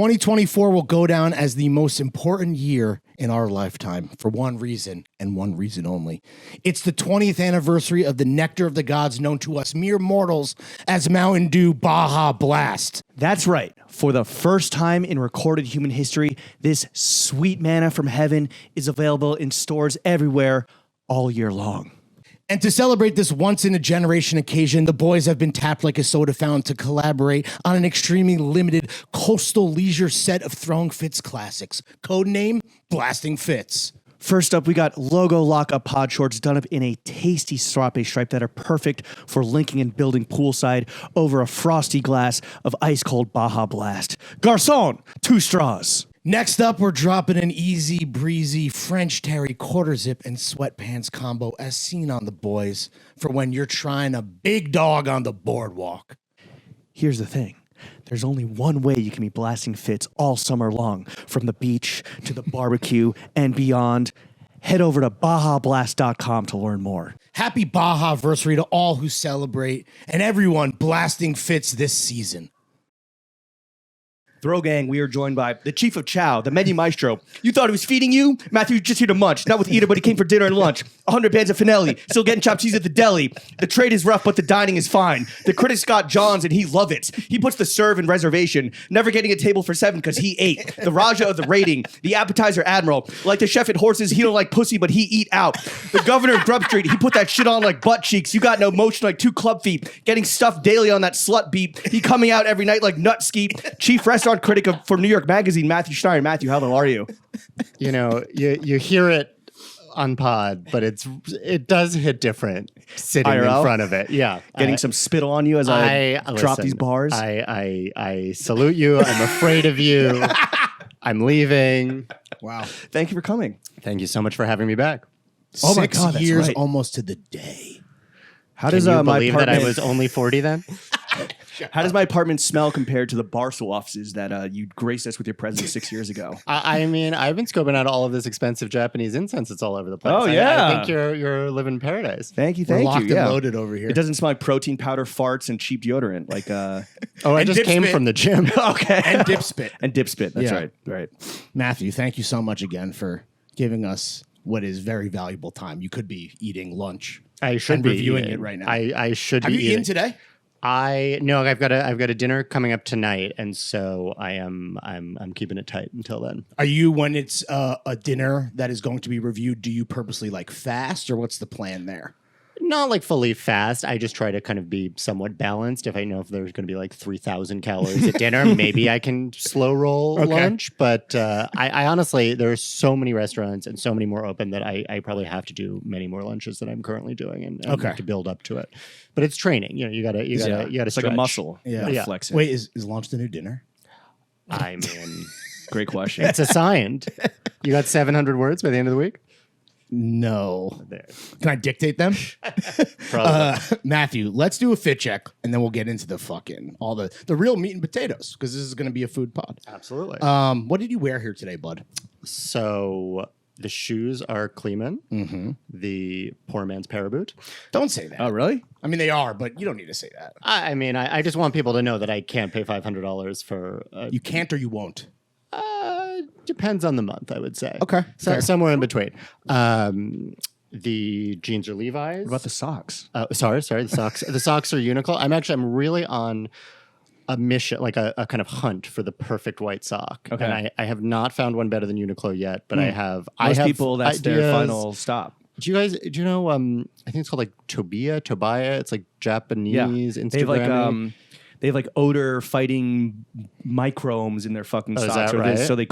2024 will go down as the most important year in our lifetime for one reason and one reason only. It's the 20th anniversary of the nectar of the gods known to us mere mortals as Mountain Dew Baja Blast. That's right. For the first time in recorded human history, this sweet manna from heaven is available in stores everywhere all year long. And to celebrate this once-in-a-generation occasion, the boys have been tapped like a soda fountain to collaborate on an extremely limited coastal leisure set of Throwing Fits classics. Codename, Blasting Fits. First up, we got logo lock-up pod shorts done up in a tasty strape stripe that are perfect for linking and building poolside over a frosty glass of ice-cold Baja Blast. Garçon, 2 straws. Next up, we're dropping an easy breezy French terry quarter zip and sweatpants combo as seen on the boys for when you're trying a big dog on the boardwalk. Here's the thing. There's only one way you can be blasting fits all summer long, from the beach to the barbecue and beyond. Head over to BajaBlast.com to learn more. Happy Baja-versary to all who celebrate and everyone blasting fits this season. Throw Gang, we are joined by the Chief of Chow, the menu maestro. You thought he was feeding you? Matthew's just here to munch. Not with eater, but he came for dinner and lunch. 100 bands of finelli. Still getting chopped cheese at the deli. The trade is rough, but the dining is fine. The critic's got Johns, and he love it. He puts the serve in reservation. Never getting a table for 7 because he ate. The Raja of the rating. The appetizer admiral. Like the chef at Horses, he don't like pussy, but he eat out. The governor of Grub Street, he put that shit on like butt cheeks. You got no motion like 2 club feet. Getting stuffed daily on that slut beat. He coming out every night like nut skeet. Chief restaurant critic for New York Magazine, Matthew Schneier. Matthew, how are you? You know, you hear it on pod, but it does hit different sitting IRL? in front of it. Yeah. Getting some spittle on you as I drop listen, these bars. I salute you. I'm afraid of you. I'm leaving. Wow. Thank you for coming. Thank you so much for having me back. Oh my 6 God, that's years right. almost to the day. How Can does you my believe that I apartment? was only 40 then? How does my apartment smell compared to the Barstool offices that you graced us with your presence 6 years ago? I mean, I've been scoping out all of this expensive Japanese incense that's all over the place. Oh, I yeah. think you're living in paradise. Thank you, We're thank locked you. and Yeah. loaded over here. It doesn't smell like protein powder, farts, and cheap deodorant. Like, Oh, I And just dip came spit. from the gym. okay, And dip spit. and dip spit. That's Yeah. right. Matthew, thank you so much again for giving us what is very valuable time. You could be eating lunch. I should And be reviewing eating. it right now. I should Have be you eaten eating. today? No, I've got a dinner coming up tonight, and so I'm keeping it tight until then. Are you, when it's a dinner that is going to be reviewed, do you purposely like fast or what's the plan there? Not like fully fast. I just try to kind of be somewhat balanced. If I know if there's going to be like 3,000 calories at dinner, maybe I can slow roll lunch. But I honestly, there are so many restaurants and so many more open that I probably have to do many more lunches than I'm currently doing, and have to build up to it. But it's training. You know, you gotta It's like a muscle. You gotta Yeah. flex it. Wait, is lunch the new dinner? I mean, Great question. it's assigned. You got 700 words by the end of the week. No. There, Can I dictate them? probably. Matthew, let's do a fit check and then we'll get into the fucking, all the real meat and potatoes because this is going to be a food pod. Absolutely. What did you wear here today, bud? So the shoes are Kleeman, the poor man's paraboot. Don't say that. Oh, really? I mean, they are, but you don't need to say that. I mean, I just want people to know that I can't pay $500 for. You can't or you won't. Depends on the month, I would say. Okay, So, fair. somewhere in between. The jeans are Levi's. What about the socks? Sorry, the socks. The socks are Uniqlo. I'm really on a mission, like a kind of hunt for the perfect white sock. Okay. And I have not found one better than Uniqlo yet, but I have. Most I have people, that's their ideas. final stop. Do you know? I think it's called like Tobiah. It's like Japanese Instagram. They have like odor fighting micromes in their fucking Oh, is socks. that or this, right? so they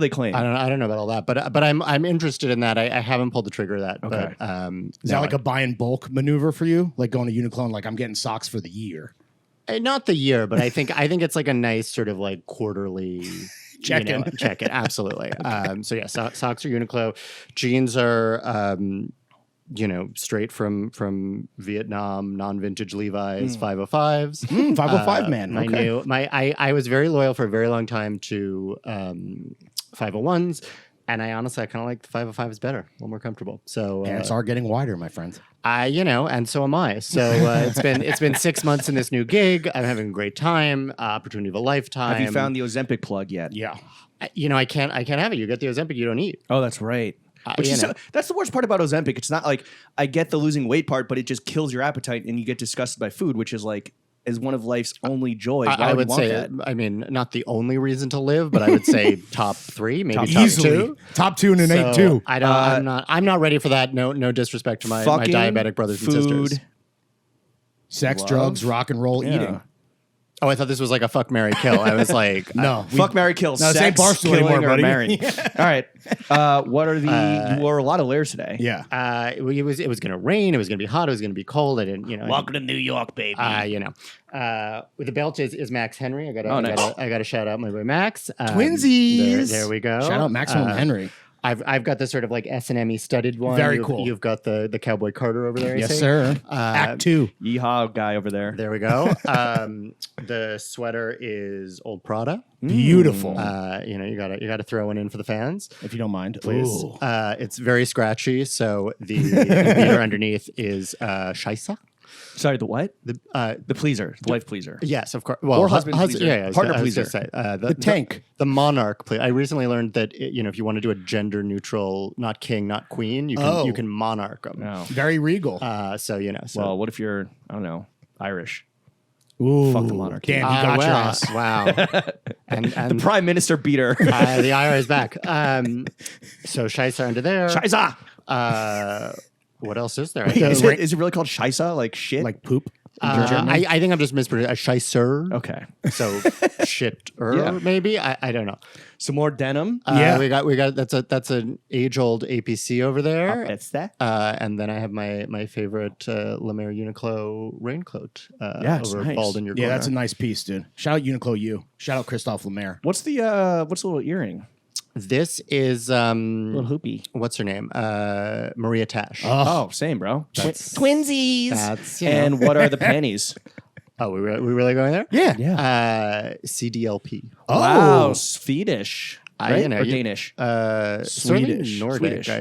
claim. I don't know about all that, but I'm interested in that. I haven't pulled the trigger of that. Okay. But, Is that like a buy in bulk maneuver for you? Like going to Uniqlo and like, I'm getting socks for the year. not the year, but I think it's like a nice sort of like quarterly Check-in. Check-in, absolutely. So yeah, socks are Uniqlo, jeans are straight from Vietnam, non-vintage Levi's 505s. 505 man. Okay. I was very loyal for a very long time to 501s, and I honestly kind of like the 505s better, a little more comfortable. So Pants are getting wider, my friend. And so am I. So it's been 6 months in this new gig. I'm having a great time. Opportunity of a lifetime. Have you found the Ozempic plug yet? Yeah. I can't have it. You get the Ozempic, you don't eat. Oh, that's right. That's the worst part about Ozempic. It's not like I get the losing weight part, but it just kills your appetite and you get disgusted by food, which is one of life's only joys. I would say, that? not the only reason to live, but I would say top 3, maybe top easily 2. Top 2 and an 8 too. I'm not ready for that. No disrespect to my diabetic brothers and sisters. Sex, drugs, rock and roll, eating. Oh, I thought this was like a fuck, marry, kill. I was like, no. Fuck, marry, kill. No, sex, this ain't Barstool killing, anymore, or buddy. marrying. All right. What are you wore a lot of layers today. Yeah. it was going to rain. It was going to be hot. It was going to be cold. I didn't, Welcome to New York, baby. With the belt is Max Henry. I got to shout out my boy Max. Twinsies. There we go. Shout out Maximum Henry. I've got the sort of like S&M studded one. Very cool. You've got the Cowboy Carter over there. Yes, sir. Act 2. Yeehaw guy over there. There we go. The sweater is old Prada. Beautiful. You gotta throw one in for the fans, if you don't mind, please. It's very scratchy, so the beater underneath is Scheisse. Sorry, the what? The pleaser, the wife pleaser. Yes, of course. Well, or husband pleaser. Yeah, partner I was pleaser. gonna say, the tank. The monarch. I recently learned that if you want to do a gender neutral, not king, not queen, you can monarch them. Oh. Very regal. Well, what if you're Irish? Ooh, fuck the monarchy. Damn, you got your ass. Wow. and the prime minister beater. The IRA is back. So Scheisse under there. Scheisse. What else is there? Is it really called Scheisse? Like shit? Like poop? I think I'm just mispronouncing. A Scheisser. Okay. So maybe. I don't know. Some more denim. We got that's an age old APC over there. That's that. And then I have my favorite La Mer Uniqlo raincoat. Over nice. bald in your corner. Yeah, that's a nice piece, dude. Shout out Uniqlo U. Shout out Christophe Lemaire. What's the little earring? This is little hoopy. What's her name? Maria Tash. Oh, same, bro. Twinsies. That's and what are the panties? Oh, we really going there? Yeah. CDLP. Oh, wow, Swedish. Right? Or Danish? Swedish. Nordic. Swedish. I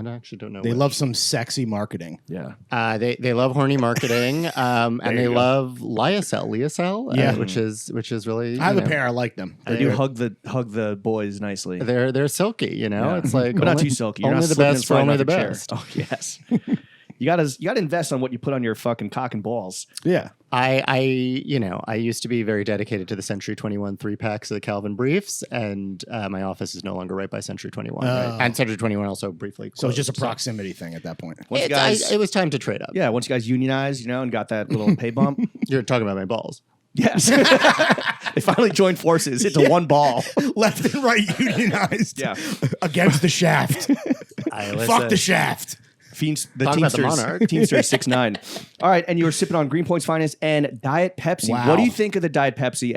actually don't know. They love some sexy marketing. Yeah. They love horny marketing. And they love Lyocell, which is really. I have a pair. I like them. They do hug the boys nicely. They're silky, It's like but not too silky. You're only not the best for only the best. Oh yes. You gotta invest on what you put on your fucking cock and balls. Yeah. I used to be very dedicated to the Century 21 3-packs of the Calvin Briefs, and my office is no longer right by Century 21. Right? And Century 21 also briefly closed. So it's just a proximity thing at that point. It was time to trade up. Yeah, once you guys unionized, and got that little pay bump. You're talking about my balls. Yes. They finally joined forces into one ball. Left and right unionized. Yeah. Against the shaft. Fuck the shaft. Teamsters 6'9". All right, and you were sipping on Greenpoint's Finest and Diet Pepsi. Wow. What do you think of the Diet Pepsi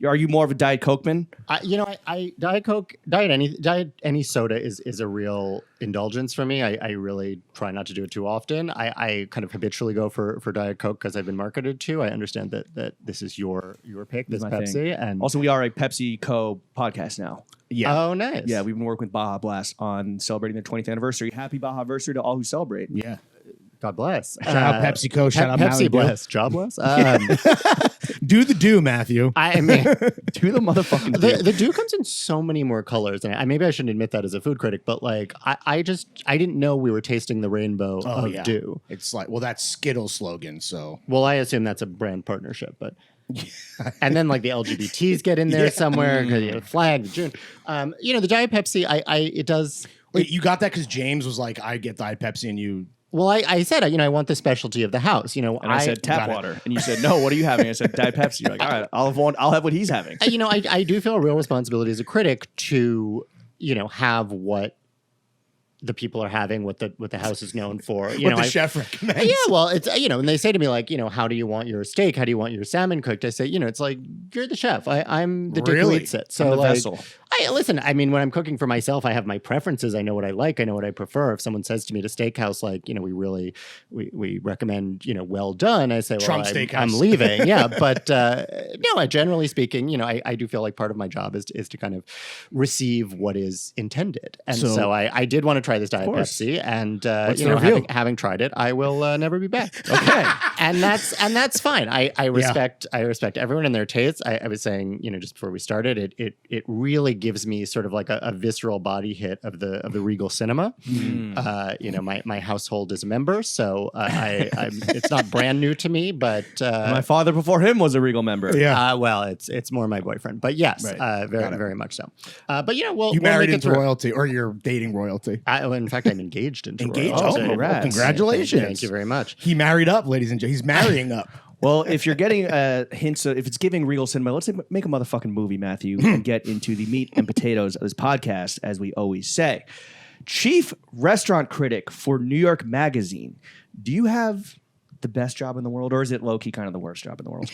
are you more of a Diet Coke man? I Diet Coke, any soda is a real indulgence for me. I really try not to do it too often. I kind of habitually go for Diet Coke because I've been marketed to. I understand that this is your pick, this Pepsi. Thing. And also we are a Pepsi Co podcast now. Yeah. Oh, nice. Yeah, we've been working with Baja Blast on celebrating their 20th anniversary. Happy Baja anniversary to all who celebrate. Yeah. God bless. Shout out PepsiCo. Shout out Pepsi bless. Job bless. Do the do, Matthew. I mean, do the motherfucking do. The do comes in so many more colors. And maybe I shouldn't admit that as a food critic, but like I didn't know we were tasting the rainbow of do. It's like, well, that's Skittles slogan. So, well, I assume that's a brand partnership, but. And then like the LGBTs get in there somewhere because flag June. The Diet Pepsi. It does. Wait, you got that because James was like, I get Diet Pepsi, and you. Well, I said, I want the specialty of the house. And I said tap water, and you said no. What are you having? I said Diet Pepsi. You're like, all right, I'll have what he's having. I do feel a real responsibility as a critic to have what the people are having, what the house is known for. What the chef recommends. Yeah, well, it's and they say to me like, how do you want your steak? How do you want your salmon cooked? I say, it's like you're the chef. I'm the dick who eats it. So I'm the like, vessel. Listen, I mean, when I'm cooking for myself, I have my preferences. I know what I like. I know what I prefer. If someone says to me at a steakhouse, like, we recommend, well done, I say, well, Trump Steakhouse. I'm leaving. Yeah. But no, generally speaking, I do feel like part of my job is to kind of receive what is intended. And so I did want to try this Diet Pepsi. And, having tried it, I will never be back. Okay. And that's fine. I respect everyone and their tastes. I was saying, just before we started, it really gives me sort of like a visceral body hit of the Regal cinema. My household is a member, so it's not brand new to me, but my father before him was a Regal member. Yeah. Well, it's more my boyfriend, but yes, Right. very much so. But we'll married make it into through. royalty, or you're dating royalty. In fact, I'm engaged into Engaged? royalty. Oh, congrats. Congratulations. Thank you very much. He married up, ladies and gentlemen. He's marrying up. Well, if you're getting hints, if it's giving Regal Cinema, let's make a motherfucking movie, Matthew, and get into the meat and potatoes of this podcast, as we always say. Chief restaurant critic for New York Magazine. Do you have the best job in the world, or is it low-key kind of the worst job in the world?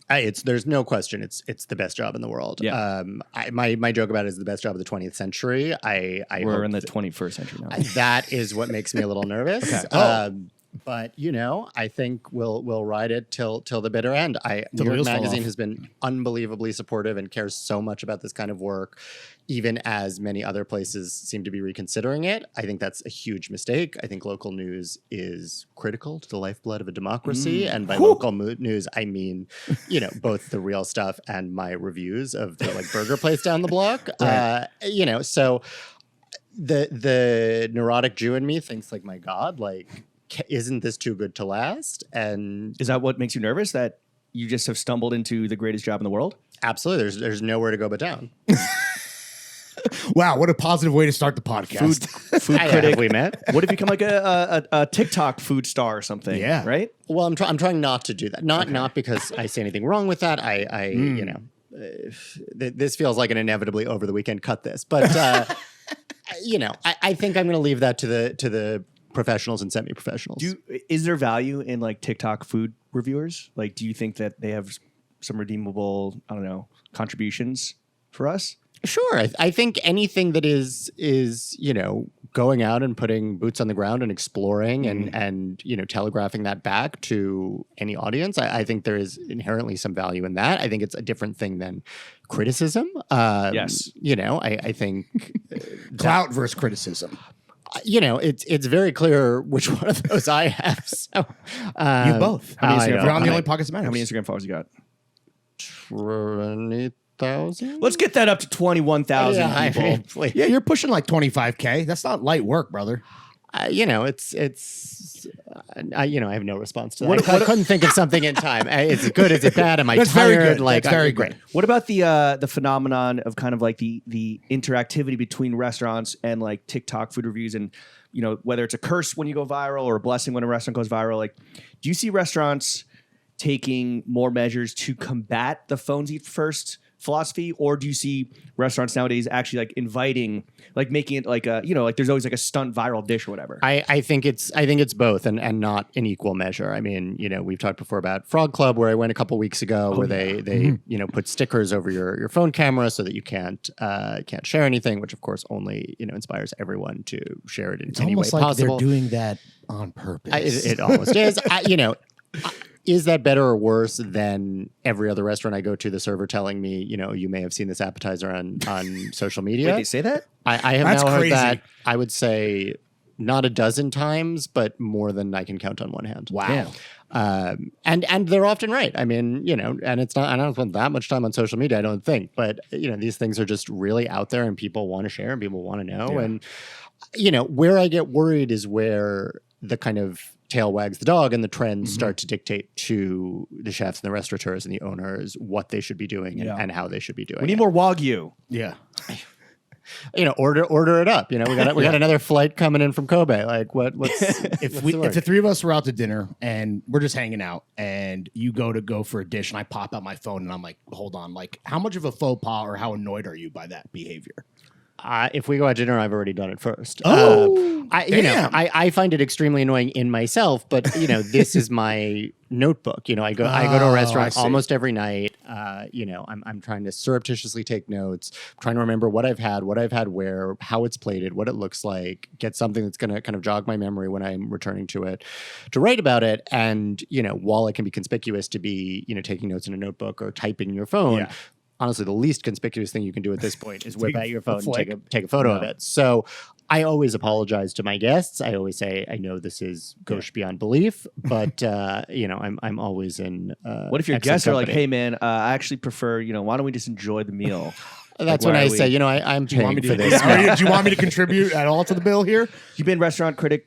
There's no question. It's the best job in the world. Yeah. My joke about it is the best job of the 20th century. We're in the 21st century now. That is what makes me a little nervous. Okay. But I think we'll ride it till the bitter end. New York Magazine has been unbelievably supportive and cares so much about this kind of work, even as many other places seem to be reconsidering it. I think that's a huge mistake. I think local news is critical to the lifeblood of a democracy, and by local news, I mean both the real stuff and my reviews of the burger place down the block. Right. So the neurotic Jew in me thinks my God, isn't this too good to last? And Is that what makes you nervous, that you just have stumbled into the greatest job in the world? absolutely, there's nowhere to go but down. Wow, what a positive way to start the podcast. Food Have critic. we met? What if you become like a TikTok food star or something? Yeah. Right? Well, I'm trying not to do that. Not because I say anything wrong with that. This feels like an inevitably over the weekend cut this, but I think I'm going to leave that to the professionals and semi-professionals. Is there value in TikTok food reviewers? Do you think that they have some redeemable, contributions for us? Sure. I think anything that is going out and putting boots on the ground and exploring and telegraphing that back to any audience, I think there is inherently some value in that. I think it's a different thing than criticism. Yes. I think Clout versus criticism. It's very clear which one of those I have. So You both. How many Instagram You're on the followers? only podcast that matters. How many Instagram followers you got? 20,000. Let's get that up to 21,000 people. Please. Yeah, you're pushing 25K. That's not light work, brother. I have no response to that. I couldn't think of something in time. Is it good? Is it bad? Am I That's tired? very good. That's very great. good. What about the phenomenon of kind of the interactivity between restaurants and TikTok food reviews, and whether it's a curse when you go viral or a blessing when a restaurant goes viral? Do you see restaurants taking more measures to combat the phones eat first philosophy, or do you see restaurants nowadays actually inviting, making it there's always a stunt viral dish or whatever? I think it's both and not in equal measure. I mean, we've talked before about Frog Club, where I went a couple weeks ago, where they put stickers over your phone camera so that you can't share anything, which of course only inspires everyone to share it in any way Almost like possible. they're doing that on purpose. It almost is. Is that better or worse than every other restaurant I go to? The server telling me, you may have seen this appetizer on social media. Wait, they say that? I have That's now heard crazy. that. I would say not a dozen times, but more than I can count on one hand. Wow. And they're often right. I mean, and it's not. I don't spend that much time on social media, I don't think. But these things are just really out there, and people want to share, and people want to know. Yeah. And where I get worried is where the kind of tail wags the dog and the trends start to dictate to the chefs and the restaurateurs and the owners what they should be doing and how they should be doing. We need more Wagyu. Yeah. Order it up. We got another flight coming in from Kobe. What's If the three of us were out to dinner and we're just hanging out, and you go for a dish, and I pop out my phone and I'm like, hold on, how much of a faux pas or how annoyed are you by that behavior? If we go out to dinner, I've already done it first. Oh, I I find it extremely annoying in myself, but this is my notebook. I go to a restaurant almost every night. I'm trying to surreptitiously take notes, trying to remember what I've had where, how it's plated, what it looks like, get something that's going to kind of jog my memory when I'm returning to it, to write about it. And, while it can be conspicuous to be, taking notes in a notebook or typing in your phone, honestly, the least conspicuous thing you can do at this point is whip out your phone and take a photo of it. So I always apologize to my guests. I always say, I know this is gauche beyond belief, but I'm always in. What if your guests are like, hey man, I actually prefer, why don't we just enjoy the meal? That's when I say, I'm paying for this. Do you want me to contribute at all to the bill here? You've been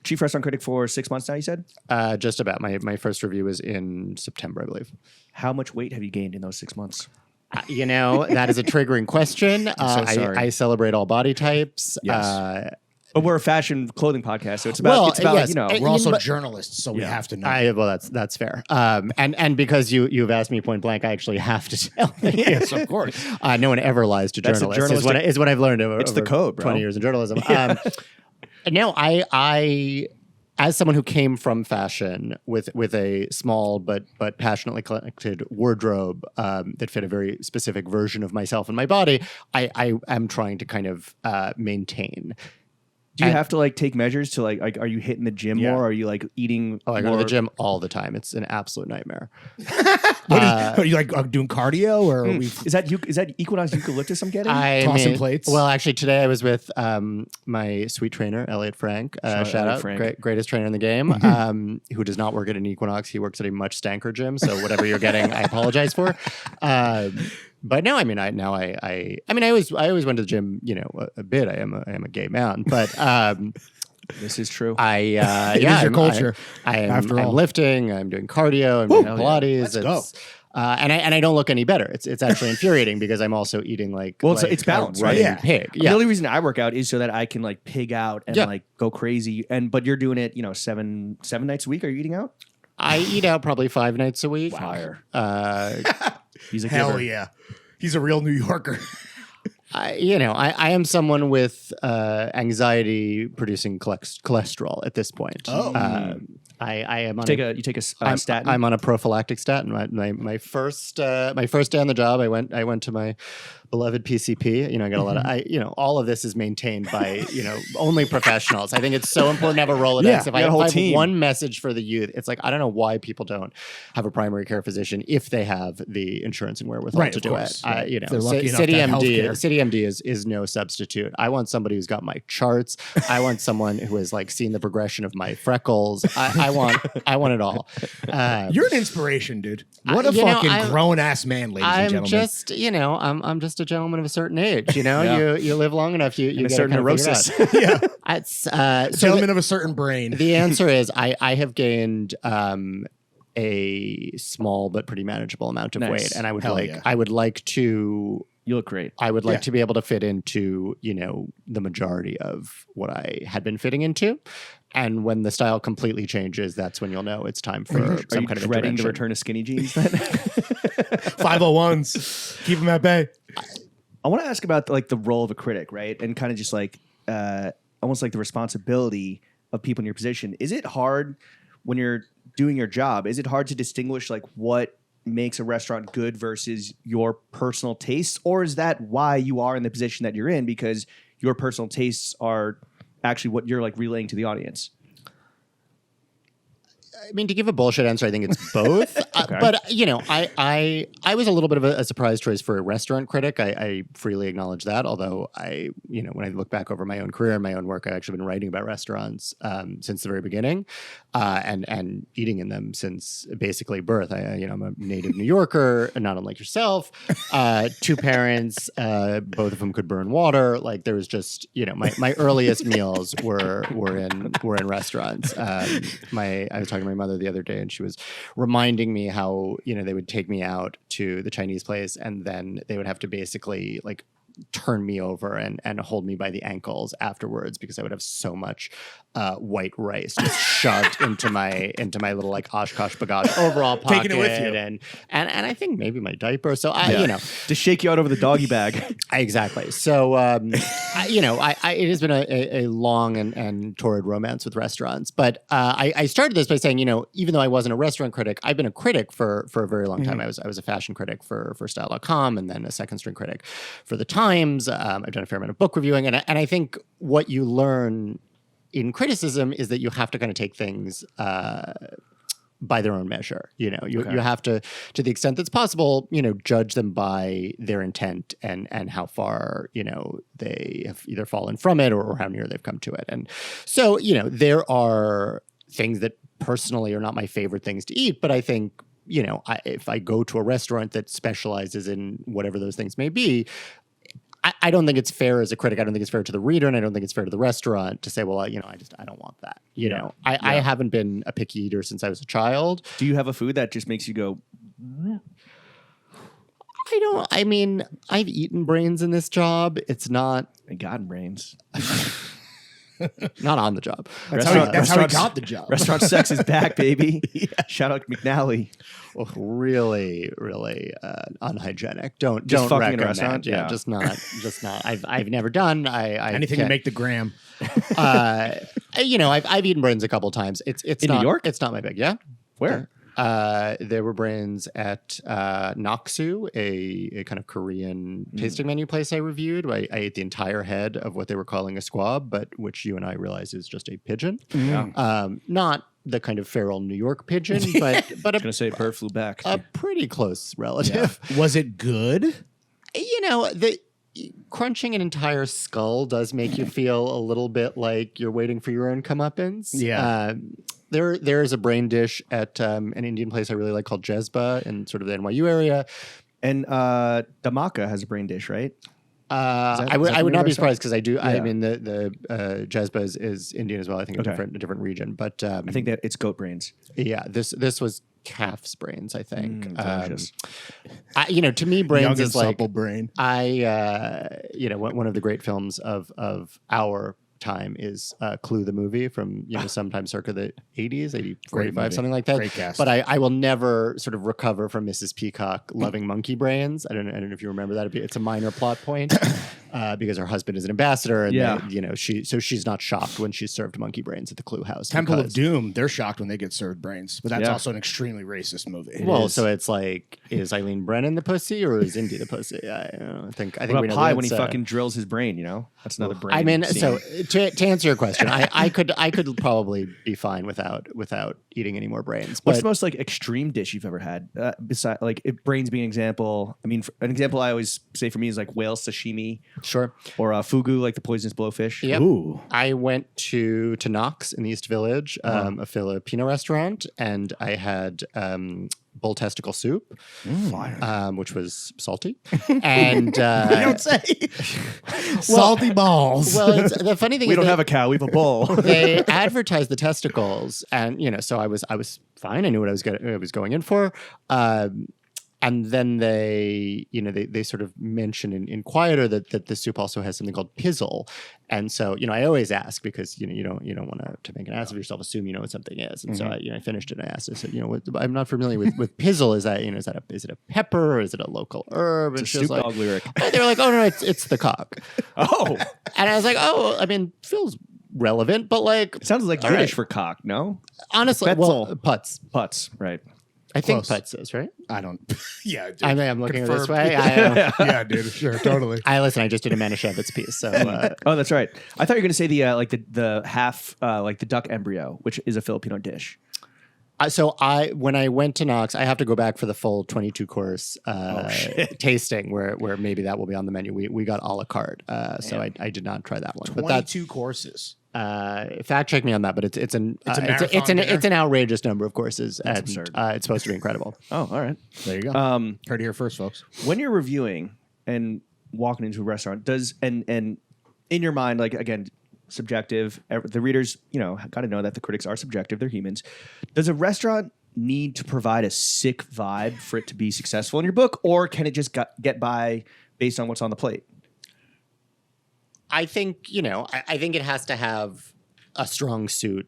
chief restaurant critic for 6 months now, you said? Just about. My first review was in September, I believe. How much weight have you gained in those 6 months? That is a triggering question. I'm so sorry. I celebrate all body types. Yes. But we're a fashion clothing podcast, so it's about we're also journalists, so we have to know. That's fair. And because you've asked me point blank, I actually have to tell you. Yes, of course. No one ever lies to journalists. Is what I've learned over the code, bro. 20 years in journalism. No, I as someone who came from fashion with a small but passionately collected wardrobe that fit a very specific version of myself and my body, I am trying to kind of maintain. Do you have to take measures to are you hitting the gym more? Or are you eating? Oh, I go to the gym all the time. It's an absolute nightmare. Are you doing cardio or is that Equinox eucalyptus I'm getting? Tossing plates? Well, actually today I was with my sweet trainer, Elliot Frank. Shout out, Frank. Greatest trainer in the game, who does not work at an Equinox. He works at a much stanker gym. So whatever you're getting, I apologize for. But no, I always went to the gym, a bit. I am a gay man, but this is true. It is your culture. I'm lifting. I'm doing cardio. I'm doing Pilates. Let's go. And I don't look any better. It's actually infuriating because I'm also eating it's balance, right? Yeah. Pig. The only reason I work out is so that I can pig out and go crazy. But you're doing it, 7 nights a week. Are you eating out? I eat out probably 5 nights a week. Fire. He's a hell yeah. He's a real New Yorker. I am someone with anxiety producing cholesterol at this point. Oh. I am on you take a statin. I'm on a prophylactic statin. My first day on the job, I went to my beloved PCP. I got a lot of all of this is maintained by only professionals. I think it's so important to have a Rolodex. Yeah, if I have one message for the youth, it's I don't know why people don't have a primary care physician if they have the insurance and wherewithal to do it. City MD is no substitute. I want somebody who's got my charts. I want someone who has seen the progression of my freckles. I want it all. You're an inspiration, dude. What a fucking grown ass man, ladies and gentlemen. I'm just a gentleman of a certain age. You live long enough, you get a certain neurosis. Yeah. It's gentleman of a certain brain. The answer is I have gained a small but pretty manageable amount of weight, and I would like to. You look great. I would like to be able to fit into, the majority of what I had been fitting into. And when the style completely changes, that's when you'll know it's time for some kind of dreading the return of skinny jeans then? 501s. Keep them at bay. I want to ask about the role of a critic, right? And kind of just almost the responsibility of people in your position. Is it hard when you're doing your job? Is it hard to distinguish what makes a restaurant good versus your personal tastes? Or is that why you are in the position that you're in, because your personal tastes are actually what you're relaying to the audience? I mean, to give a bullshit answer, I think it's both. Okay. But I was a little bit of a surprise choice for a restaurant critic. I freely acknowledge that. Although when I look back over my own career and my own work, I've actually been writing about restaurants since the very beginning, and eating in them since basically birth. I'm a native New Yorker, not unlike yourself. 2 parents, both of whom could burn water. There was just my earliest meals were in restaurants. I was talking to my mother the other day, and she was reminding me how they would take me out to the Chinese place, and then they would have to basically turn me over and hold me by the ankles afterwards because I would have so much white rice just shoved into my little like Oshkosh Bagosh overall pocket. Taking it with you. And I think maybe my diaper. So to shake you out over the doggy bag. Exactly. So, it has been a long and torrid romance with restaurants. But I started this by saying, even though I wasn't a restaurant critic, I've been a critic for a very long time. I was a fashion critic for Style.com and then a second string critic for The Times. I've done a fair amount of book reviewing. And I think what you learn in criticism is that you have to kind of take things by their own measure. You have to the extent that's possible, judge them by their intent and how far, they have either fallen from it or how near they've come to it. And so, there are things that personally are not my favorite things to eat, but I think, if I go to a restaurant that specializes in whatever those things may be, I don't think it's fair as a critic. I don't think it's fair to the reader, and I don't think it's fair to the restaurant to say, well, I don't want that. I haven't been a picky eater since I was a child. Do you have a food that just makes you go? I've eaten brains in this job. It's not. I got brains. Not on the job. That's how he got the job. Restaurant sex is back, baby. Shout out McNally. Well, really, really unhygienic. Don't fucking recommend. in a restaurant? Yeah, just not. I've never done. Anything to make the gram. I've eaten brains a couple times. It's in not, New York. It's not my bag. Yeah. Where? There were brains at Noksu, a kind of Korean tasting menu place I reviewed. I ate the entire head of what they were calling a squab, but which you and I realize is just a pigeon. Not the kind of feral New York pigeon, but I was going to say bird flew back. A pretty close relative. Yeah. Was it good? The crunching an entire skull does make you feel a little bit like you're waiting for your own comeuppance. Yeah. There is a brain dish at an Indian place I really like called Jezba in sort of the NYU area. And Dhamaka has a brain dish, right? I would not be surprised because I do. Yeah. I mean, the Jezba is Indian as well. I think a different region, but I think that it's goat brains. Yeah, this was calf's brains. I think. Delicious. To me, brains Young is and like supple brain. One of the great films of our time is Clue the movie from sometime circa the 80s, 80, 45, something like that. Great cast. But I will never sort of recover from Mrs. Peacock loving monkey brains. I don't know if you remember that. It's a minor plot point because her husband is an ambassador, and she's not shocked when she's served monkey brains at the Clue house. Temple of Doom, they're shocked when they get served brains, but that's also an extremely racist movie. So it's like, is Eileen Brennan the pussy or is Indy the pussy? I think what we about know Pie when he fucking drills his brain? That's another brain. I mean, scene. so to answer your question, I could probably be fine without eating any more brains. What's the most like extreme dish you've ever had? Besides, brains being an example. I mean, an example I always say for me is like whale sashimi. Sure. Or fugu, like the poisonous blowfish. Yep. Ooh. I went to Knox in the East Village, a Filipino restaurant, and I had bull testicle soup, which was salty. And you don't say. Salty balls. Well, the funny thing we is don't have a cow, we have a bull. They advertised the testicles, and so I was fine. I knew what I was going in for. And then they sort of mention in quieter that the soup also has something called pizzle. And so, I always ask because, you don't want to make an ass of yourself, assume you know what something is. And so I finished it and I asked, I said, I'm not familiar with pizzle. Is it a pepper or is it a local herb? It's a Snoop Dogg lyric. They were like, oh no, it's the cock. Oh. And I was like, oh, I mean, feels relevant, but like. It sounds like British for cock, no? Honestly, Betzel. Putz. Putz, right. I think Close. Putz is, right? I don't. Yeah, dude. I'm looking at it this Confirmed. way. Yeah, dude. Sure, totally. I just did a Manischewitz piece. So Oh, that's right. I thought you were going to say the half, like the duck embryo, which is a Filipino dish. When I went to Knox, I have to go back for the full 22 course tasting where maybe that will be on the menu. We got a la carte, so I did not try that one. 22 courses. Fact check me on that, but it's an outrageous number of courses, and absurd. It's supposed to be incredible. Oh, all right. There you go. Heard it here first, folks. When you're reviewing and walking into a restaurant, and in your mind, like again, subjective. The readers, got to know that the critics are subjective. They're humans. Does a restaurant need to provide a sick vibe for it to be successful in your book, or can it just get by based on what's on the plate? I think, I think it has to have a strong suit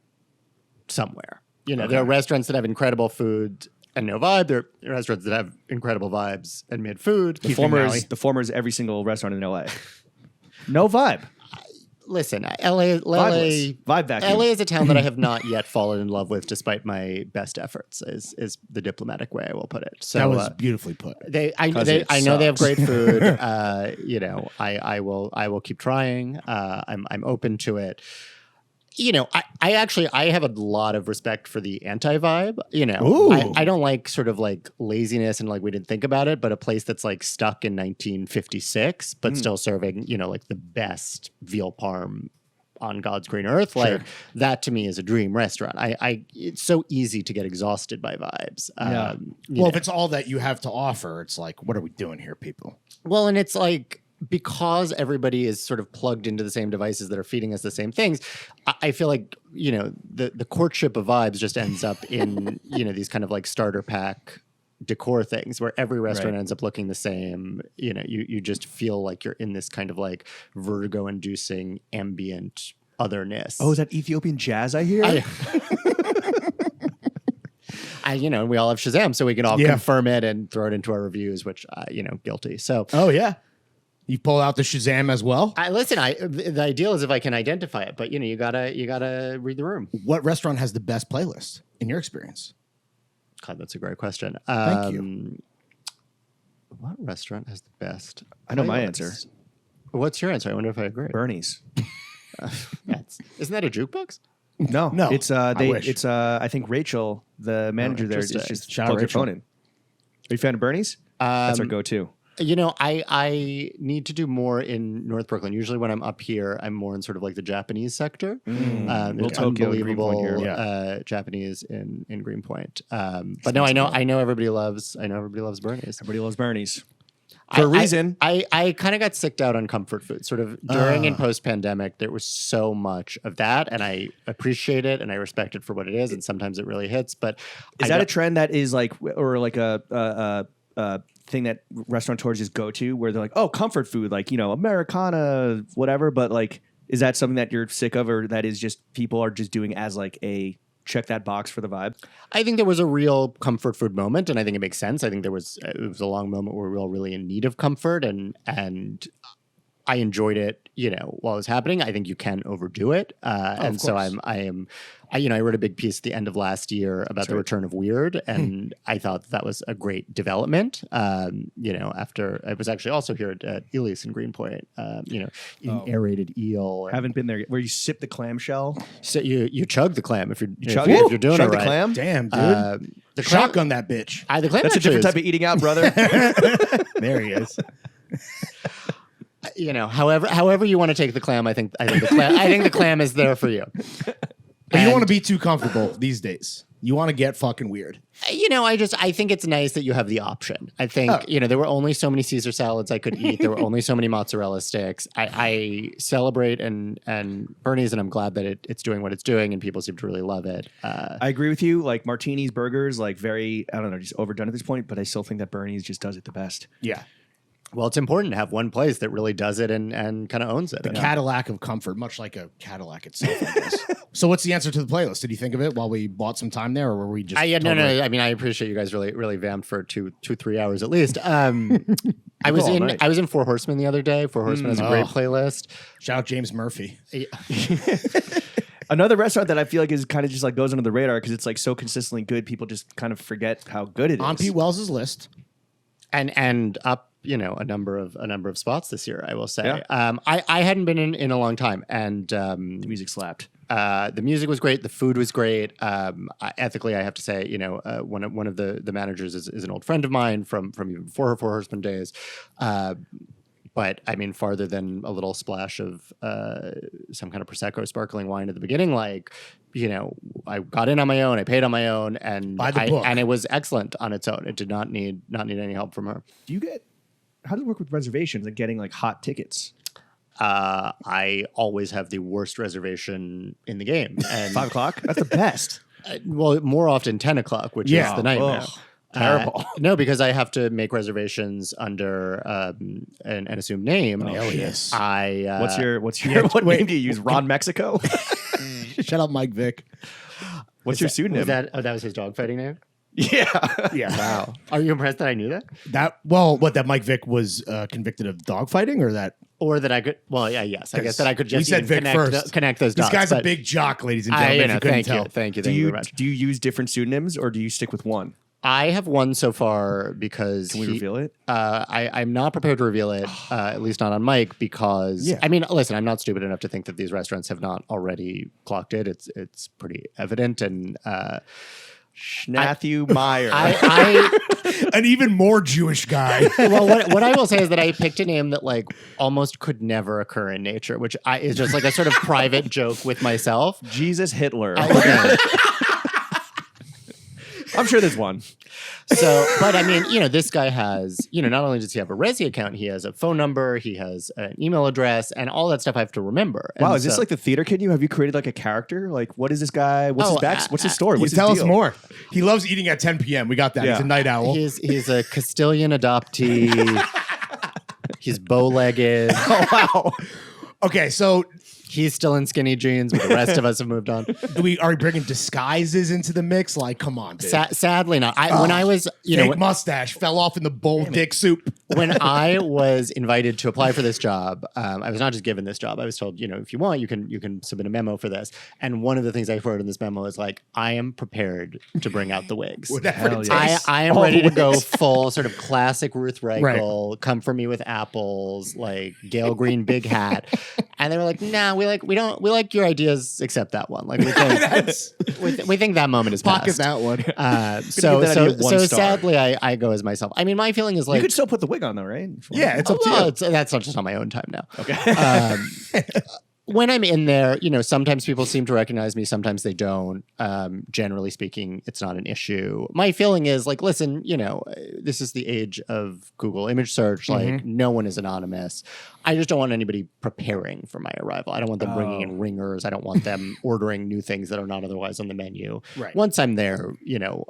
somewhere. There are restaurants that have incredible food and no vibe. There are restaurants that have incredible vibes and mid food. The former is every single restaurant in LA. No vibe. Listen, LA Vibe vacuum. LA is a town that I have not yet fallen in love with, despite my best efforts. Is the diplomatic way I will put it. So that was beautifully put. I know they have great food. I will keep trying. I'm open to it. I have a lot of respect for the anti-vibe. I don't like sort of like laziness and like we didn't think about it, but a place that's like stuck in 1956, but still serving, like the best veal parm on God's green earth. Like that to me is a dream restaurant. It's so easy to get exhausted by vibes. If it's all that you have to offer, it's like, what are we doing here, people? Well, and it's like, because everybody is sort of plugged into the same devices that are feeding us the same things, I feel like, the courtship of vibes just ends up in, these kind of like starter pack decor things where every restaurant ends up looking the same. You just feel like you're in this kind of like vertigo inducing ambient otherness. Oh, is that Ethiopian jazz I hear? We all have Shazam, so we can all confirm it and throw it into our reviews, which, guilty. So, oh yeah. You pull out the Shazam as well? The ideal is if I can identify it, but you gotta read the room. What restaurant has the best playlist in your experience? God, that's a great question. Thank you. What restaurant has the best? I know my playlist? answer. What's your answer? I wonder if I agree. Bernie's. Isn't that a jukebox? No. It's wish. I think Rachel, the manager there, is just Shout out plug your Rachel. phone in. Are you a fan of Bernie's? That's our go-to. I need to do more in North Brooklyn. Usually when I'm up here, I'm more in sort of like the Japanese sector. Little There's Tokyo, unbelievable Greenpoint Japanese in Greenpoint. But no, I know everybody loves Bernie's. Everybody loves Bernie's. For a reason. I kind of got sicked out on comfort food. Sort of during and post-pandemic, there was so much of that, and I appreciate it and I respect it for what it is, and sometimes it really hits. But is that a trend that is like, or like a thing that restaurateurs just go to where they're like, oh, comfort food, like, Americana, whatever. But like, is that something that you're sick of, or that is just people are just doing as like a check that box for the vibe? I think there was a real comfort food moment, and I think it makes sense. I think it was a long moment where we were all really in need of comfort, and I enjoyed it, while it was happening. I think you can overdo it. And so I wrote a big piece at the end of last year about the return of weird. And I thought that was a great development. After I was actually also here at Elias in Greenpoint, eating aerated eel. Haven't been there yet. Where you sip the clamshell. So you chug the clam if you're doing chug it the right. Clam? Damn, dude. The Shotgun that bitch. The clam That's a different type of eating out, brother. There he is. However you want to take the clam, I think the clam is there for you. But you don't want to be too comfortable these days. You want to get fucking weird. I think it's nice that you have the option. I think, there were only so many Caesar salads I could eat. There were only so many mozzarella sticks. I celebrate and Bernie's, and I'm glad that it's doing what it's doing, and people seem to really love it. I agree with you. Like martinis, burgers, like very, I don't know, just overdone at this point, but I still think that Bernie's just does it the best. Yeah. Well, it's important to have one place that really does it and kind of owns it. The Cadillac of comfort, much like a Cadillac itself, I guess. So what's the answer to the playlist? Did you think of it while we bought some time there, or were we just... No. I mean, I appreciate you guys really vamped for 2-3 hours at least. I was in Four Horsemen the other day. Four Horsemen has a great playlist. Shout out James Murphy. Another restaurant that I feel like is kind of just like goes under the radar because it's like so consistently good. People just kind of forget how good it is. On Pete Wells' list. And up, a number of spots this year, I will say. Yeah. I hadn't been in a long time, and the music slapped. The music was great. The food was great. Ethically, I have to say, one of the managers is an old friend of mine from even before her Four Horsemen days. But I mean, farther than a little splash of some kind of Prosecco sparkling wine at the beginning, like, I got in on my own, I paid on my own, and it was excellent on its own. It did not need any help from her. How does it work with reservations and getting like hot tickets? I always have the worst reservation in the game. And 5 o'clock? That's the best. Well, more often 10 o'clock, which is the nightmare. Terrible. No, because I have to make reservations under an assumed name. Hell yes. What's your what name do you use? Ron Mexico? Shut up, Mike Vick. What's your pseudonym? That was his dogfighting name? Yeah. Yeah. Wow. Are you impressed that I knew that? That Mike Vick was convicted of dogfighting, or that? Or that I could, yes. I guess that I could just we said Vic first. Connect those dots. This guy's a but big jock, ladies and gentlemen. Thank you Do very much. you use different pseudonyms or do you stick with one? I have one so far because Can we reveal it? I'm not prepared to reveal it, at least not on mic, because I mean, listen, I'm not stupid enough to think that these restaurants have not already clocked it. It's pretty evident, and Matthew Meyer. An even more Jewish guy. Well, what I will say is that I picked a name that like almost could never occur in nature, which is just like a sort of private joke with myself. Jesus Hitler. I'm sure there's one. So, but I mean, this guy has, not only does he have a Resi account, he has a phone number, he has an email address, and all that stuff I have to remember. Wow, And is this like the theater kid? Have you created like a character? Like, what is this guy? What's his back? What's his story? What's his Tell us deal? more. He loves eating at 10 p.m. We got that. Yeah. He's a night owl. He's a Castilian adoptee. He's bow-legged. Oh, wow. Okay, so He's still in skinny jeans, but the rest of us have moved on. are we bringing disguises into the mix? Like, come on, dude. Sadly not. When I was, Fake mustache fell off in the bowl dick soup. when I was invited to apply for this job, I was not just given this job. I was told, if you want, you can submit a memo for this. And one of the things I wrote in this memo is like, I am prepared to bring out the wigs. Whatever it yeah. takes. I am All ready the to go wigs. full sort of classic Ruth Reichel, come for me with apples, like Gail Green big hat. And they were like, nah, we like your ideas except that one. Like we think that moment is Pocket past. that one. So give that idea 1 star. sadly I go as myself. I mean, my feeling is like You could still put the wig on though, right? Yeah, it's up to you. that's not just on my own time now. Okay. When I'm in there, sometimes people seem to recognize me, sometimes they don't. Generally speaking, it's not an issue. My feeling is like, listen, this is the age of Google image search. Like, no one is anonymous. I just don't want anybody preparing for my arrival. I don't want them bringing in ringers. I don't want them ordering new things that are not otherwise on the menu. Right. Once I'm there,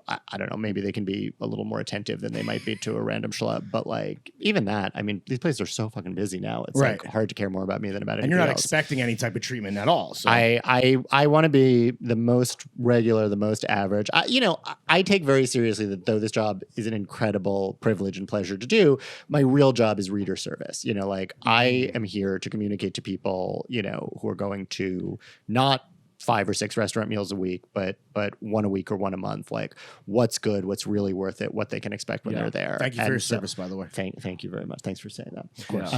I don't know, maybe they can be a little more attentive than they might be to a random schlub. But like, even that, I mean, these places are so fucking busy now. It's like hard to care more about me than about And anybody you're not else. expecting any type of treatment at all. So I want to be the most regular, the most average. I take very seriously that though this job is an incredible privilege and pleasure to do, my real job is reader service. I am here to communicate to people, who are going to not 5 or 6 restaurant meals a week, but one a week or one a month. Like what's good, what's really worth it, what they can expect when they're there. thank you for your service, by the way. Thank you very much. Thanks for saying that. Of course.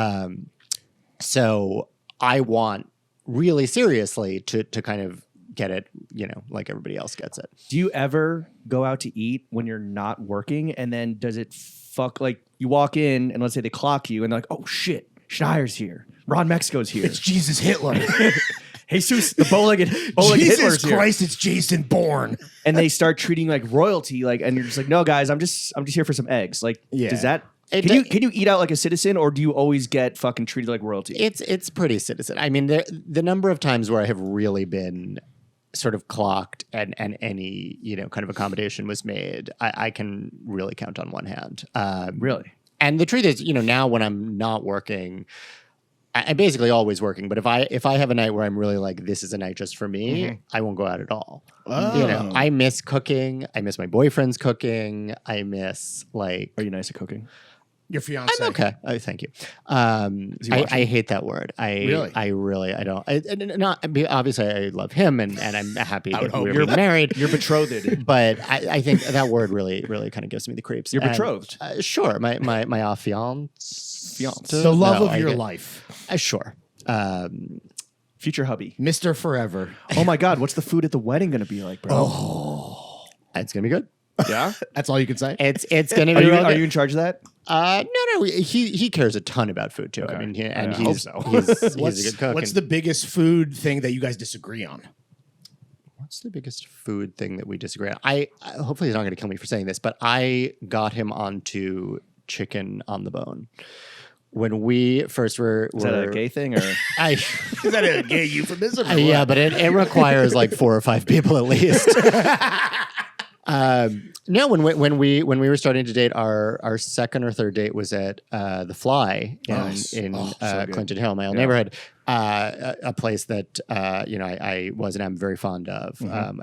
So I want really seriously to kind of get it, like everybody else gets it. Do you ever go out to eat when you're not working? And then does it fuck, like you walk in and let's say they clock you and they're like, oh shit, Schneier's here. Ron Mexico's here. It's Jesus Hitler. Jesus, the bow-legged Jesus Hitler's here. Christ, it's Jason Bourne. And they start treating you like royalty, like, and you're just like, no, guys, I'm just here for some eggs. Like, Yeah. does that? It Can do- you eat out like a citizen, or do you always get fucking treated like royalty? It's pretty citizen. I mean, the number of times where I have really been sort of clocked and any kind of accommodation was made, I can really count on one hand. Really? And the truth is, now when I'm not working, I'm basically always working. But if I have a night where I'm really like, this is a night just for me, I won't go out at all. Oh. I miss cooking. I miss my boyfriend's cooking. I miss like. Are you nice at cooking? Your fiance. I'm okay. Thank you. he watching? I hate that word. Really? I really don't. Obviously, I love him, and I'm happy would that hope we're married. You're betrothed. But I think that word really kind of gives me the creeps. You're And, betrothed. sure, my affiance. The love No, of I your get- life. Sure. Future hubby. Mr. Forever. Oh my God, what's the food at the wedding going to be like, bro? Oh. It's gonna be good. Yeah? That's all you can say? It's gonna be. Are you, real are good. you in charge of that? No. He cares a ton about food too. Okay. I mean, I he's hope so. he's a good cook. What's and- the biggest food thing that you guys disagree on? What's the biggest food thing that we disagree on? Hopefully he's not going to kill me for saying this, but I got him onto chicken on the bone when we first were. Is that a gay thing or? Is that a gay euphemism? or Yeah, what? but it requires like 4 or 5 people at least. No, when we were starting to date, our second or third date was at the Fly in so good. Clinton Hill, my old neighborhood, a place that I was and am very fond of. I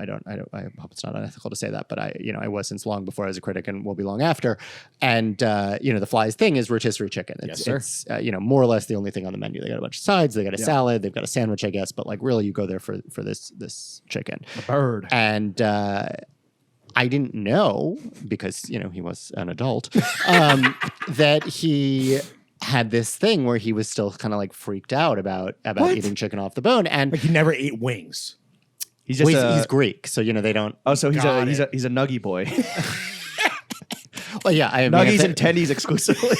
hope it's not unethical to say that, but I was since long before I was a critic and will be long after. And the Fly's thing is rotisserie chicken. It's more or less the only thing on the menu. They got a bunch of sides, they got a salad, they've got a sandwich, I guess, but like really you go there for this chicken. A bird. And I didn't know, because he was an adult, that he had this thing where he was still kind of like freaked out about eating chicken off the bone, and Like he never ate wings. He's just he's Greek, so they don't. Oh, so he's a nuggy boy. Well, yeah, Nuggies and tendies exclusively.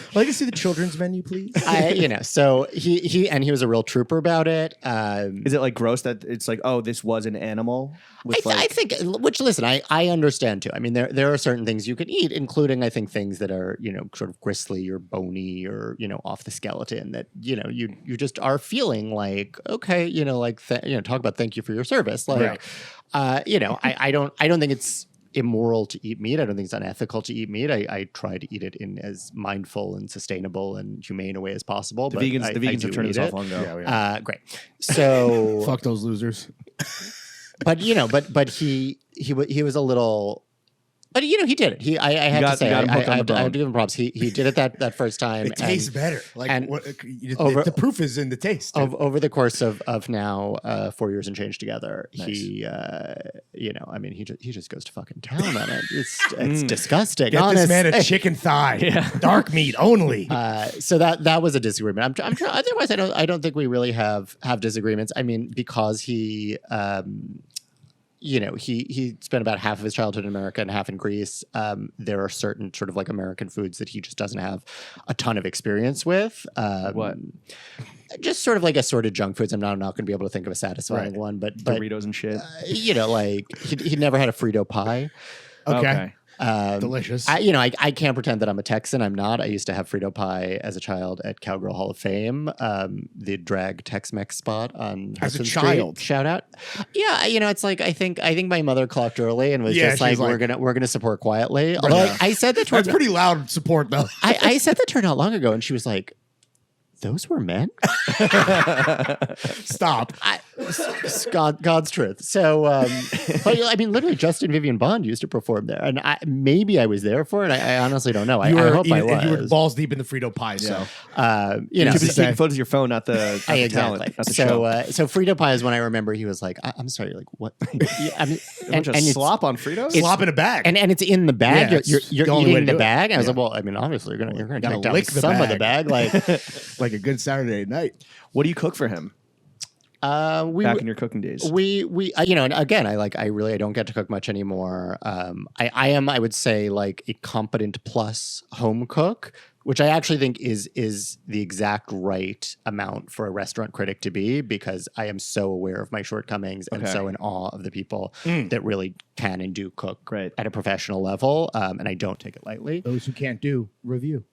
I'd like to see the children's menu, please. So he was a real trooper about it. Is it like gross that it's like, oh, this was an animal? I think, which listen, I understand too. I mean, there are certain things you can eat, including I think things that are sort of gristly or bony or off the skeleton that you just are feeling like, okay, talk about thank you for your service, like I don't think it's immoral to eat meat. I don't think it's unethical to eat meat. I try to eat it in as mindful and sustainable and humane a way as possible. The vegans have turned this off long ago. Yeah. Great. So fuck those losers. But he was a little. But he did it. I have to give him props. He did it that first time. It tastes better. Like the proof is in the taste. Over the course of now 4 years and change together, nice. He just goes to fucking town on it. It's disgusting. Get this man a chicken thigh, dark meat only. So that was a disagreement. I'm trying. Otherwise, I don't think we really have disagreements. I mean, because he. He spent about half of his childhood in America and half in Greece. There are certain sort of like American foods that he just doesn't have a ton of experience with. What? Just sort of like assorted junk foods. I'm not going to be able to think of a satisfying one, but Doritos and shit. Like he'd never had a Frito pie. Okay. Delicious. I can't pretend that I'm a Texan. I'm not. I used to have Frito pie as a child at Cowgirl Hall of Fame, the drag Tex-Mex spot on as Hudson a child. Street. Shout out. Yeah, it's like I think my mother clocked early and was just like, we're gonna support quietly. Although I said that that's pretty loud support though. I said that to her not long ago, and she was like, those were men? Stop. God's truth. So, but I mean, literally, Justin Vivian Bond used to perform there, and maybe I was there for it. I honestly don't know. I hope I was. You were balls deep in the Frito pie, so you should be taking photos of your phone, not the exactly. talent. Not the so Frito pie is when I remember he was like, "I'm sorry, like what?" I mean, and slop on Fritos, slop in a bag, and it's in the bag. Yeah, you're eating the bag. And I was like, well, I mean, obviously you're gonna take down some of the bag, like a good Saturday night. What do you cook for him? Back in your cooking days, and again, I really don't get to cook much anymore. I would say like a competent plus home cook, which I actually think is the exact right amount for a restaurant critic to be, because I am so aware of my shortcings and so in awe of the people that really can and do cook at a professional level, and I don't take it lightly. Those who can't do, review.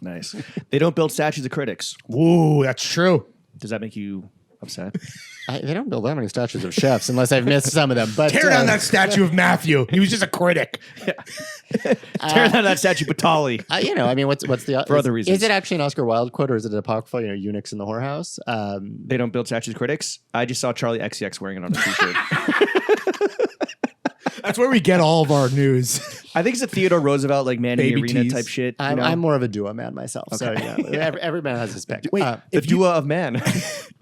Nice. They don't build statues of critics. Ooh, that's true. Does that make you upset? They don't build that many statues of chefs unless I've missed some of them. But tear down that statue of Matthew. He was just a critic. Tear down that statue, Batali. I mean, what's the for other reasons? Is it actually an Oscar Wilde quote, or is it apocryphal? Eunuchs in the whorehouse. They don't build statues of critics. I just saw Charlie XCX wearing it on a t-shirt. That's where we get all of our news. I think it's a Theodore Roosevelt, like man in the arena type shit. I'm more of a Dua man myself. Okay. So every man has his pick. Wait, the Dua of man.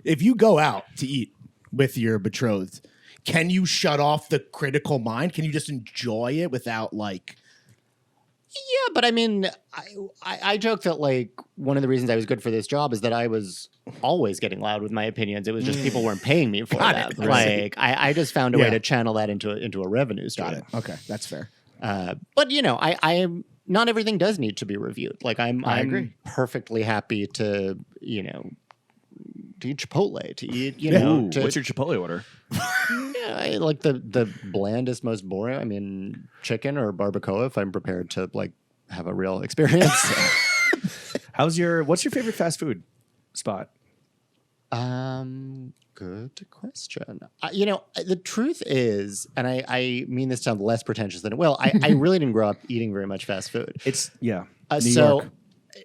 If you go out to eat with your betrothed, can you shut off the critical mind? Can you just enjoy it without like? Yeah, but I mean, I joke that like one of the reasons I was good for this job is that I was always getting loud with my opinions. It was just people weren't paying me for that. Like I just found a way to channel that into a revenue stream. Got it. Okay, that's fair. But I am not everything does need to be reviewed. Like I'm perfectly happy to eat Chipotle, to eat what's your Chipotle order? I like the blandest, most boring. I mean, chicken or barbacoa if I'm prepared to like have a real experience. What's your favorite fast food spot? Good question. The truth is, and I mean this to sound less pretentious than it will, I really didn't grow up eating very much fast food. It's New So York.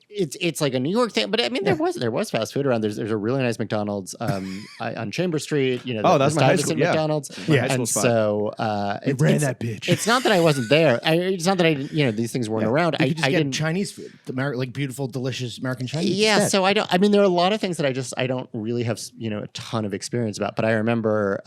it's like a New York thing, but I mean there was fast food around. There's a really nice McDonald's on Chamber Street. That's my high school McDonald's. My high school And spot. so ran that bitch. It's not that I wasn't there. It's not that I didn't. These things weren't around. You could just I get didn't. Chinese food, like beautiful, delicious American Chinese. Yeah, instead. so I don't. I mean, there are a lot of things that I don't really have a ton of experience about. But I remember,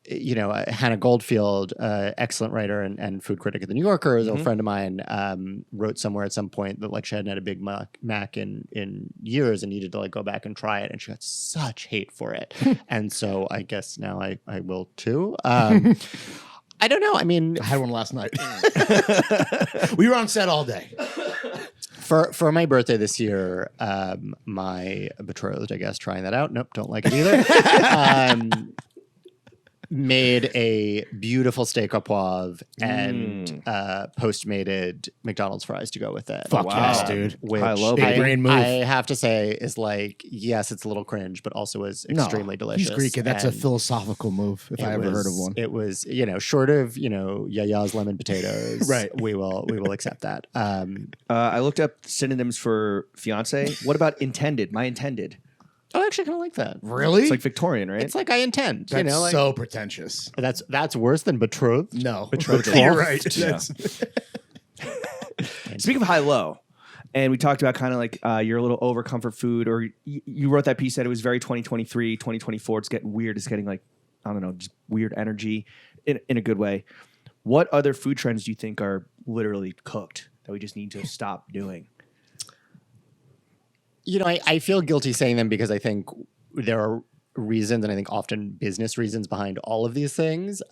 Hannah Goldfield, excellent writer and food critic at the New Yorker, is a friend of mine, wrote somewhere at some point that like she hadn't had a Big Mac in years and needed to like go back and try it, and she got such hate for it, and so I guess now I will too. I don't know. I mean, I had one last night. We were on set all day. For my birthday this year, my betrothed, I guess, trying that out. Nope, don't like it either. Made a beautiful steak au poivre and Postmated McDonald's fries to go with it. Fuck yes, dude. Which I love Big brain move. I have to say is like, yes, it's a little cringe, but also is extremely delicious. He's Greek. That's a And philosophical move, if I ever heard of one. It was, short of, Yaya's lemon potatoes. Right. We will accept that. I looked up synonyms for fiance. What about intended? My intended. I actually kind of like that. Really? It's like Victorian, right? It's like I intend. That's like, so pretentious. that's worse than betrothed. No. Betrothed. You're right. Yeah. That's- Speaking of high-low, and we talked about kind of like you're a little over comfort food, or you wrote that piece that it was very 2023, 2024. It's getting weird. It's getting like, I don't know, just weird energy in a good way. What other food trends do you think are literally cooked that we just need to stop doing? I feel guilty saying them because I think there are reasons, and I think often business reasons behind all of these things.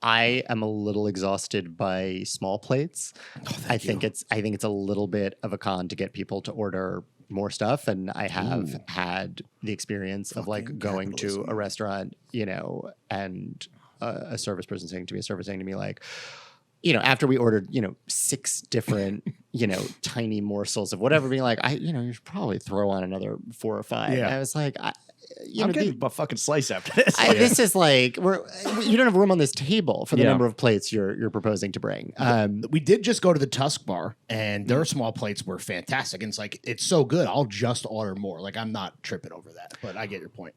I am a little exhausted by small plates. I think it's a little bit of a con to get people to order more stuff, and I have had the experience of like going to a restaurant, and a service person saying to me like, after we ordered, 6 different, tiny morsels of whatever, being like, you should probably throw on another 4 or 5. Yeah. And I was like, I'm getting a fucking slice after this. this is like you don't have room on this table for the Yeah. number of plates you're proposing to bring. we did just go to the Tusk Bar, and their small plates were fantastic. And it's like, it's so good. I'll just order more. Like, I'm not tripping over that, but I get your point.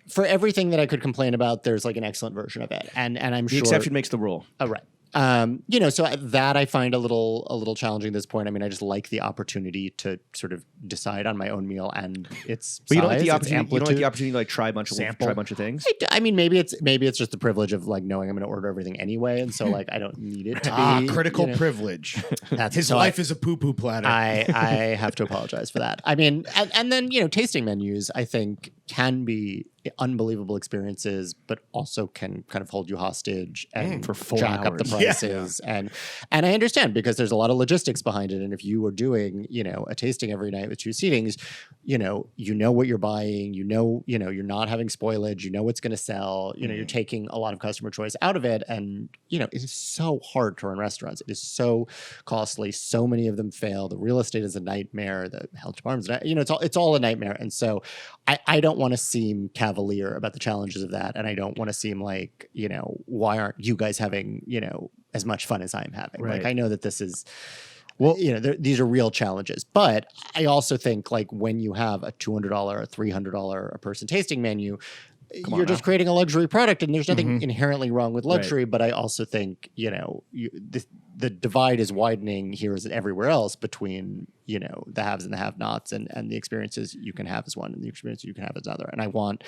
For everything that I could complain about, there's like an excellent version of it, and I'm The sure exception makes the rule. Oh, right. So that I find a little challenging at this point. I mean, I just like the opportunity to sort of decide on my own meal and its But you don't size, like the its opportunity. You don't like amplitude. the opportunity to like try a bunch of things. I mean, maybe it's just the privilege of like knowing I'm going to order everything anyway, and so like I don't need it to be Critical privilege. That's His so life is a poo-poo platter. I have to apologize for that. I mean, and then tasting menus I think can be unbelievable experiences, but also can kind of hold you hostage and for 4 jack up the hours. prices. And I understand because there's a lot of logistics behind it. And if you were doing, a tasting every night with 2 seatings, you know what you're buying, you're not having spoilage, you know what's going to sell, you're taking a lot of customer choice out of it. And, it is so hard to run restaurants. It is so costly. So many of them fail. The real estate is a nightmare. The health department's, it's all a nightmare. And so I don't want to seem cavalier about the challenges of that. And I don't want to seem like, why aren't you guys having, as much fun as I'm having? Right. Like, I know that this is, these are real challenges. But I also think like when you have a $200, a $300 a person tasting menu, you're just creating a luxury product, and there's nothing inherently wrong with luxury. Right. But I also think, the divide is widening here as everywhere else between, the haves and the have-nots, and the experiences you can have as one and the experiences you can have as another. And I want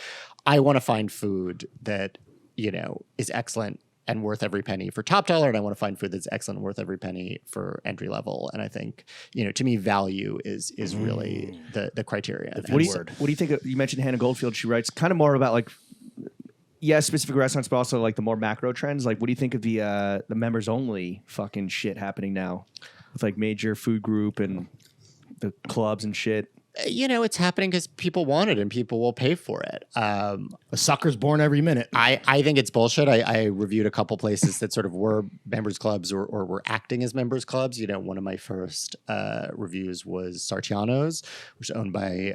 to find food that, is excellent and worth every penny for top dollar, and I want to find food that's excellent and worth every penny for entry level. And I think, to me, value is really the criteria. What do you think? You mentioned Hannah Goldfield. She writes kind of more about like, specific restaurants, but also like the more macro trends. Like, what do you think of the members only fucking shit happening now with like major food group and the clubs and shit? It's happening because people want it and people will pay for it. A sucker's born every minute. I think it's bullshit. I reviewed a couple places that sort of were members clubs or were acting as members clubs. One of my first reviews was Sartiano's, which is owned by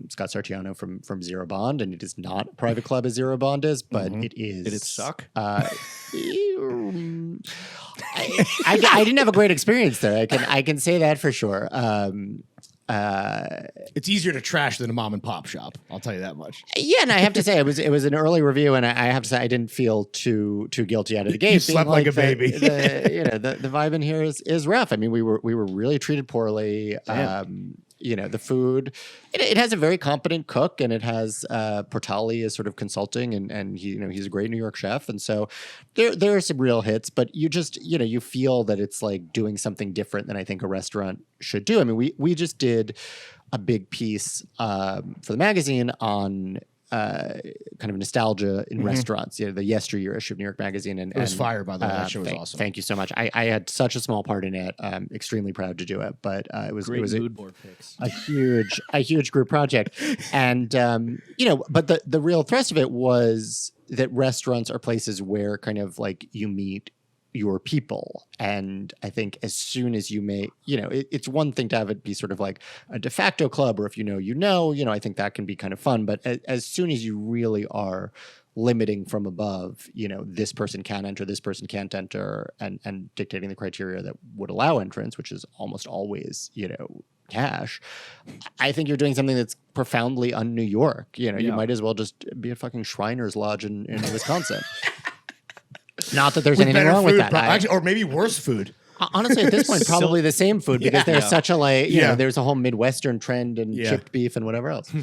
Scott Sartiano from Zero Bond, and it is not a private club as Zero Bond is, but it is. Did it suck? I didn't have a great experience there. I can say that for sure. It's easier to trash than a mom and pop shop. I'll tell you that much. Yeah, and I have to say it was an early review, and I have to say I didn't feel too guilty out of the gate. You slept like a baby. The vibe in here is rough. I mean, we were really treated poorly. The food. It has a very competent cook, and it has Portali is sort of consulting, and he's a great New York chef, and so there are some real hits. But you just you feel that it's like doing something different than I think a restaurant should do. I mean, we just did a big piece for the magazine on kind of nostalgia in restaurants, the yesteryear issue of New York Magazine. And it was fire, by the way. That show was awesome. Thank you so much. I had such a small part in it. Extremely proud to do it, but it was mood board picks. a huge group project. And but the real thrust of it was that restaurants are places where kind of like you meet your people. And I think as soon as you may, it's one thing to have it be sort of like a de facto club, or if I think that can be kind of fun. But as soon as you really are limiting from above, this person can enter, this person can't enter, and dictating the criteria that would allow entrance, which is almost always, cash, I think you're doing something that's profoundly un-New York. You might as well just be a fucking Shriner's Lodge in Wisconsin. Not that there's anything wrong with that. Or maybe worse food. Honestly, at this point, probably the same food, because there's such a there's a whole Midwestern trend and chipped beef and whatever else.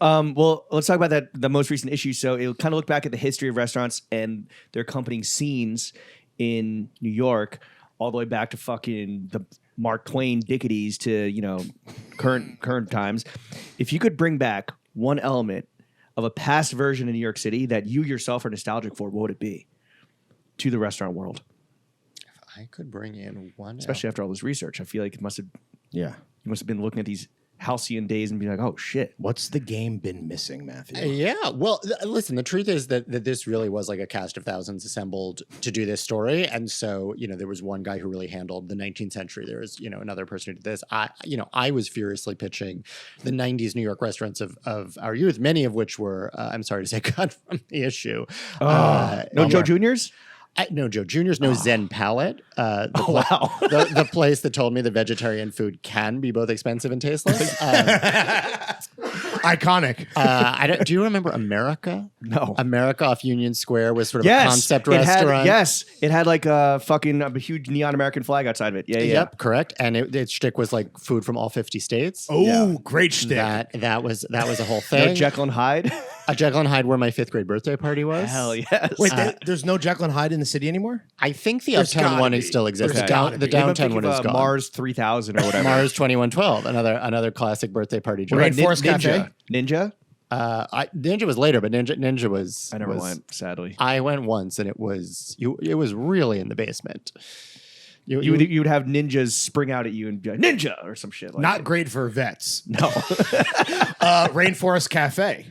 Well, let's talk about the most recent issue. So it'll kind of look back at the history of restaurants and their accompanying scenes in New York, all the way back to fucking the Mark Twain dickities to current times. If you could bring back one element of a past version of New York City that you yourself are nostalgic for, what would it be to the restaurant world? If I could bring in one, especially after all this research, I feel like you must have been looking at these halcyon days and be like, oh shit, what's the game been missing, Matthew? Well, listen, the truth is that this really was like a cast of thousands assembled to do this story. And so, there was one guy who really handled the 19th century. There was, another person who did this. I was furiously pitching the 90s New York restaurants of our youth, many of which were, I'm sorry to say, cut from the issue. No Joe Juniors? No Joe Juniors, no Zen Palette. Wow. the place that told me that vegetarian food can be both expensive and tasteless. Iconic. Do you remember America? No. America off Union Square was sort of a concept restaurant. It had like a huge neon American flag outside of it. Yeah. Yep, correct. And its shtick was like food from all 50 states. Oh, great shtick. That was a whole thing. No Jekyll and Hyde. A Jekyll and Hyde where my 5th grade birthday party was. Hell yes. Wait, there's no Jekyll and Hyde in the city anymore? I think the Uptown one still exists. The downtown one is gone. Mars 3000 or whatever. Mars 2112, another classic birthday party joke. Rainforest Cafe? Ninja? Ninja was later, but Ninja was. I never went, sadly. I went once, and it was really in the basement. You would have ninjas spring out at you and be like, ninja, or some shit. Not great for vets. No. Rainforest Cafe.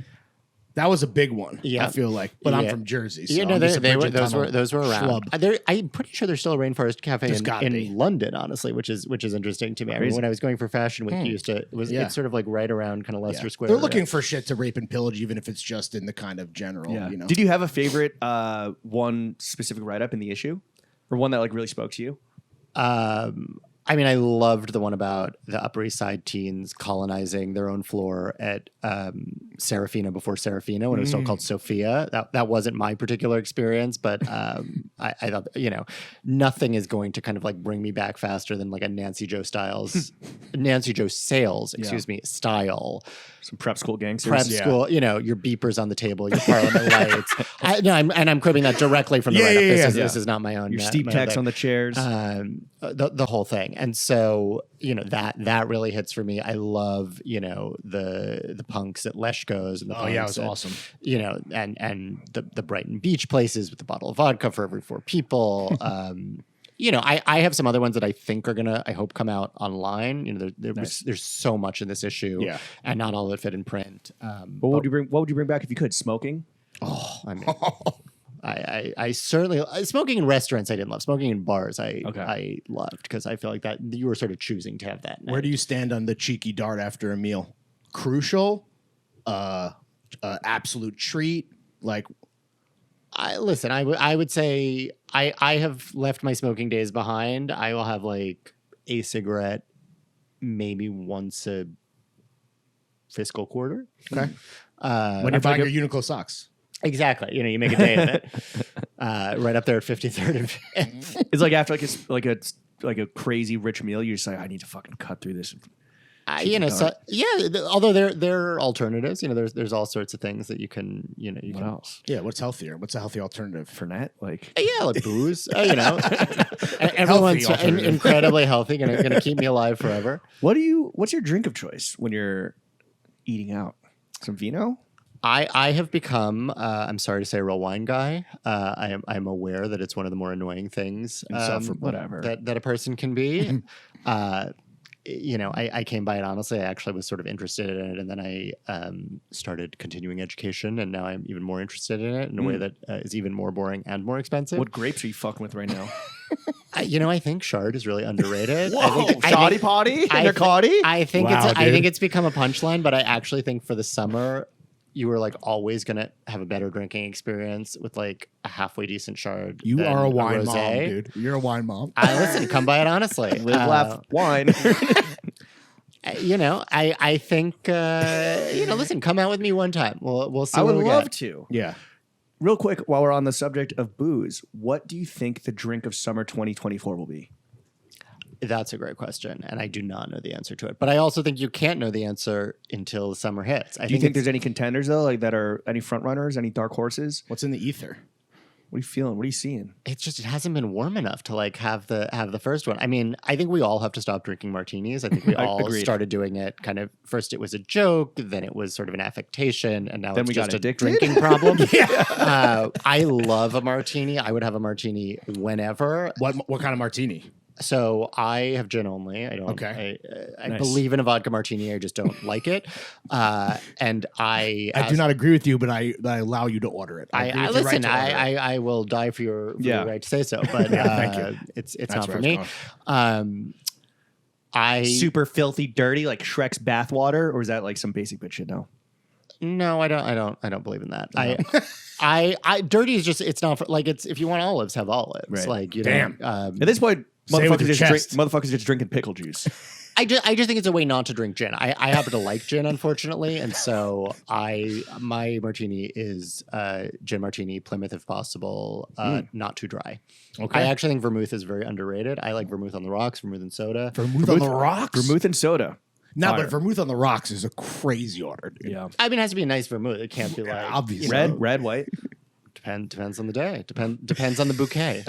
That was a big one. Yeah. I feel like, but I'm from Jersey. So those were around. I'm pretty sure there's still a Rainforest Cafe in London, honestly, which is interesting to me. I mean, when I was going for Fashion Week, it's sort of like right around kind of Leicester Square. They're looking for shit to rape and pillage, even if it's just in the kind of general. Yeah. Did you have a favorite one specific write up in the issue, or one that like really spoke to you? I mean, I loved the one about the Upper East Side teens colonizing their own floor at Serafina before Serafina, when it was still called Sophia. That wasn't my particular experience, but I thought, nothing is going to kind of like bring me back faster than like a Nancy Joe Sales, style. Some prep school gangsters. Prep school, your beepers on the table, your Parliament lights. I'm cribbing that directly from the write-up. This is not my own. Your steep text on the chairs. The whole thing. And so, that really hits for me. I love, the punks at Leshko's. And the punks it was awesome. And the Brighton Beach places with the bottle of vodka for every 4 people. I have some other ones that I think are gonna, I hope, come out online. There's so much in this issue, and not all of it fit in print. What would you bring back if you could? Smoking? I mean, I certainly smoking in restaurants I didn't love. Smoking in bars I loved, because I feel like that you were sort of choosing to have that night. Where do you stand on the cheeky dart after a meal? Crucial, absolute treat. Like, I would say I have left my smoking days behind. I will have like a cigarette maybe once a fiscal quarter. Okay. When you're buying your Uniqlo socks. Exactly. You make a day of it. Right up there at 53rd and 5th. It's like after like a crazy rich meal, you're just like, I need to fucking cut through this. Although there are alternatives. There's all sorts of things that you can. What else? Yeah. What's healthier? What's a healthy alternative? Fernet? Like like booze. Everyone's incredibly healthy. Gonna keep me alive forever. What's your drink of choice when you're eating out? Some vino? I have become, I'm sorry to say, a real wine guy. I'm aware that it's one of the more annoying things whatever that a person can be. I came by it honestly. I actually was sort of interested in it, and then I started continuing education, and now I'm even more interested in it in a way that is even more boring and more expensive. What grapes are you fucking with right now? I think Chard is really underrated. Shoddy potty? I think it's become a punchline, but I actually think for the summer, you were like always gonna have a better drinking experience with like a halfway decent Chard. You are a wine mom, dude. You're a wine mom. Listen, come by it honestly. Live, laugh, wine. I think listen, come out with me one time. We'll see. I would what we love get. to. Yeah. Real quick, while we're on the subject of booze, what do you think the drink of summer 2024 will be? That's a great question, and I do not know the answer to it. But I also think you can't know the answer until the summer hits. Do you think there's any contenders though, like that are any front runners, any dark horses? What's in the ether? What are you feeling? What are you seeing? It's just it hasn't been warm enough to like have the first one. I mean, I think we all have to stop drinking martinis. I think we all started doing it kind of first. It was a joke, then it was sort of an affectation, and now it's just a drinking problem. I love a martini. I would have a martini whenever. What kind of martini? So I have gin only. I don't. Okay. I believe in a vodka martini. I just don't like it. And I do not agree with you, but I allow you to order it. I listen. I will die for your right to say so. But thank you. It's not for me. Super filthy, dirty, like Shrek's bathwater, or is that like some basic bitch shit? No, I don't believe in that. I dirty is just, it's not for, like, it's, if you want olives, have olives. Right. Like, Damn. At this point, motherfuckers just drinking pickle juice. I just think it's a way not to drink gin. I happen to like gin, unfortunately, and so my martini is gin martini, Plymouth if possible, not too dry. Okay. I actually think vermouth is very underrated. I like vermouth on the rocks, vermouth and soda. Vermouth on the rocks? Vermouth and soda. No, but vermouth on the rocks is a crazy order, dude. Yeah. I mean, it has to be a nice vermouth. It can't be like obviously red, white. Depends on the day. Depends on the bouquet.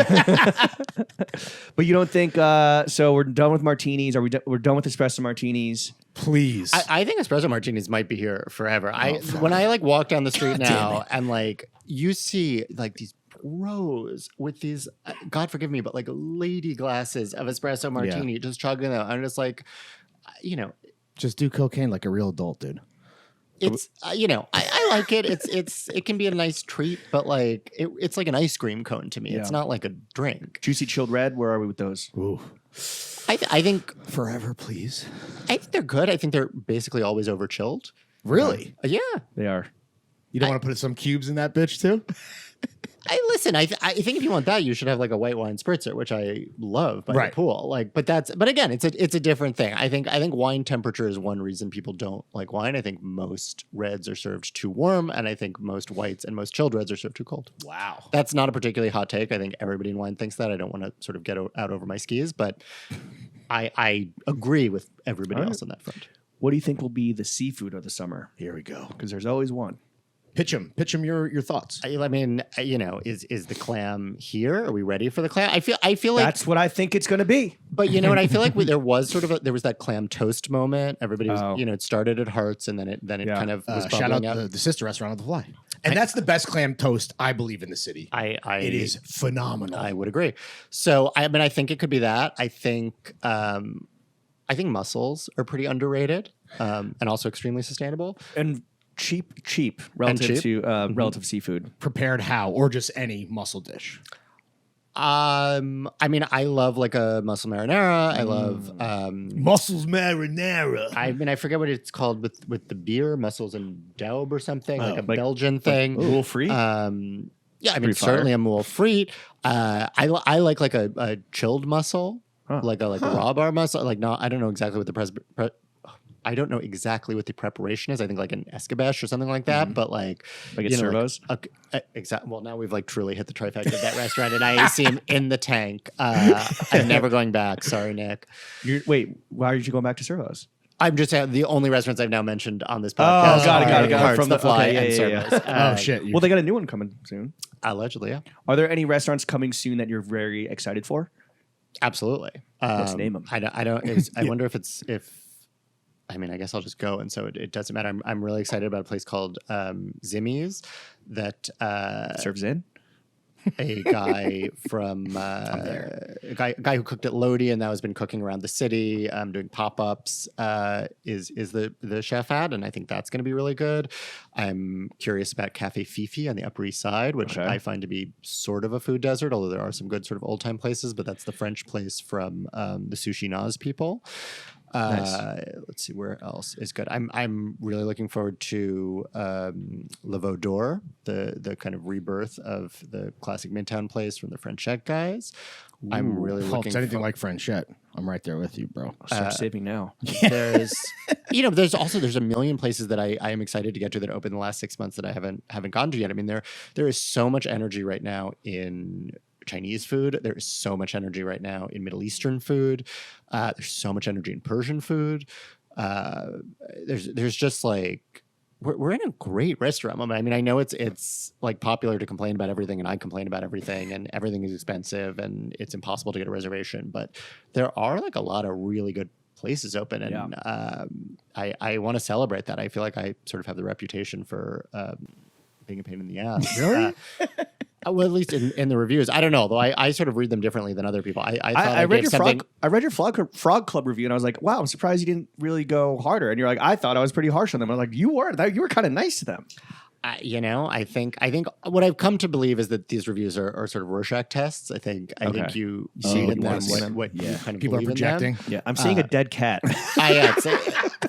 But you don't think so? We're done with martinis. We're done with espresso martinis? Please. I think espresso martinis might be here forever. When I like walk down the street now and like you see like these bros with these, God forgive me, but like lady glasses of espresso martini just chugging them. I'm just like, just do cocaine like a real adult, dude. It's I like it. It can be a nice treat, but like it's like an ice cream cone to me. It's not like a drink. Juicy chilled red. Where are we with those? Ooh. I think forever, please. I think they're good. I think they're basically always over chilled. Really? Yeah, they are. You don't want to put some cubes in that bitch too? Listen. I think if you want that, you should have like a white wine spritzer, which I love by the pool. Like, but again, it's a different thing. I think wine temperature is one reason people don't like wine. I think most reds are served too warm, and I think most whites and most chilled reds are served too cold. Wow, that's not a particularly hot take. I think everybody in wine thinks that. I don't want to sort of get out over my skis, but I agree with everybody else on that front. What do you think will be the seafood of the summer? Here we go, because there's always one. Pitch him your thoughts. I mean, is the clam here? Are we ready for the clam? I feel like that's what I think it's going to be. But what I feel like there was that clam toast moment. Everybody was, it started at Hearts and then it kind of was bubbling shout out up. the sister restaurant of the Fly. And that's the best clam toast, I believe, in the city. It is phenomenal. I would agree. So I think it could be that. I think mussels are pretty underrated and also extremely sustainable. And cheap relative to relative seafood. Prepared how? Or just any mussel dish? I mean, I love like a mussel marinara. I love Mussels marinara. I forget what it's called with the beer, mussels and daube or something, like Belgian thing. Moule frite? Yeah, I mean, Pretty certainly fire. a moule frite. I like a chilled mussel, like a raw bar mussel. Like, no, I don't know exactly what I don't know exactly what the preparation is. I think like an escabeche or something like that. But like Like at Servos? Exactly. Well, now we've like truly hit the trifecta of that restaurant, and I see him in the tank. I'm never going back. Sorry, Nick. Wait, why are you going back to Servos? I'm just saying the only restaurants I've now mentioned on this podcast. Got it. Hearts, From the the Fly, okay, and yeah. Servos. Oh, shit. Well, they got a new one coming soon. Allegedly, yeah. Are there any restaurants coming soon that you're very excited for? Absolutely. Let's name them. I don't. I wonder if. I mean, I guess I'll just go, and so it doesn't matter. I'm really excited about a place called Zimmy's that Serves in? a guy from a guy who cooked at Lodi and now has been cooking around the city, doing pop-ups, is the chef at, and I think that's going to be really good. I'm curious about Cafe Fifi on the Upper East Side, which I find to be sort of a food desert, although there are some good sort of old time places. But that's the French place from the Sushi Naz people. Nice. Let's see where else is good. I'm really looking forward to Le Veau d'Or, the kind of rebirth of the classic Midtown place from the Frenchette guys. I'm really If looking. it's anything like Frenchette, I'm right there with you, bro. Start saving now. There's there's a million places that I am excited to get to that opened in the last 6 months that I haven't gone to yet. I mean, there is so much energy right now in Chinese food. There is so much energy right now in Middle Eastern food. There's so much energy in Persian food. There's just like we're in a great restaurant moment. I mean, I know it's like popular to complain about everything, and I complain about everything, and everything is expensive, and it's impossible to get a reservation. But there are like a lot of really good places open, and I want to celebrate that. I feel like I sort of have the reputation for being a pain in the ass. Really? Well, at least in the reviews. I don't know, though. I sort of read them differently than other people. I thought I read gave your I read your Frog Club review, and I was like, wow, I'm surprised you didn't really go harder. And you're like, I thought I was pretty harsh on them. I'm like, you were kind of nice to them. I think what I've come to believe is that these reviews are sort of Rorschach tests. I think you see in them what you kind of People are believe in projecting. them. Yeah, I'm seeing a dead cat.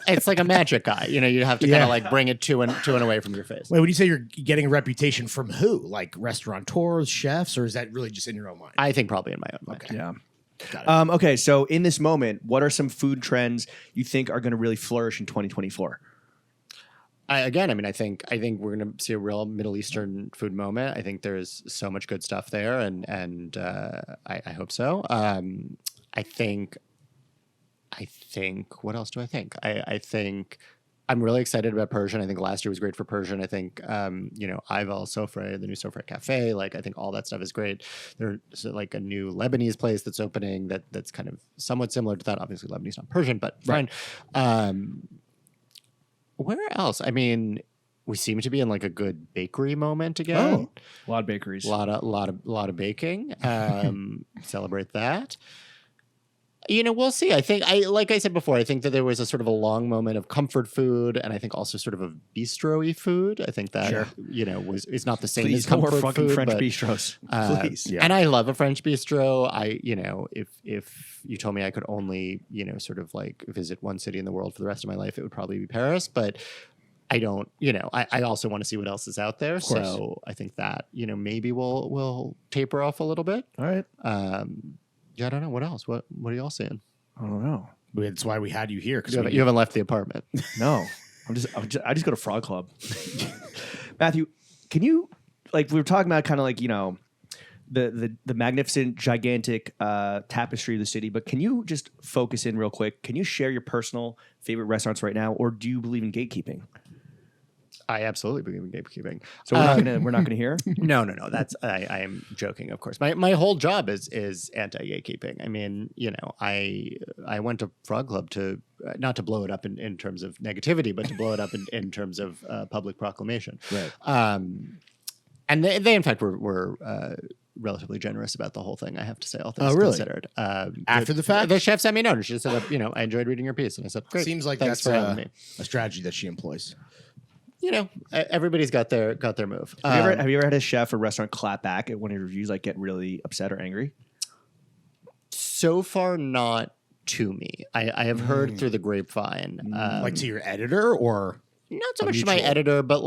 It's like a magic eye. You have to kind of like bring it to and away from your face. Wait, when you say you're getting a reputation from who? Like restaurateurs, chefs, or is that really just in your own mind? I think probably in my own mind. Okay. Yeah. Got it. Okay, so in this moment, what are some food trends you think are going to really flourish in 2024? I think we're going to see a real Middle Eastern food moment. I think there's so much good stuff there, and I hope so. I think. What else do I think? I think I'm really excited about Persian. I think last year was great for Persian. I think Ival Sofre, the new Sofre Cafe. Like I think all that stuff is great. There's like a new Lebanese place that's opening that's kind of somewhat similar to that. Obviously, Lebanese not Persian, but fine. Where else? I mean, we seem to be in like a good bakery moment again. A lot of bakeries. A lot of baking. Celebrate that. We'll see. I think like I said before, I think that there was a sort of a long moment of comfort food, and I think also sort of a bistro-y food. I think that is not the same Please, as comfort no more fucking food, French but, bistros. Please. Yeah. And I love a French bistro. If you told me I could only sort of like visit one city in the world for the rest of my life, it would probably be Paris. But I don't. I also want to see what else is out there. So I think that maybe we'll taper off a little bit. All right. Yeah, I don't know. What else? What are y'all saying? I don't know. That's why we had you here. You haven't left the apartment. No, I just go to Frog Club. Matthew, can you we were talking about kind of like the magnificent, gigantic tapestry of the city, but can you just focus in real quick? Can you share your personal favorite restaurants right now, or do you believe in gatekeeping? I absolutely believe in gatekeeping. So we're not gonna hear. No. That's I am joking, of course. My whole job is anti-gatekeeping. I mean, I went to Frog Club to not to blow it up in terms of negativity, but to blow it up in terms of public proclamation. Right. And they in fact were relatively generous about the whole thing. I have to say, all things really? considered. After the fact, the chef sent me a note and she said, I enjoyed reading your piece, and I said, great. Seems like thanks that's for having me. a strategy that she employs. Everybody's got their move. Have you ever had a chef or restaurant clap back at one of your reviews, like get really upset or angry? So far, not to me. I have heard through the grapevine. Like to your editor or Not so much to my editor, but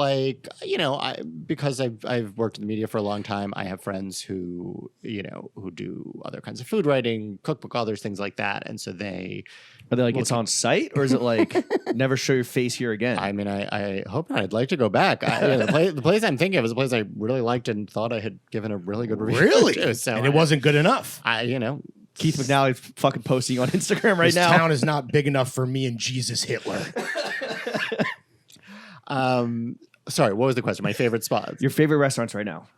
because I've worked in the media for a long time, I have friends who do other kinds of food writing, cookbook authors, things like that, and so Are they like, it's on site, or is it like never show your face here again? I mean, I hope not. I'd like to go back. The place I'm thinking of is a place I really liked and thought I had given a really good review. Really? To, so and it wasn't good enough. Keith McNally's fucking posting on Instagram right This now. town is not big enough for me and Jesus Hitler. Sorry, what was the question? My favorite spots. Your favorite restaurants right now?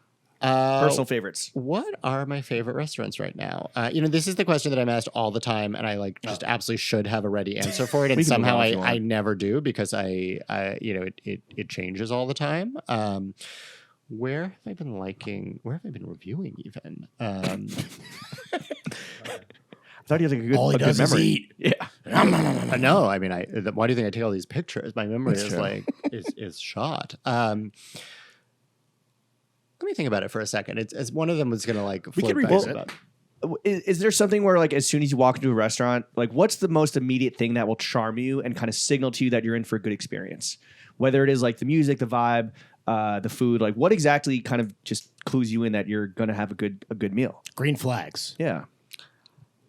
Personal favorites. What are my favorite restaurants right now? This is the question that I'm asked all the time, and I just absolutely should have a ready answer for it, and somehow I never do because it changes all the time. Where have I been liking? Where have I been reviewing? Even. I thought he had like All he a good does is memory. eat. Yeah. No, I mean, why do you think I take all these pictures? My memory is shot. Let me think about it for a second. It's one of them was going to like. We can float back revisit. about. Is there something where like as soon as you walk into a restaurant, like what's the most immediate thing that will charm you and kind of signal to you that you're in for a good experience? Whether it is like the music, the vibe, the food, like what exactly kind of just clues you in that you're going to have a good meal? Green flags. Yeah.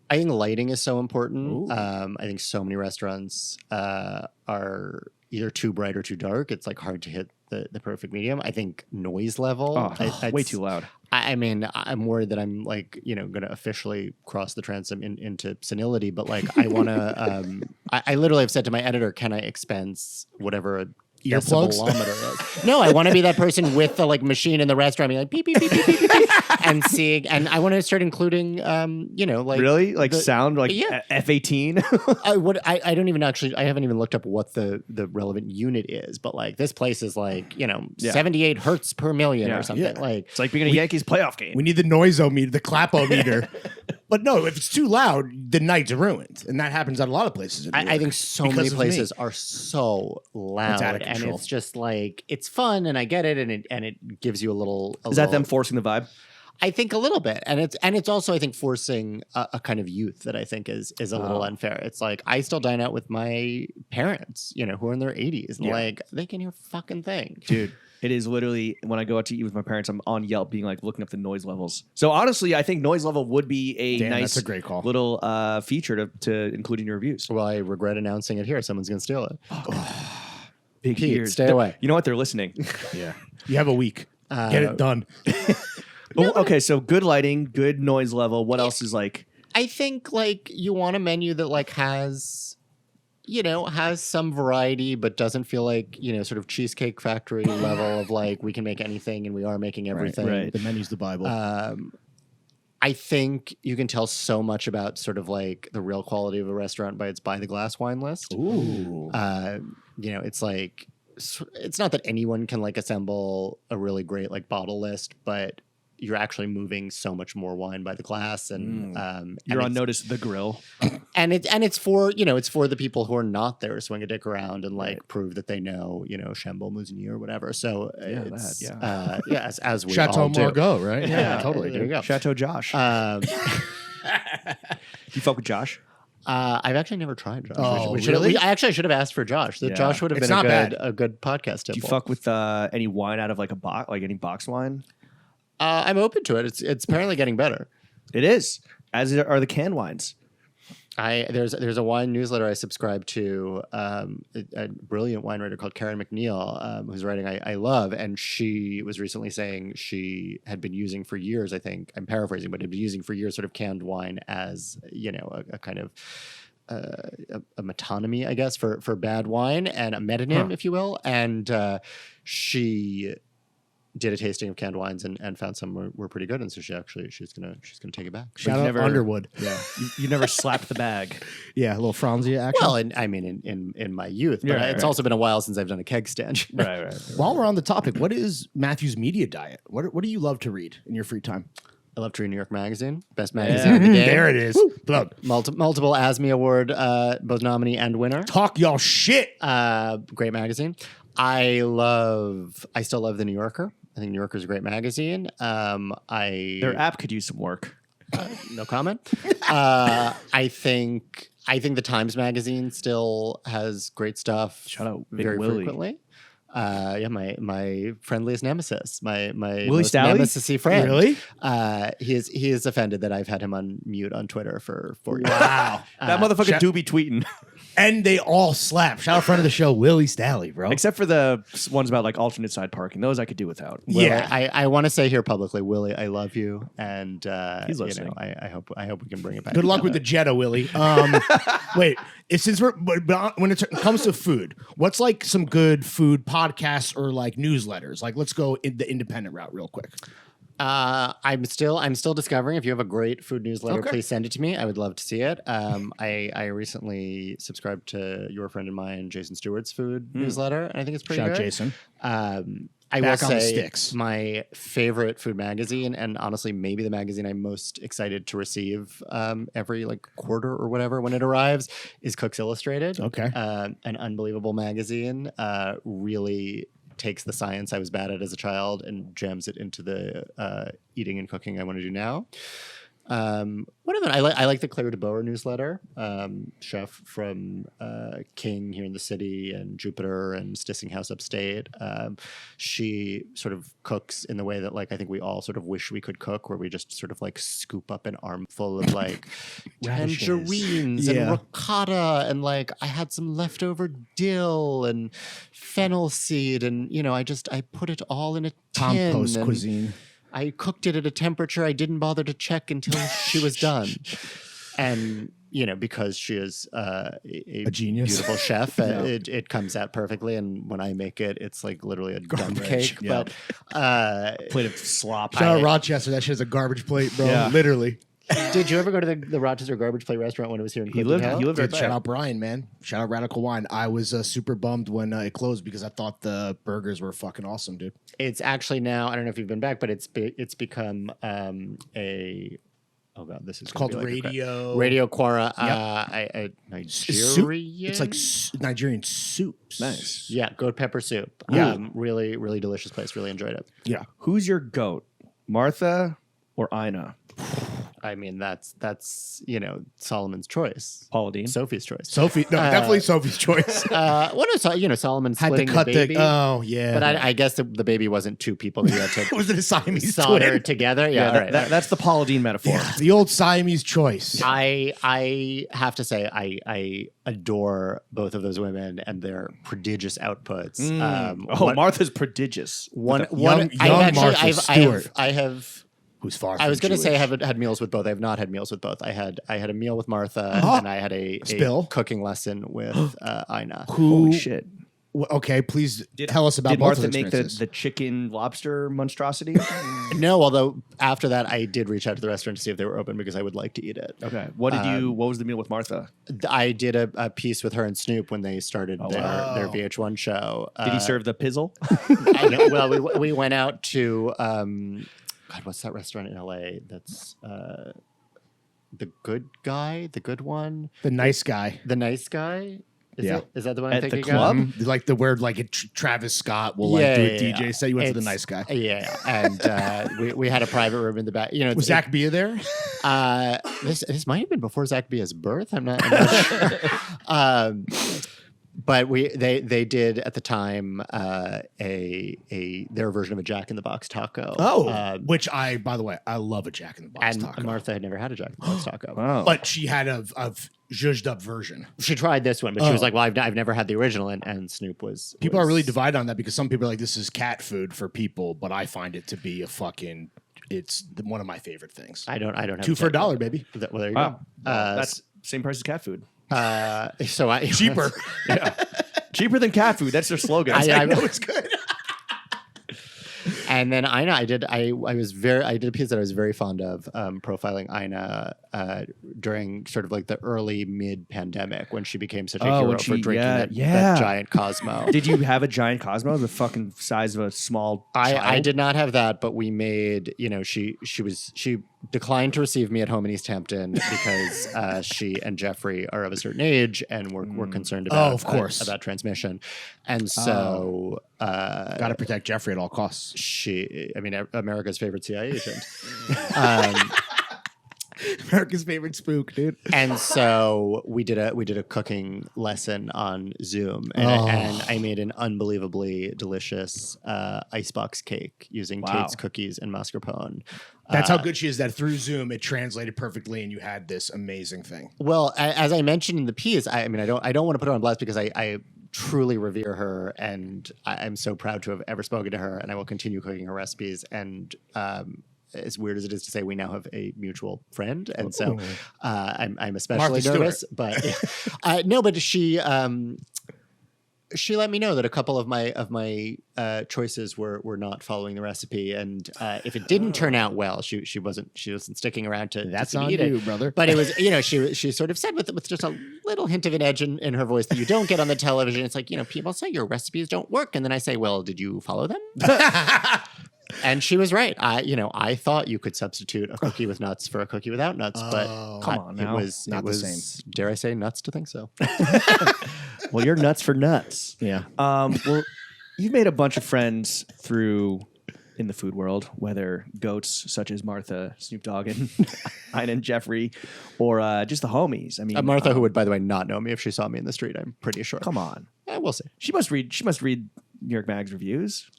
I think lighting is so important. Ooh. I think so many restaurants are either too bright or too dark. It's like hard to hit the perfect medium. I think noise level. Way too loud. I mean, I'm worried that I'm like, going to officially cross the transom into senility, but like I want to, I literally have said to my editor, can I expense whatever a Earplugs? decibelometer is? No, I want to be that person with the like machine in the restaurant being like beep, beep, beep, beep, beep, beep, beep, and seeing, and I want to start including, like really? Like the, sound like yeah. F-18? I don't even actually, I haven't even looked up what the relevant unit is, but like this place is like, 78 hertz per million or something. Yeah. Like It's like being in a Yankees playoff game. We need the noisometer, the clapometer. But no, if it's too loud, the night's ruined, and that happens at a lot of places. In New York I think so because many of places me. are so loud, It's out of and control. it's just like it's fun, and I get it, and it gives you a little. Is that them forcing the vibe? I think a little bit, and it's also I think forcing a kind of youth that I think is a little unfair. It's like I still dine out with my parents, who are in their 80s, and like they can hear fucking thing, Dude. It is literally when I go out to eat with my parents, I'm on Yelp being like looking up the noise levels. So honestly, I think noise level would be a Damn, nice that's a great call. little feature to include in your reviews. Well, I regret announcing it here. Someone's gonna steal it. Big Pete, ears. stay away. You know what? They're listening. Yeah, you have a week. Get it done. Okay, so good lighting, good noise level. What else is like? I think like you want a menu that like has some variety, but doesn't feel like, sort of Cheesecake Factory level of like, we can make anything and we are making everything. right. The menu's the Bible. I think you can tell so much about sort of like the real quality of a restaurant by its by the glass wine list. Ooh. It's like, it's not that anyone can like assemble a really great like bottle list, but you're actually moving so much more wine by the glass, and You're on notice the grill. and it's for it's for the people who are not there to swing a dick around and like prove that they know Chambon Musigny or whatever. So it's as we Chateau all do. Margaux, right? Yeah, totally. There you go. Chateau Josh. You fuck with Josh? I've actually never tried Josh. Oh, we should really? I should have asked for Josh. Yeah. Josh would have It's been not bad. a good podcast tip. Do you fuck with any wine out of like a box, like any box wine? I'm open to it. It's apparently getting better. It is, as are the canned wines. There's a wine newsletter I subscribe to, a brilliant wine writer called Karen McNeil, whose writing I love, and she was recently saying she had been using for years, I think I'm paraphrasing, but had been using for years sort of canned wine as a kind of a metonymy, I guess, for bad wine, and a metonym, if you will. And she did a tasting of canned wines and found some were pretty good, and so she's gonna take it back. Shout out Underwood. Yeah, you never slapped the bag. Yeah, a little Franzia action. Well, I mean, in my youth, but it's also been a while since I've done a keg stand. Right. While we're on the topic, what is Matthew's media diet? What do you love to read in your free time? I love to read New York Magazine, best magazine in the game. There it is. Plug. Multiple ASME Award, both nominee and winner. Talk y'all shit. Great magazine. I still love the New Yorker. I think New Yorker is a great magazine. Their app could use some work. No comment. I think the Times Magazine still has great stuff. Shout out Big very Willie. frequently. My friendliest nemesis, my Willie most Stalley? nemesis-y friend. Really? He is offended that I've had him on mute on Twitter for 4 years. Wow. That motherfucker do be tweeting. And they all slap. Shout out friend of the show, Willie Stalley, bro. Except for the ones about like alternate side parking. Those I could do without. Yeah. I want to say here publicly, Willie, I love you, and He's listening. I hope we can bring it back. Good luck with the Jetta, Willie. Wait, since but when it comes to food, what's like some good food podcasts or like newsletters? Like, let's go in the independent route real quick. I'm still discovering. If you have a great food newsletter, Okay. please send it to me. I would love to see it. I recently subscribed to your friend of mine, Jason Stewart's food newsletter, and I think it's pretty Shout out good. Jason. I Back will on the say sticks. my favorite food magazine, and honestly, maybe the magazine I'm most excited to receive every like quarter or whatever when it arrives, is Cooks Illustrated. Okay. An unbelievable magazine. Really takes the science I was bad at as a child and jams it into the eating and cooking I want to do now. What of it? I like the Claire DeBoer newsletter, chef from King here in the city and Jupiter and Steakhouses upstate. She sort of cooks in the way that like I think we all sort of wish we could cook, where we just sort of like scoop up an armful of like tangerines and ricotta, and like I had some leftover dill and fennel seed, and I put it all in a tin. Compost and cuisine. I cooked it at a temperature I didn't bother to check until she was done. And, because she is a genius. beautiful chef, it comes out perfectly. And when I make it, it's like literally a dump cake. Yeah. But Plate of slop. Shout out Rochester. That shit's a garbage plate, bro. Yeah. Literally. did you ever go to the Rochester Garbage Plate restaurant when it was here in He Clifton lived right Shout there. out Brian, man. Shout out Radical Wine. I was super bummed when it closed because I thought the burgers were fucking awesome, dude. It's actually now, I don't know if you've been back, but it's become oh god, this is It's called like Radio Quara. Soup. Nigerian. It's like Nigerian soups. Nice. Yeah, goat pepper soup. Yeah. Really, really delicious place. Really enjoyed it. Yeah. Who's your goat? Martha or Ina? I mean, that's Solomon's choice. Paula Dean? Sophie's choice. Sophie. No, definitely Sophie's choice. Solomon Had to splitting cut the baby. Oh, yeah. But I guess the baby wasn't two people that you had to was it a Siamese solder twin? together. Yeah, all right. That's the Paula Dean metaphor. Yeah, the old Siamese choice. I have to say I adore both of those women and their prodigious outputs. Martha's prodigious. young Martha Stewart. I have. Who's far? I was going to say I haven't had meals with both. I have not had meals with both. I had a meal with Martha and I had a cooking lesson with Ina. Holy shit. Okay, please tell us about Did both Martha of the make experiences. the chicken lobster monstrosity? No, although after that I did reach out to the restaurant to see if they were open because I would like to eat it. Okay. What was the meal with Martha? I did a piece with her and Snoop when they started their VH1 show. Did he serve the pizzle? I know, well, we went out to God, what's that restaurant in LA? That's the good guy, the good one, the nice guy. the nice guy. Is that the one At I'm the thinking club? of? Like the word, like Travis Scott will like do a DJ set. You went to the nice guy. Yeah, and we had a private room in the back. Was Zach Bia there? This might have been before Zach Bia's birth. I'm not sure. But they did at the time their version of a Jack in the Box taco. Which by the way, I love a Jack in the Box and taco. Martha had never had a Jack in the Box taco. Wow. But she had a zhuzhed up version. She tried this one, but she was like, "Well, I've never had the original." And Snoop was. People are really divided on that because some people are like, "This is cat food for people," but I find it to be it's one of my favorite things. I don't have Two for $1, baby. Well, there you Wow. go. That's same price as cat food. So I Cheaper. Cheaper than cat food. That's their slogan. I know it's good. And then Ina, I did a piece that I was very fond of, profiling Ina during sort of like the early mid pandemic when she became such a hero when for she- drinking yeah, that yeah. giant Cosmo. Did you have a giant Cosmo, the fucking size of a small I child? did not have that, but we made, she declined to receive me at home in East Hampton because she and Jeffrey are of a certain age and we're concerned about, of course. about transmission. And so Got to protect Jeffrey at all costs. America's favorite CIA agent. America's favorite spook, dude. And so we did a cooking lesson on Zoom, and I made an unbelievably delicious icebox cake using Kate's cookies and mascarpone. That's how good she is that through Zoom it translated perfectly and you had this amazing thing. Well, as I mentioned in the piece, I don't want to put her on blast because I truly revere her and I'm so proud to have ever spoken to her, and I will continue cooking her recipes. And as weird as it is to say, we now have a mutual friend, and so I'm especially Martha nervous. But no, but she let me know that a couple of my choices were not following the recipe, and if it didn't turn out well, she wasn't sticking around to That's to on eat you, it. brother. But it was she sort of said with just a little hint of an edge in her voice that you don't get on the television. It's like, people say your recipes don't work, and then I say, well, did you follow them? And she was right. I thought you could substitute a cookie with nuts for a cookie without nuts, but come on now. it was Not it the was, same. dare I say, nuts to think so. Well, you're nuts for nuts. Yeah. Well, you've made a bunch of friends in the food world, whether goats such as Martha, Snoop Dogg, and Ina and Jeffrey, or just the homies. I mean, Martha, who would, by the way, not know me if she saw me in the street, I'm pretty sure. come on, We'll see. she must read New York Mag's reviews.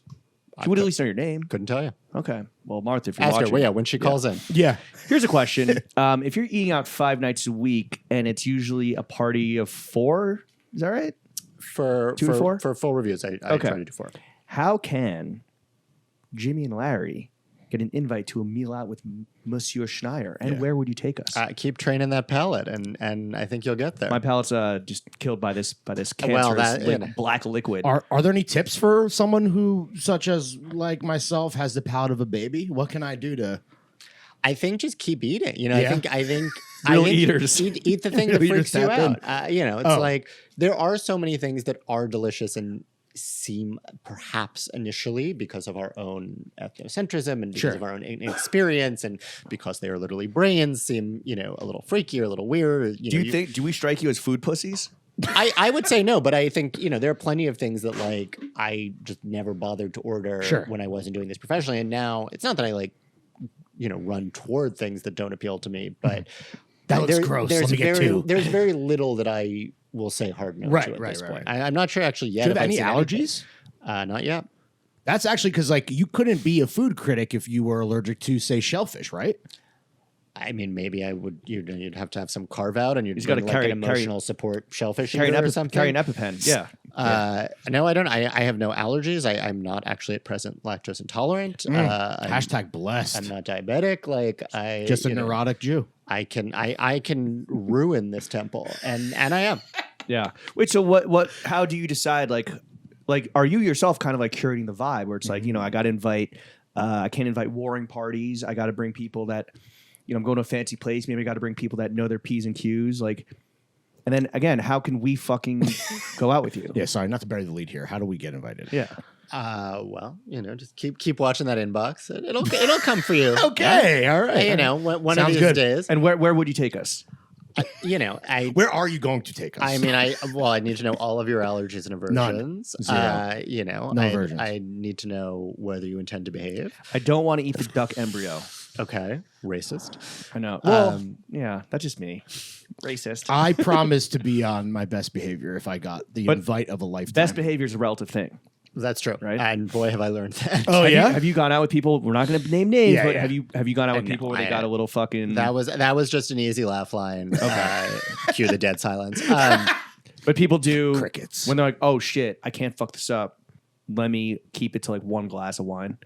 She would at least know your name. Couldn't tell you. Okay. Well, Martha, if you're Ask her. watching, Well, yeah, when she calls in. Yeah. here's a question: if you're eating out 5 nights a week and it's usually a party of 4, is that right? For 2 to 4? For full reviews, I Okay. try to do 4. How can Jimmy and Larry get an invite to a meal out with Monsieur Schneier, and where would you take us? Keep training that palate, and I think you'll get there. My palate's just killed by this cancerous Well, that- black liquid. Are there any tips for someone who, such as like myself, has the palate of a baby? What can I do to? I think just keep eating. Yeah. I think Real I think eaters. Eat the thing that Real freaks eaters you tap in. out. It's like there are so many things that are delicious and seem perhaps initially because of our own ethnocentrism and because of our own inexperience and because they are literally brains seem, a little freaky or a little weird. Do we strike you as food pussies? I would say no, but I think, there are plenty of things that like I just never bothered to order when I wasn't doing this professionally. And now it's not that I run toward things that don't appeal to me, but That looks gross. Let me get 2. There's very little that I will say hard no to at this point. I'm not sure actually yet. Do you have if any I've seen allergies? anything. Not yet. That's actually because you couldn't be a food critic if you were allergic to, say, shellfish, right? I mean, maybe I would. You'd have to have some carve out, and you'd gotta like carry- an emotional support shellfish Carry eater or something. Carry an EpiPen. Yeah. No, I don't. I have no allergies. I'm not actually at present lactose intolerant. Hashtag blessed. I'm not diabetic. Just a neurotic Jew. I can ruin this temple, and I am. Yeah. Wait. So what? How do you decide? Like, are you yourself kind of like curating the vibe where it's like, I got to invite. I can't invite warring parties. I got to bring people that, I'm going to a fancy place. Maybe I got to bring people that know their P's and Q's. And then again, how can we fucking go out with you? Yeah, sorry, not to bury the lead here. How do we get invited? Yeah. Well, just keep watching that inbox. It'll come for you. Okay, all right. One Sounds of these good. days. And where would you take us? Where are you going to take us? I mean, I need to know all of your allergies and aversions. None. Zero. No aversions. I need to know whether you intend to behave. I don't want to eat the duck embryo. Okay. Racist. I know. Well, yeah, that's just me. Racist. I promise to be on my best behavior if I got the invite of a lifetime. Best behavior is a relative thing. That's true. Right? And boy, have I learned that. Oh, Have you gone out with people? We're not going to name names, Yeah, but yeah. have you gone out with No, people where they got a little fucking? That was just an easy laugh line. Cue the dead silence. But people do Crickets. when they're like, "Oh shit, I can't fuck this up. Let me keep it to like 1 glass of wine."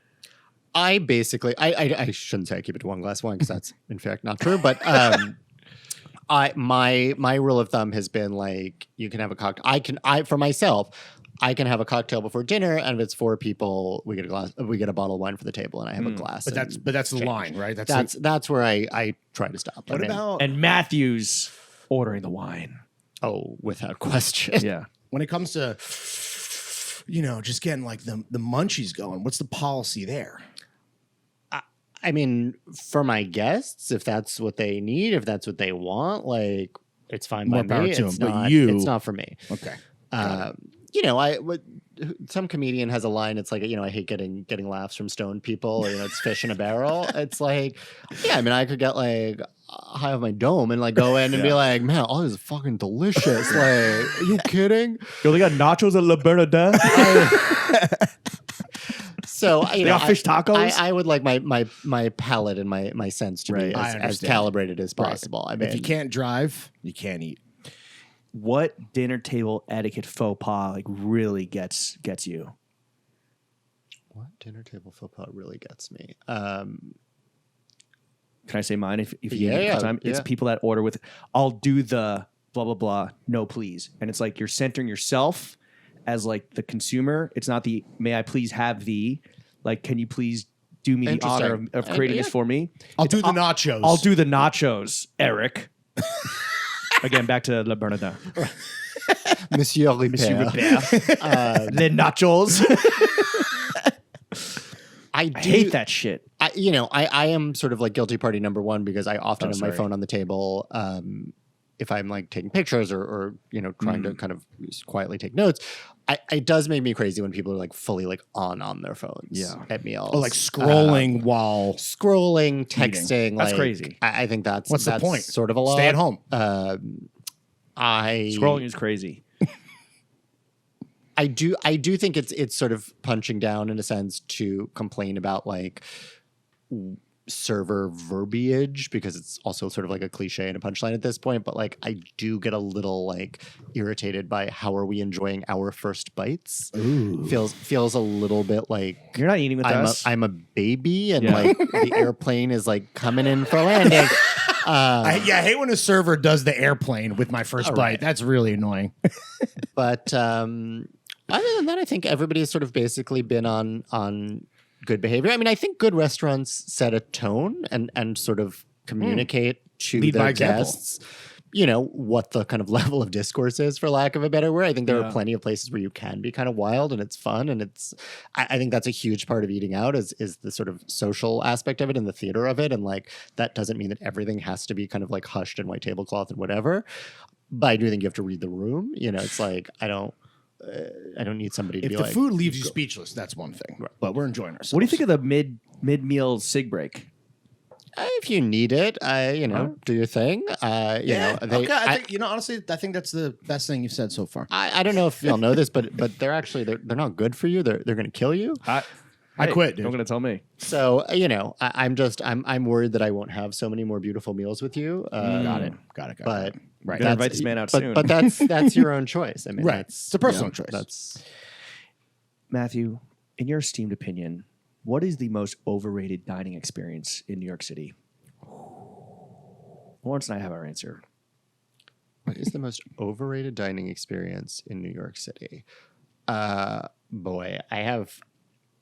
I basically, I shouldn't say I keep it to 1 glass of wine because that's in fact not true. But my rule of thumb has been like you can have a cocktail. For myself, I can have a cocktail before dinner, and if it's 4 people, we get a bottle of wine for the table, and I have a glass. But that's the line, right? That's where I try to stop. What about And Matthew's ordering the wine. Oh, without question. Yeah. when it comes to just getting like the munchies going? What's the policy there? I mean, for my guests, if that's what they need, if that's what they want, like it's fine More by power me. to It's them, but not. It's not for me. Okay. Some comedian has a line. It's like, I hate getting laughs from stoned people. Or, it's fish in a barrel. It's like, yeah, I mean, I could get like high off my dome and like go in and be like, man, all this is fucking delicious. Like, are you kidding? Yo, they got nachos at La Bernadette. So They got fish tacos. I would like my palate and my sense to be as calibrated as possible. I mean, if you can't drive, you can't eat. What dinner table etiquette faux pas like really gets you? What dinner table faux pas really gets me? Can I say mine if you Yeah, need yeah, time? It's yeah. people that order with, I'll do the blah, blah, blah, no please. And it's like you're centering yourself as like the consumer. It's not the, may I please have the, like, can you please do me the honor of creating this for me? I'll do the nachos. I'll do the nachos, Eric. Again, back to La Bernadette. Monsieur Ripert. The nachos. I hate that shit. I am sort of like guilty party number one because I often have my sorry. phone on the table if I'm like taking pictures or trying to kind of quietly take notes. It does make me crazy when people are like fully like on their phones at meals. Oh, like scrolling while scrolling, texting. That's like, crazy. I think that's the point? Sort of a lot. Stay at home. Scrolling is crazy. I do think it's sort of punching down in a sense to complain about like server verbiage because it's also sort of like a cliche and a punchline at this point, but like I do get a little like irritated by how are we enjoying our first bites. Ooh. Feels a little bit like You're not eating with us. I'm a baby and like the airplane is like coming in for landing. I hate when a server does the airplane with my first bite. Right. That's really annoying. But other than that, I think everybody has sort of basically been on good behavior. I mean, I think good restaurants set a tone and sort of communicate to Lead by their example. guests, what the kind of level of discourse is, for lack of a better word. I think there are plenty of places where you can be kind of wild and it's fun. And I think that's a huge part of eating out is the sort of social aspect of it and the theater of it. And like, that doesn't mean that everything has to be kind of like hushed and white tablecloth and whatever. But I do think you have to read the room. It's like, I don't need somebody to If be the like, food leaves you speechless, that's one thing. Right. But we're enjoying ourselves. What do you think of the mid-meal cig break? if you need it, do your thing. Okay, I think, honestly, I think that's the best thing you've said so far. I don't know if y'all know this, but they're actually they're not good for you. They're going to kill you. I quit, dude. Don't gonna tell me. So I'm worried that I won't have so many more beautiful meals with you. Got it. But Right. Gotta invite this man out soon. But that's your own choice. I mean, Right. It's a personal choice. That's Matthew, in your esteemed opinion, what is the most overrated dining experience in New York City? Lawrence and I have our answer. what is the most overrated dining experience in New York City? Boy, I have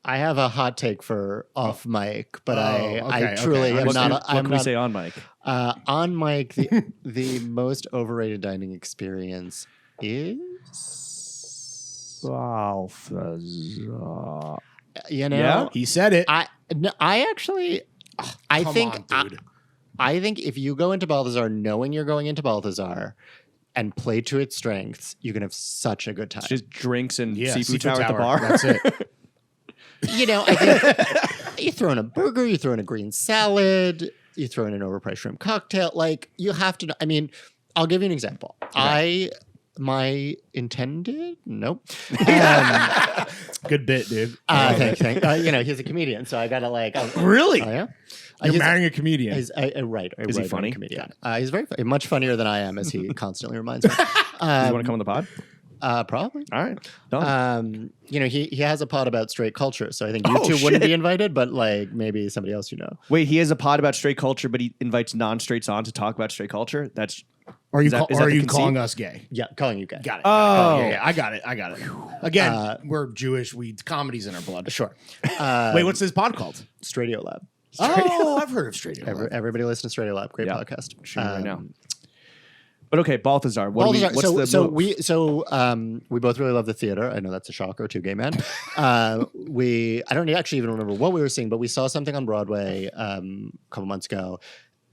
a hot take for off mic, but I truly am not. What can we say on mic? On mic, the most overrated dining experience is. Yeah? He said it. I actually, I Come think, on, dude. I think if you go into Balthazar knowing you're going into Balthazar and play to its strengths, you can have such a good time. It's just drinks and Yeah, seafood tower at the bar. That's it. I think you throw in a burger, you throw in a green salad, you throw in an overpriced shrimp cocktail. Like you have to. I mean, I'll give you an example. Okay. My intended nope. Good bit, dude. Thank. He's a comedian, so I gotta like. Really? Oh yeah. You're marrying a comedian. He's right. Is he funny? Comedian. He's very much funnier than I am, as he constantly reminds me. Do you want to come on the pod? Probably. All right. Done. He has a pod about straight culture, so I think you two wouldn't be invited, but like maybe somebody else you know. Wait, he has a pod about straight culture, but he invites non-straights on to talk about straight culture? That's... Are you Is that the conceit? calling us gay? Yeah, calling you gay. Got it. Oh. Yeah, I got it. Again, we're Jewish. Comedy's in our blood. Sure. Wait, what's this pod called? Stradio Lab. Oh, I've heard of Stradio. Everybody listen to Stradio Lab. Great podcast. Sure, right now. But okay, Balthazar. We both really love the theater. I know that's a shocker, two gay men. I don't actually even remember what we were seeing, but we saw something on Broadway a couple months ago.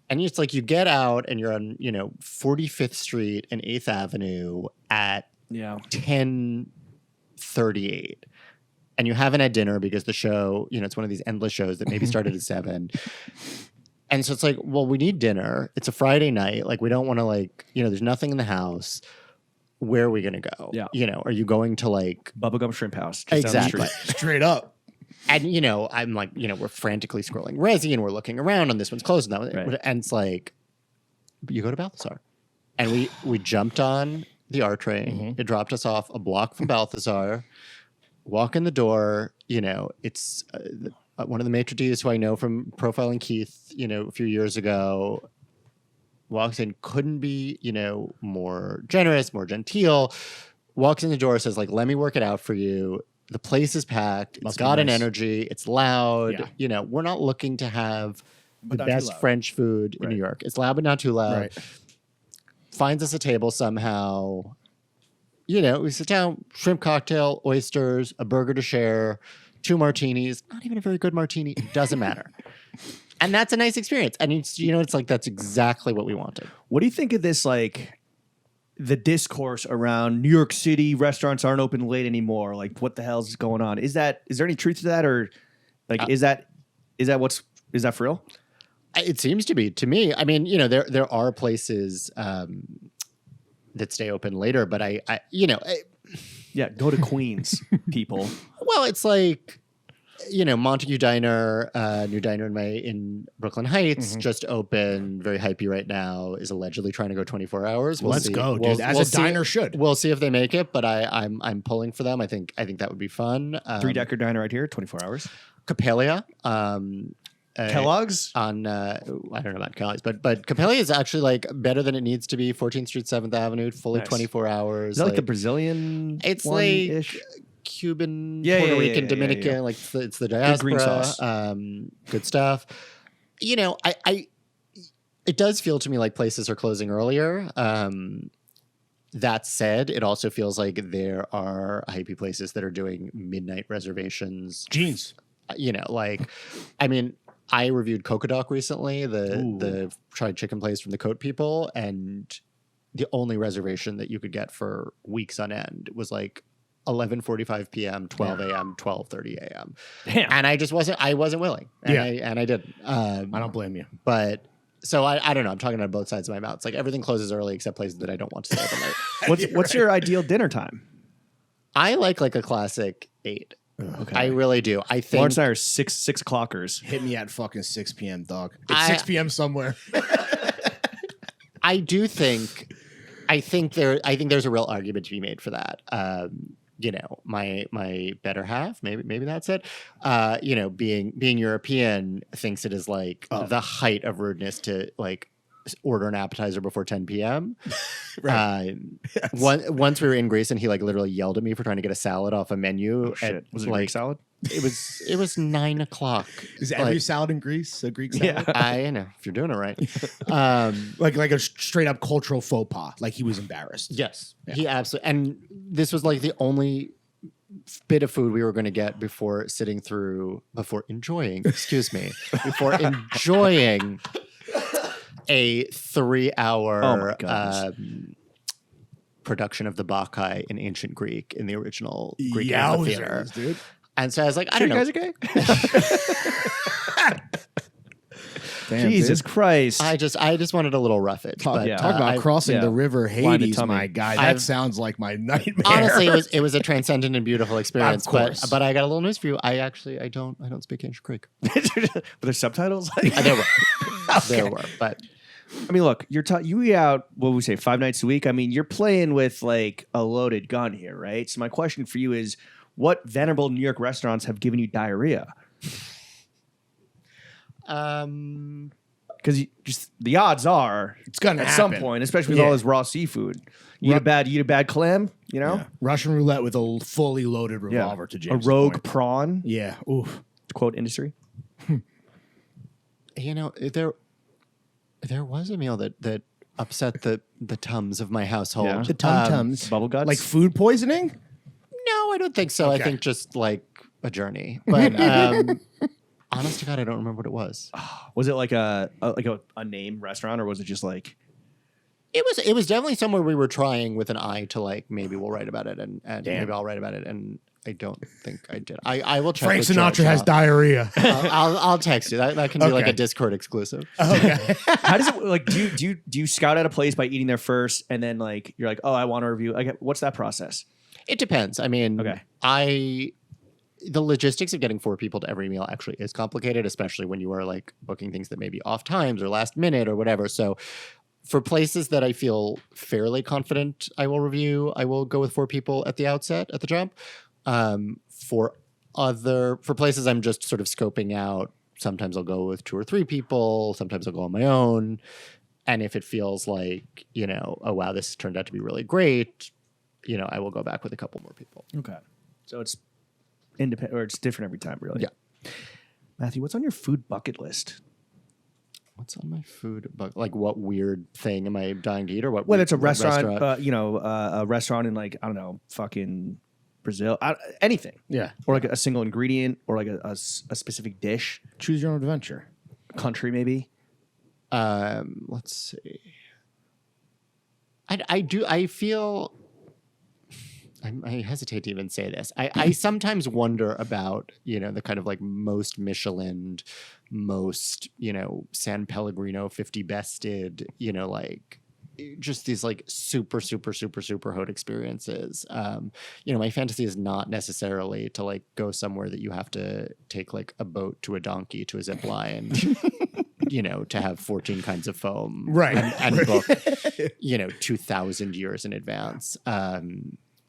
And it's like you get out and you're on, 45th Street and 8th Avenue at 10:38. And you haven't had dinner because the show, it's one of these endless shows that maybe started at 7. And so it's like, well, we need dinner. It's a Friday night. Like, we don't want to there's nothing in the house. Where are we going to go? Yeah. Are you going to Bubblegum Shrimp House. Just exactly. Down the street. Straight up. And, I'm like, we're frantically scrolling Resi and we're looking around and this one's closed. And, and it's like, you go to Balthazar. And we jumped on the R train. Mm-hmm. It dropped us off a block from Balthazar. Walk in the door. It's one of the maitre d's who I know from profiling Keith, a few years ago. Walks in, couldn't be, more generous, more genteel. Walks in the door, says, let me work it out for you. The place is packed. It's got an energy. It's loud. Yeah. We're not looking to have the best French food in New York. It's loud, but not too loud. Right. Finds us a table somehow. We sit down, shrimp cocktail, oysters, a burger to share, 2 martinis. Not even a very good martini. It doesn't matter. And that's a nice experience. And it's like that's exactly what we wanted. What do you think of this, the discourse around New York City restaurants aren't open late anymore? Like, what the hell's going on? Is there any truth to that, or is that for real? It seems to be to me. I mean, there are places that stay open later, but go to Queens, people. Well, it's like, Montague Diner, new diner in Brooklyn Heights, just opened, very hypey right now, is allegedly trying to go 24 hours. Let's go, dude. As a diner should. We'll see if they make it, but I'm pulling for them. I think that would be fun. 3-decker diner right here, 24 hours. Capelia. Kellogg's? I don't know about Kellogg's, but Capelia is actually better than it needs to be. 14th Street, 7th Avenue, fully 24 hours. Is that the Brazilian It's one-ish? Cuban, Puerto Rican, Dominican, it's the diaspora. Good green sauce. Good stuff. It does feel to me like places are closing earlier. That said, it also feels like there are hypey places that are doing midnight reservations. Jeans. I reviewed Cocodoc recently, the fried chicken place from the Coat People, and the only reservation that you could get for weeks on end was 11:45 p.m., 12 a.m., 12:30 a.m. Damn. And I wasn't willing. And I didn't. I don't blame you. But so I don't know. I'm talking out of both sides of my mouth. It's like everything closes early except places that I don't want to stay open late. What's your ideal dinner time? I like a classic 8. Okay. I really do. I think Lawrence and I are 6 o'clockers. Hit me at fucking 6 p.m., dog. It's 6 p.m. somewhere. I think there's a real argument to be made for that. My better half, maybe that's it. Being European thinks it is the height of rudeness to order an appetizer before 10 p.m. Right. Yes. Once we were in Greece and he like literally yelled at me for trying to get a salad off a menu. Oh, shit. Was it a like Greek salad? It was 9 o'clock. Is every salad in Greece a Greek salad? Yeah. I know if you're doing it right. Like a straight up cultural faux pas. Like he was embarrassed. Yes, Yeah. he absolutely. And this was like the only bit of food we were going to get before enjoying a 3-hour Oh my goodness. production of the Bacchae in ancient Greek in the original Greek Yowzers, amphitheater. dude. And so I was like, I don't know. You guys okay? Damn, Jesus dude. Christ. I just wanted a little roughage. Talk But, about crossing the river Line to Hades, tummy. my guy. That sounds like my nightmare. honestly, it was a transcendent and beautiful experience. Of course. But I got a little news for you. I don't speak ancient Greek. Were there subtitles? There were, but I mean, look, you eat out, what would we say, 5 nights a week? I mean, you're playing with like a loaded gun here, right? So my question for you is, what venerable New York restaurants have given you diarrhea? Because just the odds are It's gonna at happen. some point, especially with all this raw seafood. You eat a bad clam, you know? Yeah. Russian roulette with a fully loaded revolver to James. A rogue prawn, Yeah. Oof. to quote industry. You know, there was a meal that upset the tums of my household. Yeah. The tum-tums. Bubble guts. Like food poisoning? No, I don't think so. Okay. I think just like a journey. But honest to God, I don't remember what it was. Was it like a name restaurant, or was it just like? It was definitely somewhere we were trying with an eye to like maybe we'll write about it and maybe I'll write about it, and I don't think I did. I will check. Frank with Sinatra George. has diarrhea. I'll text you. That can be like Okay. a Discord exclusive. Okay. How does it like? Do you scout out a place by eating there first, and then like you're like, oh, I want to review. Like, what's that process? It depends. I mean, Okay. The logistics of getting 4 people to every meal actually is complicated, especially when you are like booking things that may be off times or last minute or whatever. So for places that I feel fairly confident I will review, I will go with 4 people at the outset, at the jump. For places I'm just sort of scoping out, sometimes I'll go with 2 or 3 people, sometimes I'll go on my own. And if it feels like, you know, oh wow, this turned out to be really great, you know, I will go back with a couple more people. Okay, so it's independent, or it's different every time, really. Yeah. Matthew, what's on your food bucket list? What's on my food bucket? Like, what weird thing am I dying to eat, or what? Whether it's a what restaurant, a restaurant in like, I don't know, fucking Brazil, anything. Yeah. Or like a single ingredient, or like a specific dish, Choose your own adventure. country maybe. Let's see. I feel. I hesitate to even say this. I sometimes wonder about, you know, the kind of like most Michelin, most, you know, San Pellegrino 50 bested, you know, like just these like super haute experiences. You know, my fantasy is not necessarily to like go somewhere that you have to take like a boat to a donkey to a zip line, you know, to have 14 kinds of foam, Right. and book, you know, 2,000 years in advance.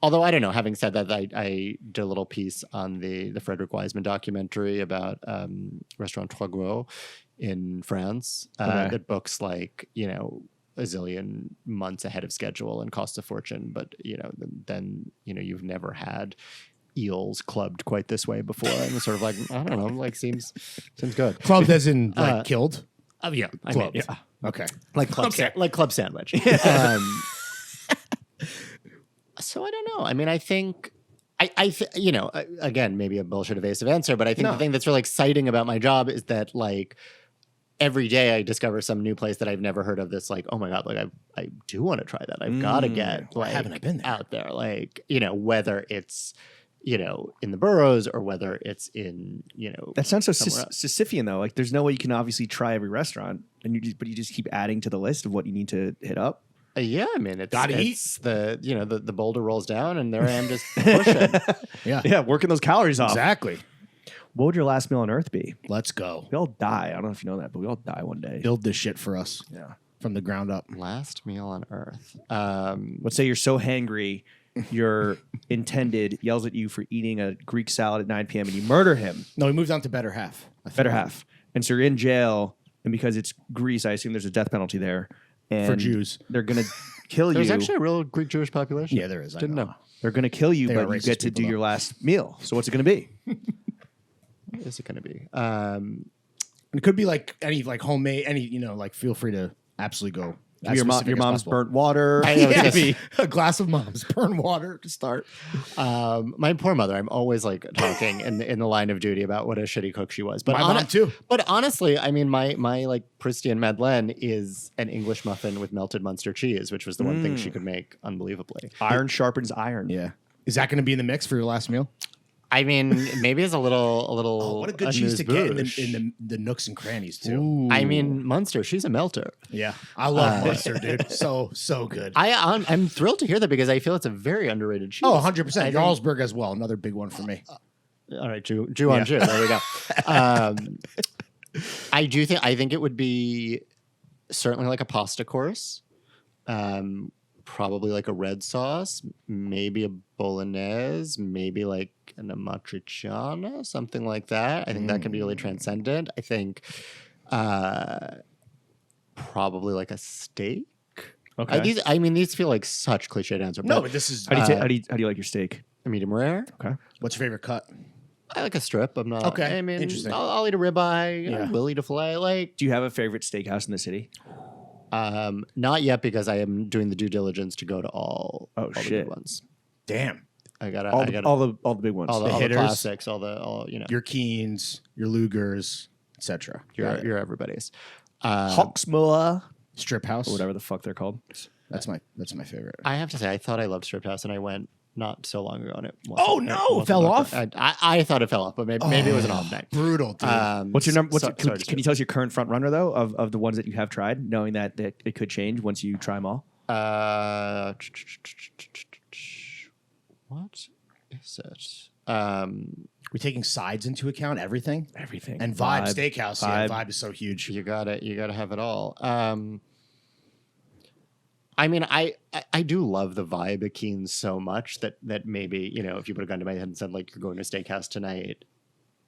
Although I don't know. Having said that, I did a little piece on the Frederick Wiseman documentary about Restaurant Trois Gros in France that books like, you know, a zillion months ahead of schedule and costs a fortune. But, you know, then you know, you've never had eels clubbed quite this way before. And it's sort of like, I don't know, like seems good. Clubbed as in like killed? Oh yeah, I Clubbed. mean, yeah. Okay. Like club sandwich. So I don't know. I mean, I think you know, again, maybe a bullshit evasive answer, but I think the thing that's really exciting about my job is that like every day I discover some new place that I've never heard of. That's like, oh my God, like I do want to try that. I've got to get like haven't I been there? out there, like, you know, whether it's, you know, in the boroughs or whether it's in, you know, That sounds so somewhere else. Sisyphean though. Like there's no way you can obviously try every restaurant, and you just keep adding to the list of what you need to hit up. Yeah, I mean, it's Gotta eat. the, you know, the boulder rolls down and there I am just pushing. Yeah, working those calories off. Exactly. What would your last meal on earth be? Let's go. We all die. I don't know if you know that, but we all die one day. Build this shit for us Yeah. from the ground up. Last meal on earth. Let's say you're so hangry, your intended yells at you for eating a Greek salad at 9 p.m. and you murder him. No, we moved on to better half. Better half. And so you're in jail, and because it's Greece, I assume there's a death penalty there. And For Jews. They're going to kill you. There's actually a real Greek Jewish population. Yeah, there is. I Didn't know. They're going to kill you, They but are you racist get to do people, your though. last meal. So what's it going to be? What is it going to be? It could be like any like homemade, any, you know, like feel free to absolutely go. as Your specific as mom's possible. burnt water. I know, Yeah, just- a glass of mom's burn water to start. my poor mother. I'm always like talking in the line of duty about what a shitty cook she was. But My mom too. But honestly, I mean, my like Christian Madeleine is an English muffin with melted Munster cheese, which was the one thing she could make unbelievably. Iron sharpens iron. Yeah. Is that going to be in the mix for your last meal? I mean, maybe it's a little. Oh, what a good cheese to get amuse-bouche. in the nooks and crannies too. I mean, Munster, she's a melter. Yeah, I love mustard, dude. So good. I'm thrilled to hear that because I feel it's a very underrated cheese. Oh, 100%. I think- Jarlsberg as well. Another big one for me. All right, Jew on Jew. There we go. I think it would be certainly like a pasta course. Probably like a red sauce, maybe a bolognese, maybe like an amatriciana, something like that. I think that can be really transcendent. I think probably like a steak. Okay. These feel like such cliched answers. No, but this is. How do you like your steak? Medium rare. Okay. What's your favorite cut? I like a strip. I'm not. Okay, I mean, interesting. I'll eat a ribeye. Yeah. I will eat a fillet. Like, Do you have a favorite steakhouse in the city? not yet because I am doing the due diligence to go to all the shit. good ones. Damn. I gotta All all the big ones. the hitters. classics, Your Keens, your Lugers, etc. your everybody's. Hawksmoor, Strip house. or whatever the fuck they're called. That's my favorite. I have to say, I thought I loved Strip House, and I went not so long ago, and it Oh, no, wasn't fell that off? good. I thought it fell off, but maybe it was an off night. Brutal, dude. What's your number? Sorry, Can you tell us your current front runner though of the ones that you have tried, knowing that it could change once you try them all? What is it? We're taking sides into account, everything. Everything And Vibe Steakhouse. Vibe. Yeah, Vibe is so huge. You gotta have it all. I mean, I do love the vibe of Keen's so much that maybe, if you put a gun to my head and said, like, you're going to Steakhouse tonight,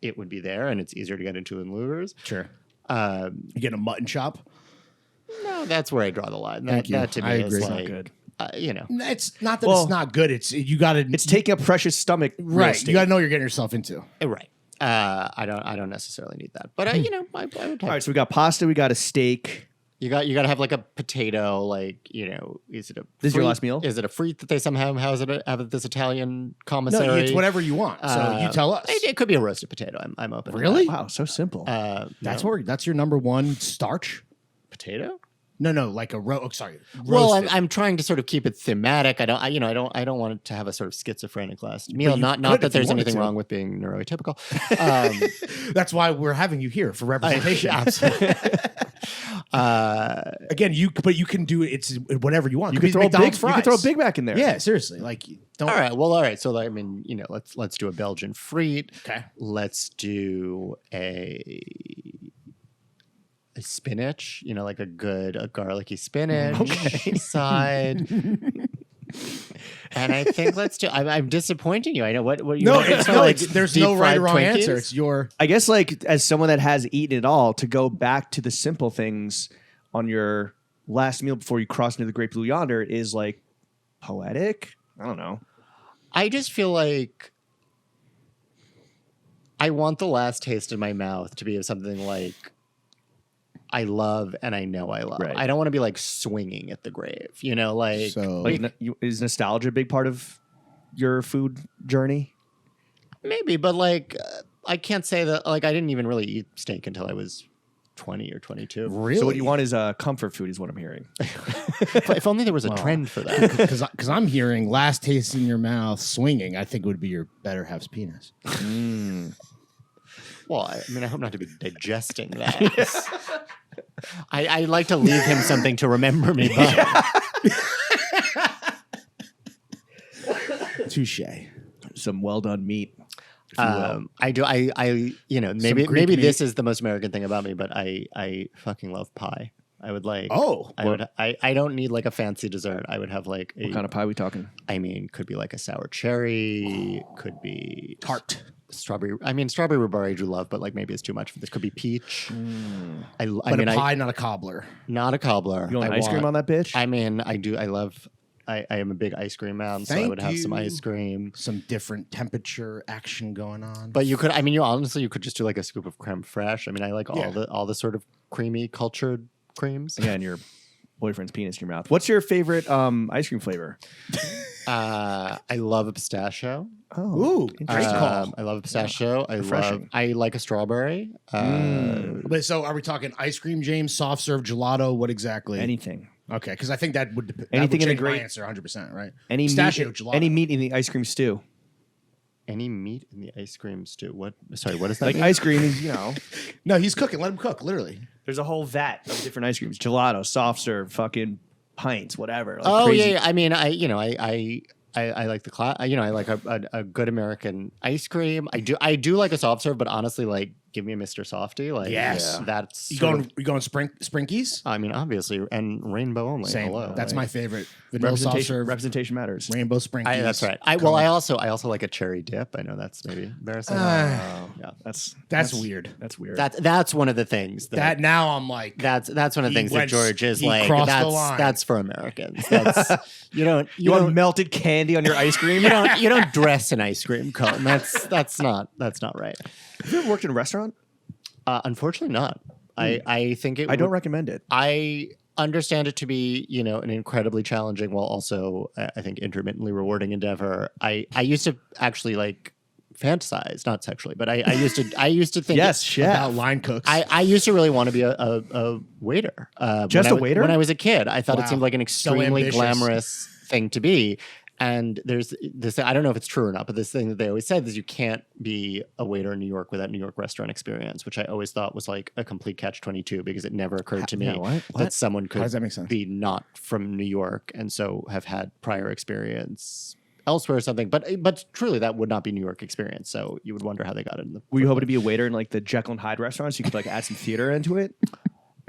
it would be there, and it's easier to get into than Lugers. Sure. You get a mutton chop? No, that's where I draw the line. Thank you. That to me I is agree. like, good. It's not that Well, it's not good. It's you got to. It's taking a precious stomach. real right. estate. You got to know what you're getting yourself into. right. I don't necessarily need that, but I would have. All right, so we got pasta, we got a steak. You got to have like a potato, like, is it a This is your frite? last meal? Is it a frite that they somehow have at this Italian No, commissary? it's whatever you want. So you tell us. It could be a roasted potato. I'm open. to Really? Wow, so simple. that. That's your number one starch. Potato. No, like sorry. Well, roasted. I'm trying to sort of keep it thematic. I don't want it to have a sort of schizophrenic last meal. you Not could that if you there's wanted anything to. wrong with being neurotypical. That's why we're having you here for representation. Absolutely. Again, you can do it. It's whatever you want. you Could could be throw McDonald's you could throw a Big Mac in there. Yeah, seriously. Like, don't. All right. So I mean, let's do a Belgian frite. Okay. Let's do a spinach. Like a garlicky spinach side. And I think let's do. I'm disappointing you. I know what you. No, want. there's deep no right or fried wrong Twinkies? answer. It's your. I guess, like, as someone that has eaten it all, to go back to the simple things on your last meal before you cross into the great blue yonder is like poetic. I don't know. I just feel like I want the last taste in my mouth to be of something like I love and I know I love. Right. I don't want to be like swinging at the grave, like. So Like, is nostalgia a big part of your food journey? Maybe, but like I can't say that. Like I didn't even really eat steak until I was 20 or 22. really, So what you want is comfort food, is what I'm hearing. If only there was a trend for that. because I'm hearing last taste in your mouth swinging. I think would be your better half's penis. Well, I mean, I hope not to be digesting that. I like to leave him something to remember me by. Touche. Some well done meat. if you will. I do. Maybe Greek meat. this is the most American thing about me, but I fucking love pie. I would like. Oh, I don't need like a fancy dessert. I would have like What kind of pie we talking? I mean, could be like a sour cherry. Could be tart. strawberry. I mean, strawberry rhubarb I do love, but like maybe it's too much for this. Could be peach. I But mean, a pie, not a cobbler. not a cobbler. You want I ice cream on that bitch? I mean, I do. I love. I am a big ice cream man, so I Thank would have some you. ice cream. Some different temperature action going on. But you could. I mean, you could just do like a scoop of creme fraiche. I mean, I like Yeah. all the sort of creamy cultured creams. Again, your boyfriend's penis in your mouth. What's your favorite ice cream flavor? I love a pistachio. Ooh, great call. I love a pistachio. Refreshing. I like a strawberry. But so are we talking ice cream, James, soft serve, gelato? What exactly? Anything. Okay, because I think that would depend. Anything in the change my great- answer 100%, right? Any Pistachio meat, gelato. any meat in the ice cream stew. Any meat in the ice cream stew? What? Sorry, what is that? Like mean? ice cream is, No, he's cooking. Let him cook, literally. there's a whole vat of different ice creams. Gelato, soft serve, fucking pints, whatever. Like Oh crazy. yeah. I mean, I like the class. I like a good American ice cream. I do like a soft serve, but honestly, like give me a Mr. Softy. Like, Yes. that's You sort going? of- You going Sprinkies? I mean, obviously, and rainbow only. Same. Hello. That's like- my favorite. Vanilla soft Representation, serve, representation matters. rainbow Sprinkies. That's right. I also like a cherry dip. I know that's maybe embarrassing. Yeah, That's weird. That's weird. That's one of the things That now I'm like, that's one of the He things that went- George is he like. crossed the That's line. that's for Americans. That's you don't you want melted candy on your ice cream? you don't dress an ice cream cone. That's not right. Have you ever worked in a restaurant? Unfortunately, not. I think it. I don't would- recommend it. I understand it to be, an incredibly challenging, while also I think intermittently rewarding endeavor. I used to actually like fantasize, not sexually, but I used to think Yes, chef. about line cooks. I used to really want to be a waiter. Just when a waiter? When I was a kid, I thought Wow. it seemed like an So extremely ambitious. glamorous thing to be. And there's this, I don't know if it's true or not, but this thing that they always said is you can't be a waiter in New York without New York restaurant experience, which I always thought was like a complete catch-22 because it never occurred to me Yeah, what? that someone How does could that make sense? be not from New York and so have had prior experience elsewhere or something. But truly, that would not be New York experience. So you would wonder how they got it in the. Were you hoping to be a waiter in like the Jekyll and Hyde restaurant so you could like add some theater into it?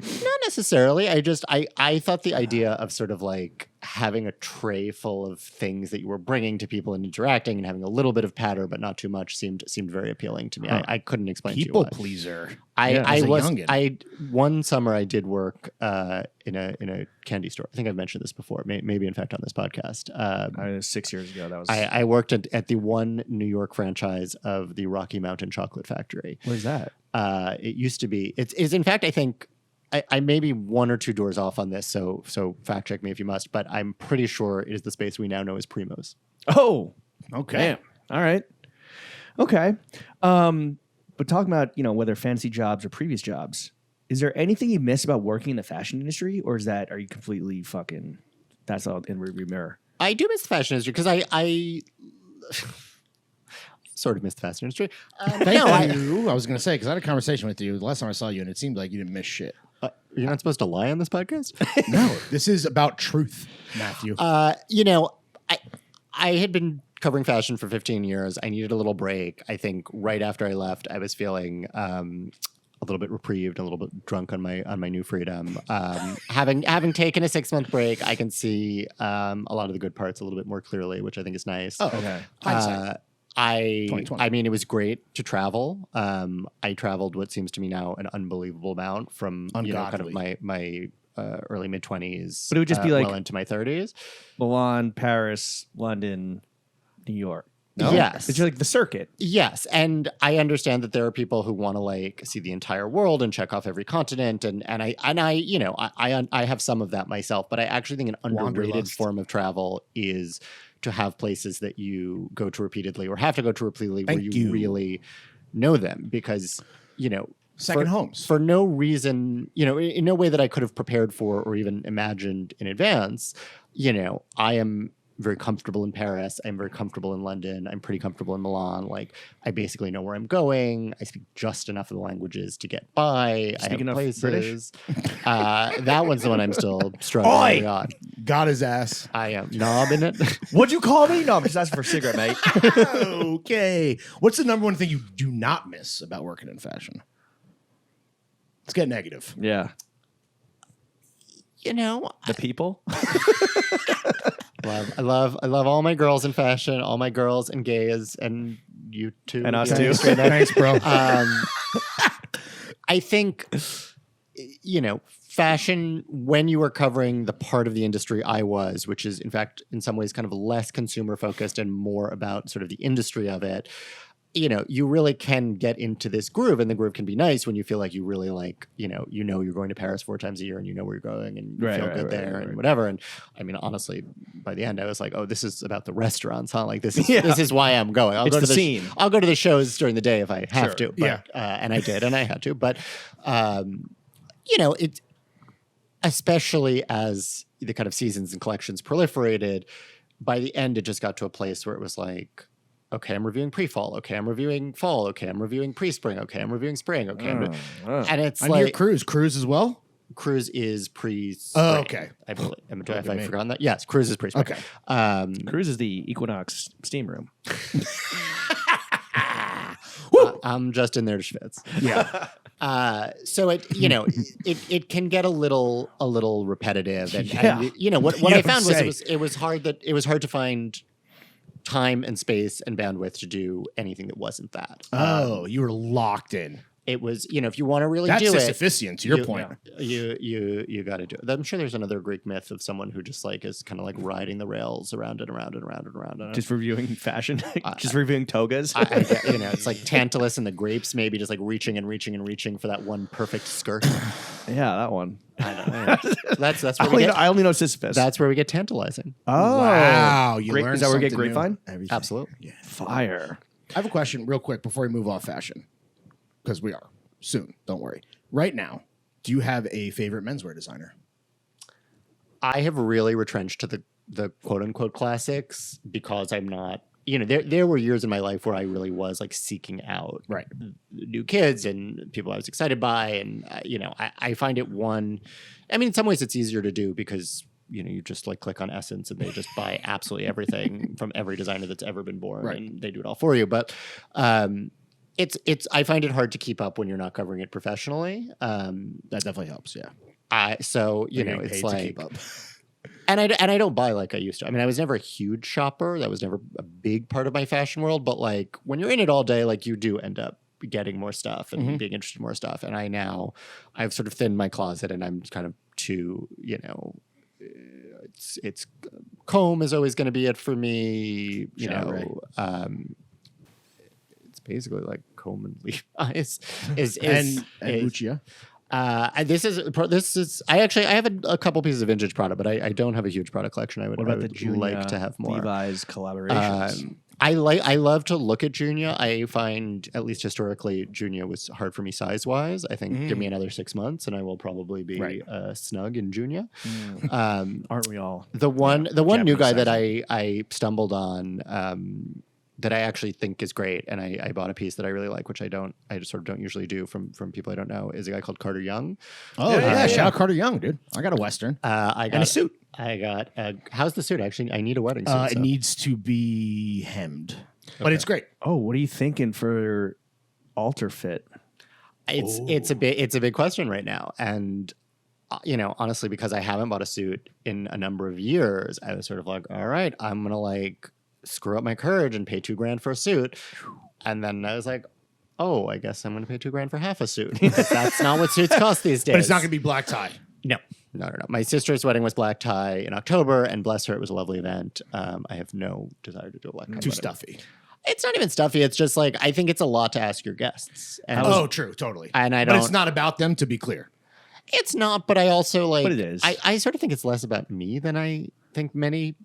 Not necessarily. I thought the idea of sort of like having a tray full of things that you were bringing to people and interacting and having a little bit of patter but not too much seemed very appealing to me. Huh. I couldn't explain People to you why. pleaser. Yeah, I as a was youngin'. one summer I did work in a candy store. I think I've mentioned this before. Maybe in fact on this podcast. 6 years ago, that was. I worked at the one New York franchise of the Rocky Mountain Chocolate Factory. Where's that? It used to be. It's in fact I think. I may be one or two doors off on this, so fact check me if you must, but I'm pretty sure it is the space we now know as Primo's. Oh, Okay. damn. All right. Okay. But talking about, whether fancy jobs or previous jobs, is there anything you miss about working in the fashion industry, or are you completely fucking, that's all in rearview mirror? I do miss the fashion industry because I sort of miss the fashion industry. Thank you. I was going to say, because I had a conversation with you the last time I saw you, and it seemed like you didn't miss shit. You're not supposed to lie on this podcast? No, this is about truth, Matthew. I had been covering fashion for 15 years. I needed a little break. I think right after I left, I was feeling a little bit reprieved, a little bit drunk on my new freedom. Having taken a 6-month break, I can see a lot of the good parts a little bit more clearly, which I think is nice. Oh, okay. Hindsight. 2020. I mean, it was great to travel. I traveled what seems to me now an unbelievable amount from kind of Ungodly. my early mid 20s. But it would just be like- well into my 30s. Milan, Paris, London, New York. No? Yes. It's like the circuit. Yes, and I understand that there are people who want to like see the entire world and check off every continent, and I have some of that myself. But I actually think an underrated Wanderlust. form of travel is to have places that you go to repeatedly or have to go to repeatedly where Thank you you. really know them because Second for, homes. for no reason, in no way that I could have prepared for or even imagined in advance. I am very comfortable in Paris. I'm very comfortable in London. I'm pretty comfortable in Milan. Like, I basically know where I'm going. I speak just enough of the languages to get by. Speak I have enough places. That one's the one I'm still struggling Oi! on. Got his ass. I am knobbing it. What'd you call me? No, I'm just asking for a cigarette, mate. Okay. What's the number one thing you do not miss about working in fashion? Let's get negative. Yeah. The people. I love all my girls in fashion, all my girls and gays, and you too. And us Yeah, too. straight up. Thanks, bro. I think, fashion, when you were covering the part of the industry I was, which is in fact, in some ways kind of less consumer focused and more about sort of the industry of it, you really can get into this groove, and the groove can be nice when you feel like you really like, you're going to Paris 4 times a year and you know where you're going and you feel good there and whatever. And I mean, honestly, by the end, I was like, oh, this is about the restaurants, huh? Like this is why I'm going. I'll It's go to the scene. I'll go to the shows during the day if I have to. But, Yeah. and I did, and I had to. But, it, especially as the kind of seasons and collections proliferated, by the end, it just got to a place where it was like, okay, I'm reviewing pre-fall. Okay, I'm reviewing fall. Okay, I'm reviewing pre-spring. Okay, I'm reviewing spring. Okay, and it's On your like cruise as well? cruise is pre-spring. Oh, okay. I believe. Have I me. forgotten that? Yes, cruise is pre-spring. Okay. Cruise is the Equinox steam room. I'm just in there to schwitz. Yeah. So it can get a little repetitive, and what You I would found say. was it was hard to find time and space and bandwidth to do anything that wasn't that. Oh, you were locked in. It was, if you want to really That's do it, Sisyphusian, to your point. you got to do it. I'm sure there's another Greek myth of someone who just like is kind of like riding the rails around and around and around and around. Just reviewing fashion, just reviewing togas. It's like Tantalus and the grapes, maybe just like reaching and reaching and reaching for that one perfect skirt. Yeah, that one. I know. That's where I only know Sisyphus. That's where we get tantalizing. Oh, Wow. You learned Is that where we get something new grapevine? every day. Absolutely. Yeah. Fire. I have a question real quick before we move off fashion, because we are soon. Don't worry. Right now, do you have a favorite menswear designer? I have really retrenched to the quote unquote classics because I'm not. There were years in my life where I really was like seeking out Right. new kids and people I was excited by, and I find it in some ways it's easier to do because you just like click on Essence and they just buy absolutely everything from every designer that's ever been born, Right. and they do it all for you. But it's I find it hard to keep up when you're not covering it professionally. That definitely helps. Yeah. It's Paid like to keep up. And I don't buy like I used to. I mean, I was never a huge shopper. That was never a big part of my fashion world. But like when you're in it all day, like you do end up getting more stuff and being interested in more stuff. And I've sort of thinned my closet, and I'm kind of too, it's comb is always going to be it for me. It's basically like comb and Levi's And Lucia. This is I have a couple pieces of vintage Prada, but I don't have a huge Prada collection. I would like to have more Levi's collaborations? I love to look at Junia. I find, at least historically, Junia was hard for me size wise. I think give me another 6 months and I will probably be snug in Junia. Aren't we all? The one new guy Japanese that I stumbled on that I actually think is great, and I bought a piece that I really like, which I just sort of don't usually do from people I don't know, is a guy called Carter Young. Oh yeah, shout out Carter Young, dude. I got a Western. I got and a suit. I got how's the suit? Actually, I need a wedding suit. It needs to be hemmed, but it's great. Oh, what are you thinking for altar fit? It's a big question right now, and honestly, because I haven't bought a suit in a number of years, I was sort of like, all right, I'm gonna like screw up my courage and pay $2,000 for a suit, and then I was like, oh, I guess I'm gonna pay $2,000 for half a suit. That's not what suits cost these days. But it's not gonna be black tie. No. My sister's wedding was black tie in October, and bless her, it was a lovely event. I have no desire to do a black tie. Too wedding. stuffy. It's not even stuffy. It's just like I think it's a lot to ask your guests. And True, totally. And but it's not about them, to be clear. It's not, but I also like. But it is. I sort of think it's less about me than I think many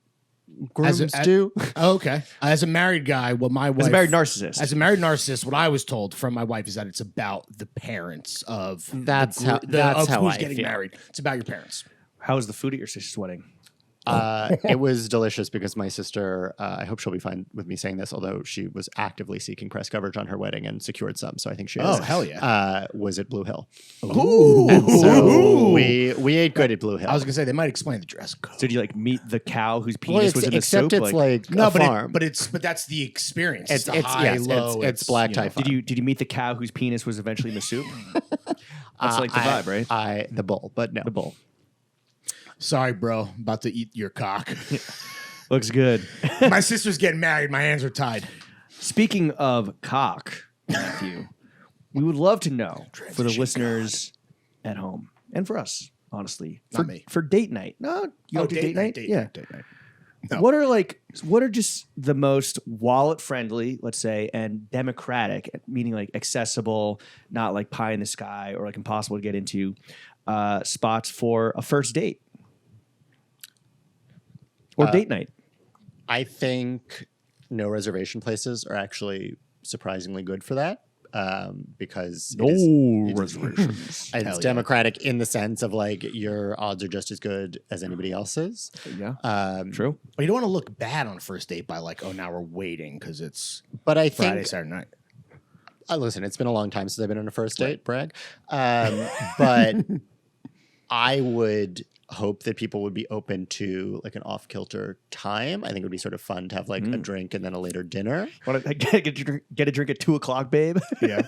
grooms do. Okay. As a married guy, what my wife... As a married narcissist. As a married narcissist, what I was told from my wife is that it's about the parents of That's how who's I getting feel. married. It's about your parents. How was the food at your sister's wedding? It was delicious because my sister, I hope she'll be fine with me saying this, although she was actively seeking press coverage on her wedding and secured some. So I think she is. Oh, hell yeah. Was at Blue Hill. Ooh. And so we ate good at Blue Hill. I was going to say, they might explain the dress code. So did you like meet the cow whose penis was in the except soup? it's like No, a but farm. but that's the experience. It's the it's high, low. it's black tie. Did you meet the cow whose penis was eventually in the soup? That's like the vibe, right? The bull, but no. The bull. Sorry, bro. About to eat your cock. Looks good. My sister's getting married. My hands are tied. Speaking of cock, Matthew, we would love to know for the listeners at home and for us, honestly, Not me. for date night. No, you don't do date night. Date Yeah. night. No. What are just the most wallet friendly, let's say, and democratic, meaning like accessible, not like pie in the sky or like impossible to get into spots for a first date or date night? I think no reservation places are actually surprisingly good for that. Because reservations. it's democratic in the sense of like your odds are just as good as anybody else's. Yeah, true. But you don't want to look bad on a first date by like, oh, now we're waiting because it's But I Friday, think Saturday night. listen, it's been a long time since I've been on a first date, brag. But I would hope that people would be open to like an off-kilter time. I think it would be sort of fun to have like a drink and then a later dinner. Want to get a drink at 2:00, babe? Yeah.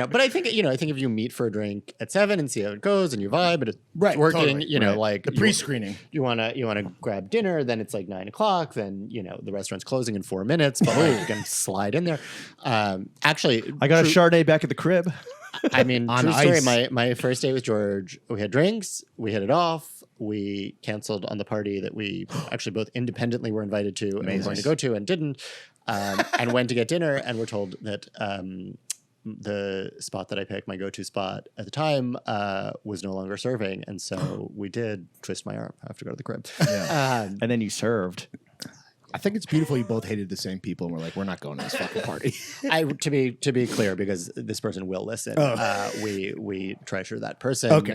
But I think if you meet for a drink at 7 and see how it goes and you vibe and it's Right, working, totally, like the pre-screening. You wanna grab dinner, then it's like 9:00, then the restaurant's closing in 4 minutes, but like, you can slide in there. Actually, I got a Chardonnay back at the crib. I mean, On true story. ice. My first date with George, we had drinks, we hit it off, we canceled on the party that we actually both independently were invited to and were going to go to and didn't, and went to get dinner and were told that the spot that I picked, my go-to spot at the time, was no longer serving, and so we did twist my arm. I have to go to the crib. Yeah. And then you served. I think it's beautiful you both hated the same people and we're like, we're not going to this fucking party. To be clear, because this person will listen, we treasure that person. Okay.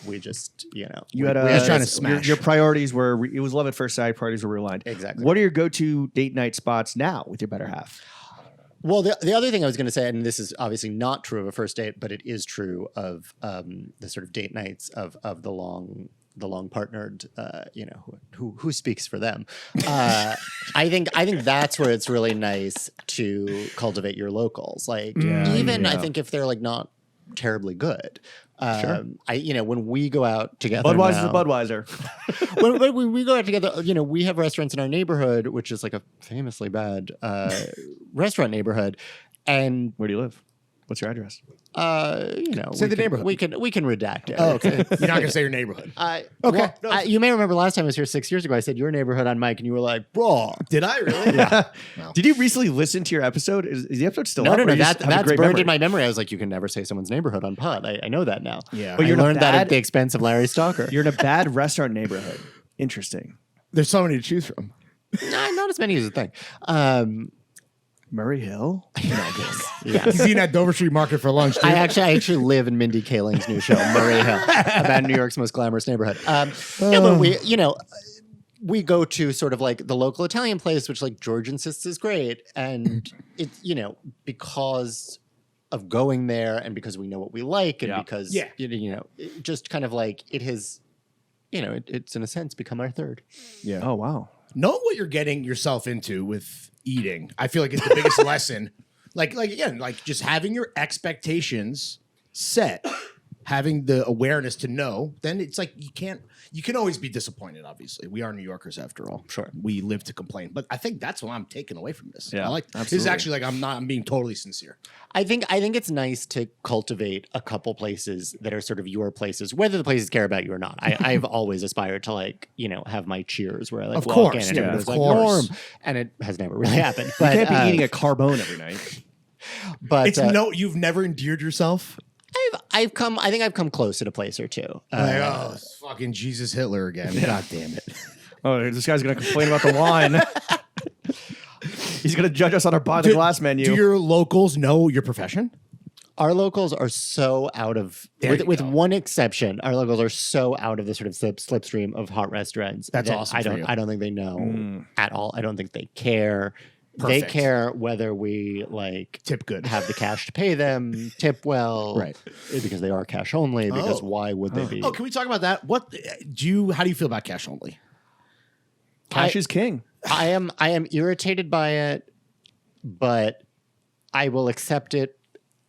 We just You had we were trying to your, smash. your priorities were it was love at first sight. Priorities were realigned. Exactly. What are your go-to date night spots now with your better half? Well, the other thing I was going to say, and this is obviously not true of a first date, but it is true of the sort of date nights of the long partnered, who speaks for them. I think that's where it's really nice to cultivate your locals. Like I think if they're like not terribly good. Sure. When we go out together, Budweiser's now, a Budweiser. when we go out together, we have restaurants in our neighborhood, which is like a famously bad restaurant neighborhood. And Where do you live? What's your address? Say the neighborhood. We can redact it. Oh, okay. You're not going to say your neighborhood. Okay. You may remember last time I was here 6 years ago, I said your neighborhood on mic, and you were like, bro. Did I really? Yeah. Wow. Did you recently listen to your episode? Is the episode still up? No. or you just have a That's great burned memory? in my memory. I was like, you can never say someone's neighborhood on pod. I know that now. Yeah. But I you're in a learned that at bad- the expense of Larry Stalker. You're in a bad restaurant neighborhood. Interesting. There's so many to choose from. Not as many as you think. Murray Hill? Yeah. He's eating at Dover Street Market for lunch, too. I actually live in Mindy Kaling's new show, Murray Hill, about New York's most glamorous neighborhood. But we go to sort of like the local Italian place, which like George insists is great, and it because of going there and because we know what we like and because it just kind of like it has, it's in a sense become our third. Yeah. Oh, wow. Know what you're getting yourself into with eating. I feel like it's the biggest lesson. Like again, like just having your expectations set, having the awareness to know, then it's like you can always be disappointed, obviously. We are New Yorkers after all. Sure. We live to complain. But I think that's what I'm taking away from this. Yeah, I like this is absolutely. actually like I'm being totally sincere. I think it's nice to cultivate a couple places that are sort of your places, whether the places care about you or not. I've always aspired to like, have my cheers where I like Of walk course, in and yeah, everybody's of like course. Norm, and it has never really happened. You But, can't be eating a carbone every night. but It's you've never endeared yourself. I think I've come close at a place or two. It's fucking Jesus Hitler again. God damn it. Oh, this guy's going to complain about the wine. He's going to judge us on our by the glass menu. Do your locals know your profession? Our locals are so out of, There you with go. one exception, our locals are so out of the sort of slipstream of hot restaurants. That's that awesome for you. I don't think they know at all. I don't think they care. Perfect. They care whether we like Tip good. have the cash to pay them, tip well, Right. Because they are cash only. Because Oh. why would they be? Oh, can we talk about that? How do you feel about cash only? Cash is king. I am irritated by it, but I will accept it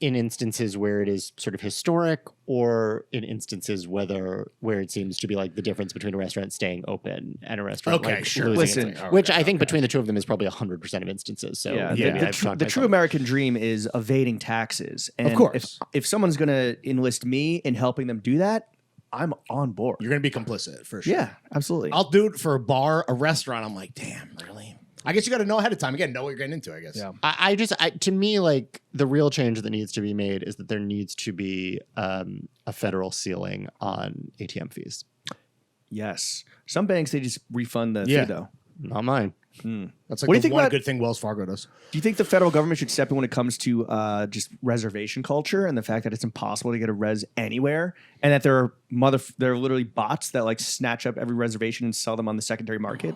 in instances where it is sort of historic, or in instances where it seems to be like the difference between a restaurant staying open and a restaurant Okay, like sure. losing Listen, its- which I think between the two of them is probably 100% of instances. So Yeah, maybe the I've shocked the true myself. American dream is evading taxes. And Of course. If someone's going to enlist me in helping them do that, I'm on board. You're going to be complicit for sure. Yeah, absolutely. I'll do it for a bar, a restaurant. I'm like, damn, really? I guess you got to know ahead of time. Again, know what you're getting into, I guess. Yeah. I to me, like the real change that needs to be made is that there needs to be a federal ceiling on ATM fees. Yes. Some banks, they just refund the Yeah. fee, though. Not mine. That's like What do you the think one about- good thing Wells Fargo does. Do you think the federal government should step in when it comes to just reservation culture and the fact that it's impossible to get a res anywhere, and that there are literally bots that like snatch up every reservation and sell them on the secondary market?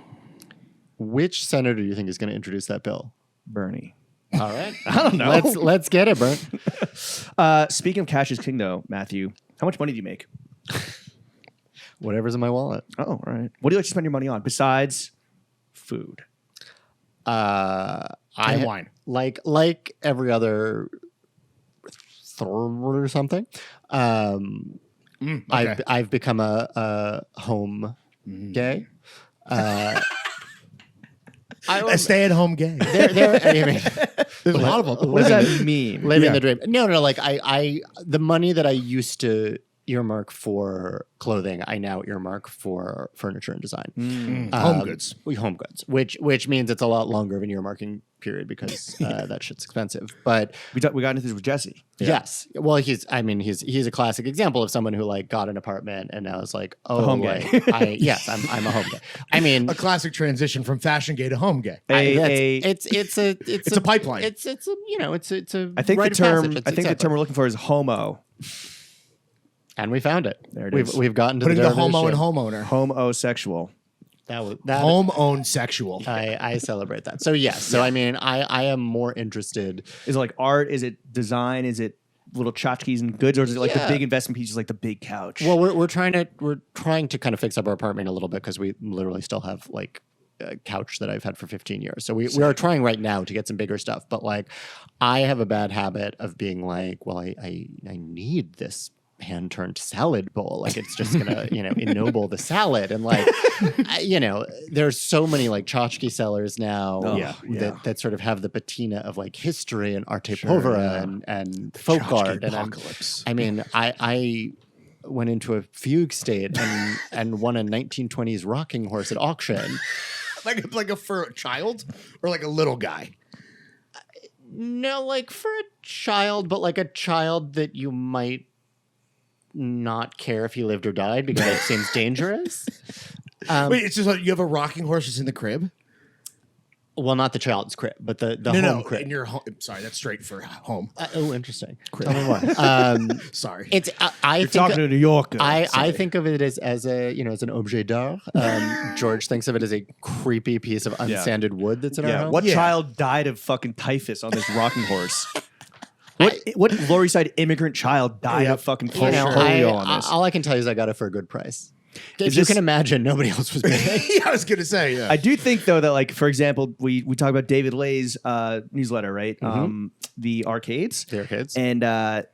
Which senator do you think is going to introduce that bill? Bernie. All right. I don't know. Let's get it, Brent. Speaking of cash is king, though, Matthew, how much money do you make? whatever's in my wallet. Oh, all right. What do you like to spend your money on besides food? And wine. Like every other third or something. Okay. I've become a home gay. A stay-at-home gay. I mean, There's a lot of them. What does that mean? living the dream. No, like I the money that I used to earmark for clothing, I now earmark for furniture and design. Home goods. Home goods, which means it's a lot longer of an earmarking period because that shit's expensive. But We got into this with Jesse. yes, well, he's a classic example of someone who like got an apartment and now is like, oh, home like, gay. I'm a home gay. I mean, A classic transition from fashion gay to home gay. it's a pipeline. It's a I think rite the of term. passage. It's I think the exactly. term we're looking for is homo. And we found it. There it we've, is. We've gotten to Putting the homo and derivation. homeowner. Homosexual. That Home-owned sexual. I celebrate that. So yes. So I mean, I am more interested. Is it like art? Is it design? Is it little tchotchkes and goods, or is it like the Yeah. big investment pieces, like the big couch? Well, we're trying to kind of fix up our apartment a little bit because we literally still have like a couch that I've had for 15 years. So we are trying right now to get some bigger stuff. But like, I have a bad habit of being like, well, I need this hand-turned salad bowl, like it's just gonna ennoble the salad, and like there's so many like tchotchke sellers now that sort of have the patina of like history and arte povera and folk art, and apocalypse. I went into a fugue state and won a 1920s rocking horse at auction. like a for a child or like a little guy. No, like for a child, but like a child that you might not care if he lived or died because it seems dangerous. Wait, it's just like you have a rocking horse that's in the crib? Well, not the child's crib, but the home crib. In your home. Sorry, that's straight for home. Oh, interesting. Tell me more. Sorry. It's I You're think talking to a New Yorker. I think of it as a as an objet d'art. George thinks of it as a creepy piece of unsanded wood that's in our home. What child died of fucking typhus on this rocking horse? What Lower East Side immigrant child died of fucking polio on this? All I can tell you is I got it for a good price. If Is you this- can imagine, nobody else was bidding. Yeah, I was gonna say. Yeah. I do think though that, like, for example, we talk about David Lay's newsletter, right? The arcades. The arcades. And that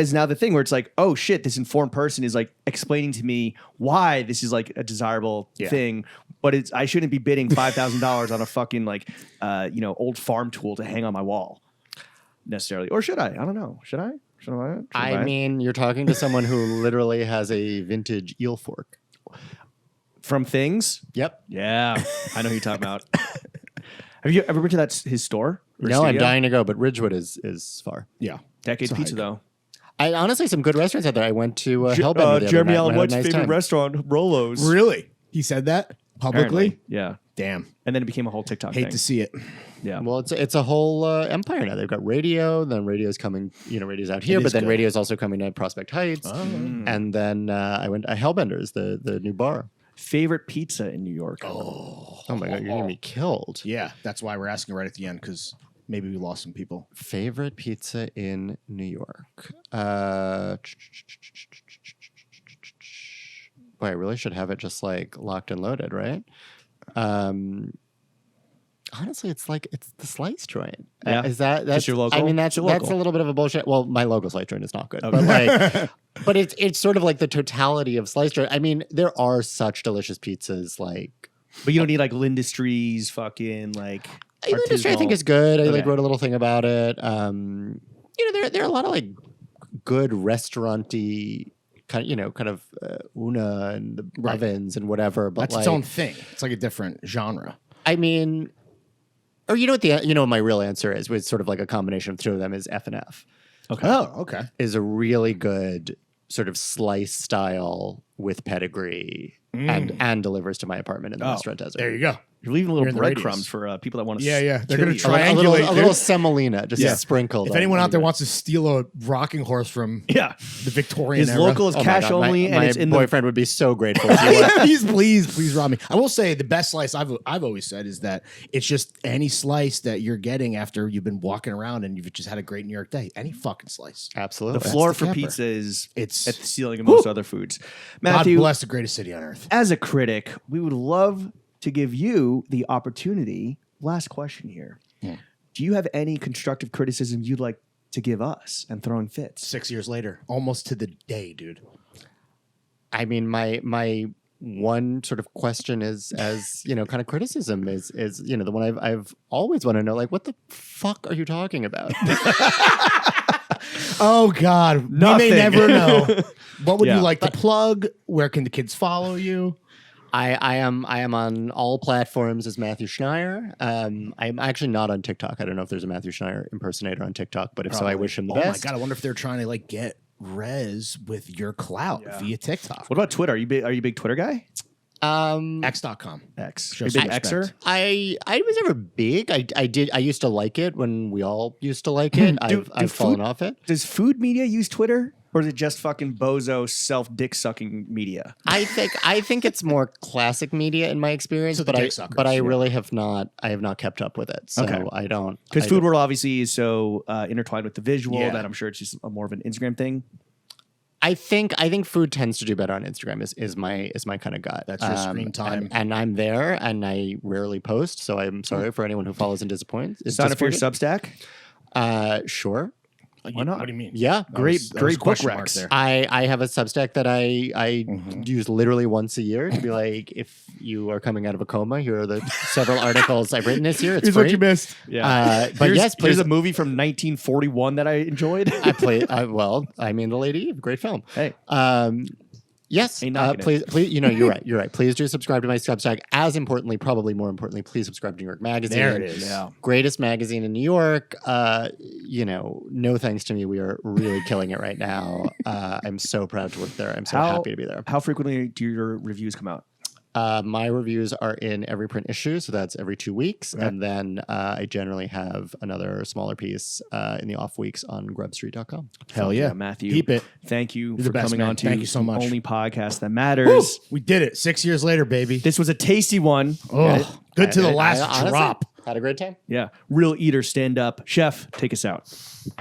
is now the thing where it's like, oh shit, this informed person is like explaining to me why this is like a desirable thing, but I shouldn't be bidding $5,000 on a fucking like old farm tool to hang on my wall necessarily, or should I? I don't know. Should I? Should I buy it? I mean, you're talking to someone who literally has a vintage eel fork. From Things. Yep. Yeah, I know who you're talking about. Have you ever been to his store? or No, I'm studio? dying to go, but Ridgewood is far. Yeah. Decade It's a Pizza hike. though. I honestly some good restaurants out there. I went to Hellbender the other Jeremy night. Allen We had a White's nice favorite time. restaurant, Rolo's. Really? He said that publicly? Apparently. Yeah. Damn. And then it became a whole TikTok Hate thing. to see it. Yeah. Well, it's a whole empire now. They've got radio, then radio's coming, radio's out here, is but then good. radio's also coming to Prospect Heights. And then I went to Hellbender's, the new bar. Favorite pizza in New York? Oh my God, you're going to be killed. Yeah, that's why we're asking right at the end, because maybe we lost some people. Favorite pizza in New York? Boy, I really should have it just like locked and loaded, right? Honestly, it's the slice joint. Yeah. Is that's Just your local? I mean, that's Your a local. little bit of a bullshit. Well, my local slice joint is not good, Okay. but like, but it's sort of like the totality of slice joint. I mean, there are such delicious pizzas. Like, But you don't need like Lindustries, fucking like. Industry, I think artisanal- is good. I like Okay. wrote a little thing about it. There are a lot of like good restauranty kind of Una and the Right. ovens and whatever. But That's like, its own thing. It's like a different genre. I mean, or what my real answer is, with sort of like a combination of two of them, is F&F. Okay. Oh, okay. Is a really good sort of slice style with pedigree and delivers to my apartment in the restaurant desert. There you go. You're leaving little You're in the breadcrumbs radius. for people that want to. Yeah. They're going to try. triangulate. a little semolina, just Yeah. sprinkled. If on anyone out there it. wants to steal a rocking horse from Yeah, the Victorian his era, local is Oh my cash God, only, my and it's in the. boyfriend would be so grateful. If you went. please rob me. I will say the best slice I've always said is that it's just any slice that you're getting after you've been walking around and you've just had a great New York day. Any fucking slice. Absolutely. The floor the for capper. pizza is It's at the ceiling of most other foods. God Matthew, bless the greatest city on earth. as a critic, we would love to give you the opportunity. Last question here. Do you have any constructive criticism you'd like to give us and throwing fits? 6 years later, almost to the day, dude. I mean, my one sort of question is, as you know, kind of criticism is the one I've always wanted to know, like, what the fuck are you talking about? Oh God, Nothing. we may never know. What would Yeah. you like to plug? Where can the kids follow you? I am on all platforms as Matthew Schneier. I'm actually not on TikTok. I don't know if there's a Matthew Schneier impersonator on TikTok, but if so, I wish him the Oh best. my God, I wonder if they're trying to like get res with your clout via TikTok. What about Twitter? Are you a big Twitter guy? X.com. X. Show Are you a some big respect. Xer? I was never big. I used to like it when we all used to like it. I've fallen off it. Does food media use Twitter? Or is it just fucking bozo self-dick sucking media? I think it's more classic media in my experience, So the but dick suckers, I yeah. really have not kept up with it. So Okay. I don't. Because I Food don't- World obviously is so intertwined with the visual Yeah. that I'm sure it's just more of an Instagram thing. I think food tends to do better on Instagram is my kind of gut. That's your screen time. and I'm there, and I rarely post. So I'm sorry for anyone who follows and disappoints. Sign up for your Substack. Sure. Why not? What do you mean? Yeah. Great book question mark recs. there. I have a Substack that I use literally once a year to be like, if you are coming out of a coma, here are the several articles I've written this year. It's free. missed. Yeah. But yes, please. Here's a movie from 1941 that I enjoyed. I play. The Lady Eve, great film. Hey. Yes, Ain't knocking it. please. You know, you're right. You're right. Please do subscribe to my Substack. As importantly, probably more importantly, please subscribe to New York Magazine. There it is. Yeah. Greatest magazine in New York. No thanks to me. We are really killing it right now. I'm so proud to work there. I'm so happy to be there. How frequently do your reviews come out? My reviews are in every print issue, so that's every 2 weeks. Okay. And then I generally have another smaller piece in the off weeks on grubstreet.com. Hell yeah, Matthew. Keep it. Thank you the for best, coming man. on to Thank you so much. the only podcast that matters. We did it. 6 years later, baby. This was a tasty one. Oh, good to the I last honestly drop. Had a great time. Yeah. Real eater, stand up. Chef, take us out.